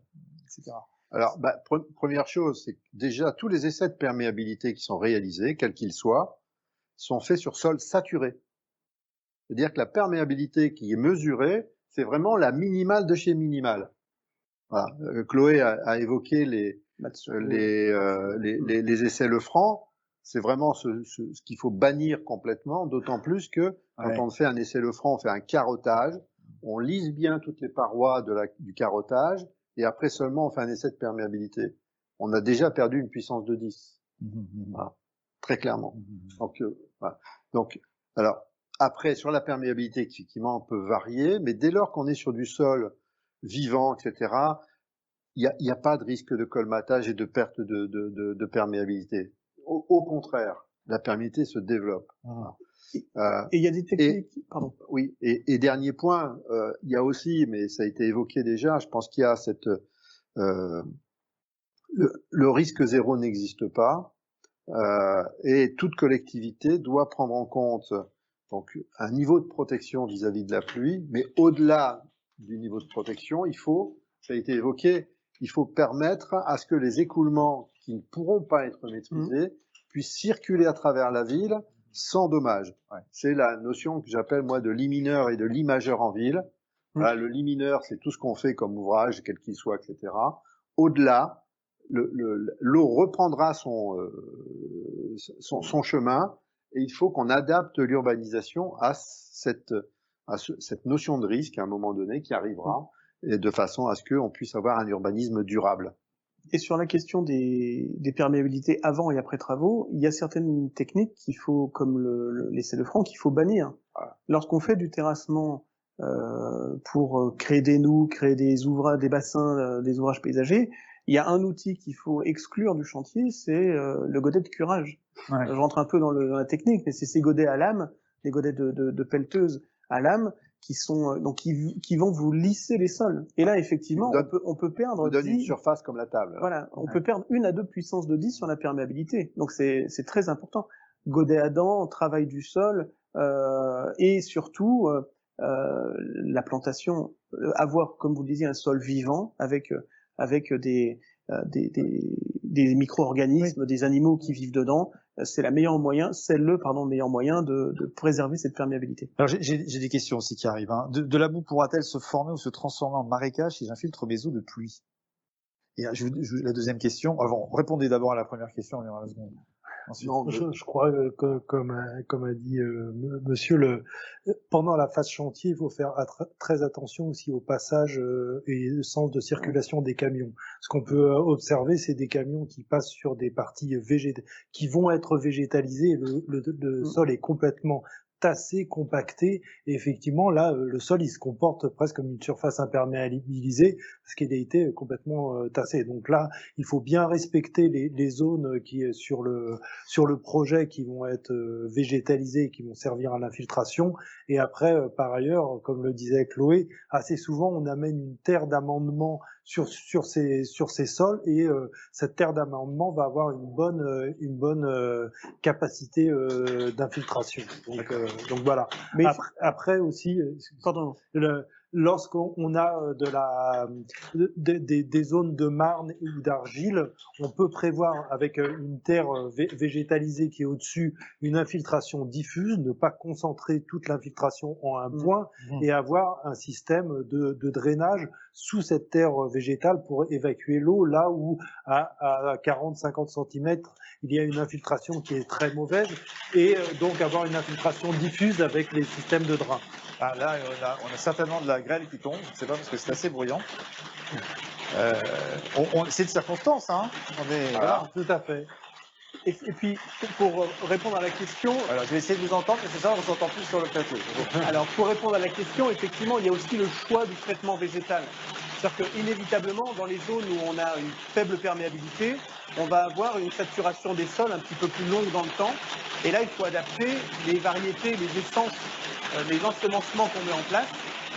etc. Alors, première chose, c'est que déjà tous les essais de perméabilité qui sont réalisés, quels qu'ils soient, sont faits sur sol saturé. C'est-à-dire que la perméabilité qui est mesurée, c'est vraiment la minimale de chez minimale. Voilà. Chloé a évoqué les essais Lefranc. C'est vraiment ce qu'il faut bannir complètement, d'autant plus que quand on fait un essai Lefranc, on fait un carottage, on lisse bien toutes les parois du carottage, et après seulement on fait un essai de perméabilité. On a déjà perdu une puissance de 10. Voilà. Très clairement. Donc, voilà. Donc, alors, après, sur la perméabilité, effectivement, on peut varier, mais dès lors qu'on est sur du sol vivant, etc., il n'y a pas de risque de colmatage et de perte de perméabilité. Au contraire, la perméabilité se développe. Et il y a des techniques. Pardon. Oui. Et dernier point, il y a aussi, mais ça a été évoqué déjà, je pense qu'il y a le risque zéro n'existe pas, et toute collectivité doit prendre en compte donc un niveau de protection vis-à-vis de la pluie, mais au-delà du niveau de protection, ça a été évoqué, il faut permettre à ce que les écoulements qui ne pourront pas être maîtrisés puissent circuler à travers la ville sans dommage. C'est la notion que j'appelle moi de lit mineur et de lit majeur en ville. Voilà, le lit mineur, c'est tout ce qu'on fait comme ouvrage, quel qu'il soit, etc. Au-delà, l'eau reprendra son chemin, et il faut qu'on adapte l'urbanisation à cette notion de risque à un moment donné qui arrivera, et de façon à ce qu'on puisse avoir un urbanisme durable. Et sur la question des perméabilités avant et après travaux, il y a certaines techniques qu'il faut, comme l'essai Lefranc, qu'il faut bannir. Voilà. Lorsqu'on fait du terrassement pour créer des noues, créer des ouvrages, des bassins, des ouvrages paysagers, il y a un outil qu'il faut exclure du chantier, c'est le godet de curage. Je rentre un peu dans la technique, mais c'est ces godets à lame, des godets de pelleteuse à lame, qui vont vous lisser les sols. Et là, effectivement, on peut perdre. Donne une surface comme la table. Voilà, on peut perdre 1 à 2 puissances de 10 sur la perméabilité. Donc c'est très important. Godet à dents, travail du sol, et surtout la plantation. Avoir, comme vous le disiez, un sol vivant avec des micro-organismes, des animaux qui vivent dedans. C'est le meilleur moyen de préserver cette perméabilité. Alors j'ai des questions aussi qui arrivent. De la boue pourra-t-elle se former ou se transformer en marécage si j'infiltre mes eaux de pluie? Et la deuxième question. Avant, répondez d'abord à la première question, on verra la seconde. Non, je crois que, comme a dit monsieur, pendant la phase chantier, il faut faire très attention aussi au passage et au sens de circulation des camions. Ce qu'on peut observer, c'est des camions qui passent sur des parties qui vont être végétalisées. Le sol est complètement tassé, compacté, et effectivement là le sol il se comporte presque comme une surface imperméabilisée parce qu'il a été complètement tassé. Donc là il faut bien respecter les zones qui sur le projet qui vont être végétalisées, qui vont servir à l'infiltration. Et après par ailleurs, comme le disait Chloé, assez souvent on amène une terre d'amendement sur ces sols, et cette terre d'amendement va avoir une bonne capacité d'infiltration. Donc voilà. Mais après aussi, pardon, lorsqu'on a des zones de marne ou d'argile, on peut prévoir avec une terre végétalisée qui est au-dessus une infiltration diffuse, ne pas concentrer toute l'infiltration en un point et avoir un système de drainage sous cette terre végétale pour évacuer l'eau là où à 40-50 cm il y a une infiltration qui est très mauvaise et donc avoir une infiltration diffuse avec les systèmes de drain. Ah, là, on a certainement de la grêle qui tombe, je ne sais pas parce que c'est assez bruyant. C'est une circonstance, hein. Voilà, tout à fait. Et puis, pour répondre à la question... Alors, je vais essayer de vous entendre, parce que ça, on vous entend plus sur le plateau. Alors, pour répondre à la question, effectivement, il y a aussi le choix du traitement végétal. C'est-à-dire qu'inévitablement, dans les zones où on a une faible perméabilité, on va avoir une saturation des sols un petit peu plus longue dans le temps. Et là, il faut adapter les variétés, les essences, les ensemencements qu'on met en place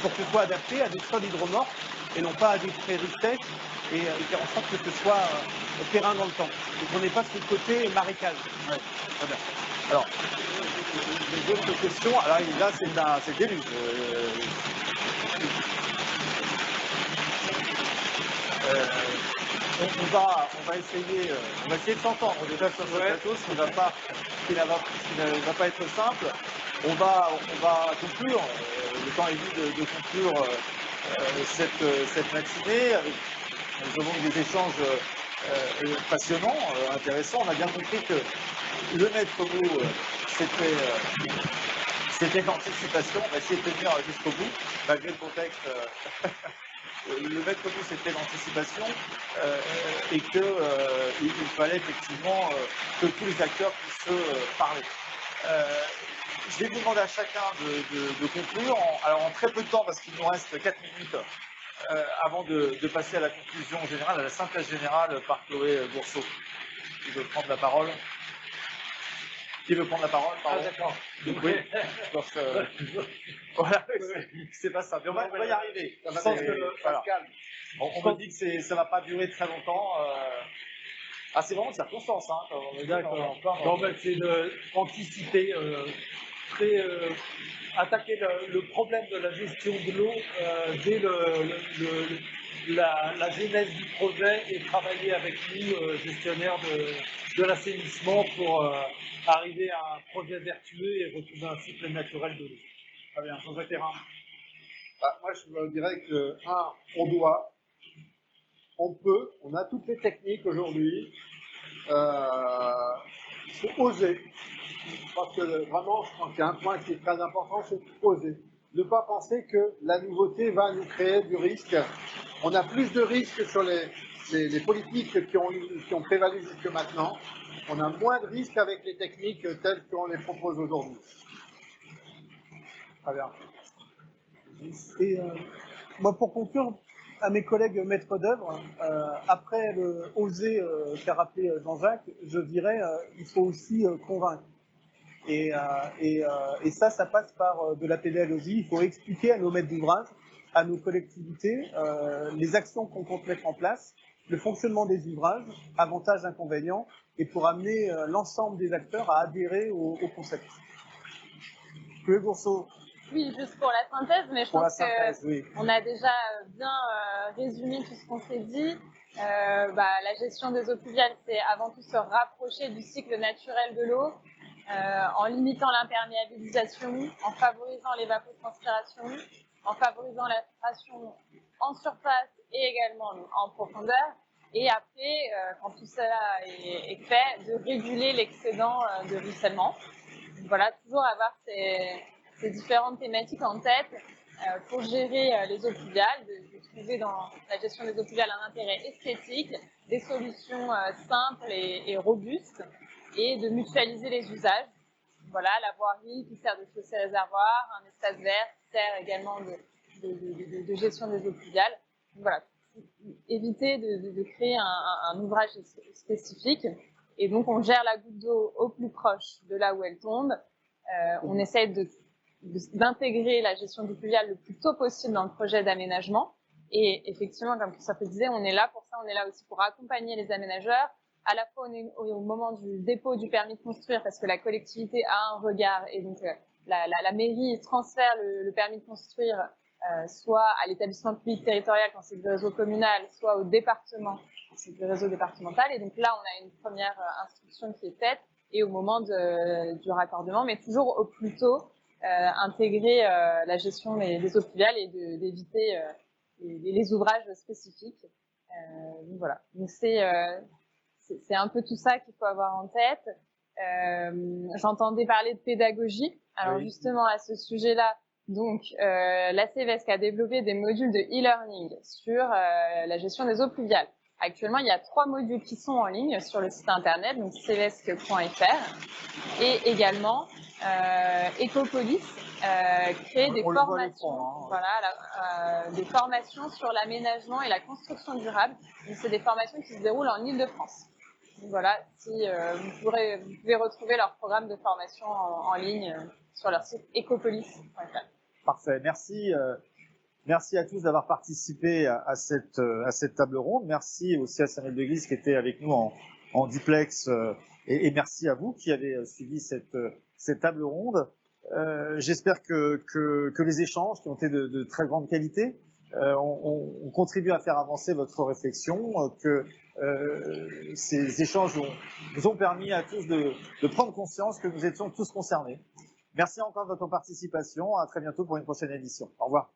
pour que ce soit adapté à des sols hydromorphes et non pas à des prairies sèches et faire en sorte que ce soit terrain dans le temps. Donc on n'est pas sur le côté marécage. Ouais, très bien. Alors, les autres questions, alors là c'est le déluge. On va essayer de s'entendre déjà sur ce plateau, ce qui ne va pas être simple. On va conclure, le temps est vite de conclure cette matinée avec des échanges passionnants, intéressants. On a bien compris que le maître mot, c'était l'anticipation. On va essayer de tenir jusqu'au bout, malgré le contexte. Le maître mot, c'était l'anticipation et qu'il fallait effectivement que tous les acteurs puissent se parler. Je vais vous demander à chacun de conclure en très peu de temps, parce qu'il nous reste 4 minutes avant de passer à la conclusion générale, à la synthèse générale par Chloé Gourceau. Qui veut prendre la parole? Qui veut prendre la parole? Pardon. Ah, d'accord. Oui, je pense que... Voilà, c'est pas ça. Mais on va y arriver. Je pense que, voilà. On me dit que ça ne va pas durer très longtemps. Ah, c'est vraiment de circonstance, hein. D'accord. Non, mais c'est d'anticiper, attaquer le problème de la gestion de l'eau dès la genèse du projet et travailler avec nous, gestionnaires de l'assainissement, pour arriver à un projet vertueux et retrouver un cycle naturel de l'eau. Très bien, Jean-Jacques Perrin. Moi, je me dirais que, on a toutes les techniques aujourd'hui. Il faut oser. Parce que vraiment, je pense qu'il y a un point qui est très important, c'est oser. Ne pas penser que la nouveauté va nous créer du risque. On a plus de risques sur les politiques qui ont prévalu jusque maintenant. On a moins de risques avec les techniques telles qu'on les propose aujourd'hui. Très bien. Et moi, pour conclure, à mes collègues maîtres d'œuvre, après le oser qu'a rappelé Jean-Jacques, je dirais il faut aussi convaincre. Et ça passe par de la pédagogie. Il faut expliquer à nos maîtres d'ouvrage, à nos collectivités, les actions qu'on compte mettre en place, le fonctionnement des ouvrages, avantages, inconvénients, et pour amener l'ensemble des acteurs à adhérer au concept. Chloé Gourceau. Oui, juste pour la synthèse, mais je pense qu'on a déjà bien résumé tout ce qu'on s'est dit. La gestion des eaux pluviales, c'est avant tout se rapprocher du cycle naturel de l'eau, en limitant l'imperméabilisation, en favorisant l'évapotranspiration, en favorisant la filtration en surface et également en profondeur. Et après, quand tout cela est fait, de réguler l'excédent de ruissellement. Voilà, toujours avoir ces différentes thématiques en tête pour gérer les eaux pluviales, de trouver dans la gestion des eaux pluviales un intérêt esthétique, des solutions simples et robustes, et de mutualiser les usages. Voilà, la voirie qui sert de chaussée réservoir, un espace vert qui sert également de gestion des eaux pluviales. Donc, voilà, éviter de créer un ouvrage spécifique. Et donc, on gère la goutte d'eau au plus proche de là où elle tombe. On essaie d'intégrer la gestion du pluvial le plus tôt possible dans le projet d'aménagement. Et effectivement, comme Christophe le disait, on est là pour ça, on est là aussi pour accompagner les aménageurs. À la fois, on est au moment du dépôt du permis de construire parce que la collectivité a un regard et donc la mairie transfère le permis de construire soit à l'établissement public territorial quand c'est du réseau communal, soit au département quand c'est du réseau départemental. Et donc là, on a une première instruction qui est faite et au moment du raccordement, mais toujours au plus tôt, intégrer la gestion des eaux pluviales et d'éviter les ouvrages spécifiques. Donc voilà. Donc c'est un peu tout ça qu'il faut avoir en tête. J'entendais parler de pédagogie. Alors justement à ce sujet-là, donc la CVESC a développé des modules de e-learning sur la gestion des eaux pluviales. Actuellement, il y a 3 modules qui sont en ligne sur le site internet, donc cvesc.fr, et également Ecopolis crée des formations, des formations sur l'aménagement et la construction durable. Donc c'est des formations qui se déroulent en Île-de-France. Donc voilà, vous pouvez retrouver leur programme de formation en ligne sur leur site ecopolis.fr. Parfait, merci. Merci à tous d'avoir participé à cette table ronde. Merci aussi à Samuel Deglise qui était avec nous en duplex et merci à vous qui avez suivi cette table ronde. J'espère que les échanges qui ont été de très grande qualité ont contribué à faire avancer votre réflexion, que ces échanges nous ont permis à tous de prendre conscience que nous étions tous concernés. Merci encore de votre participation. À très bientôt pour une prochaine édition. Au revoir.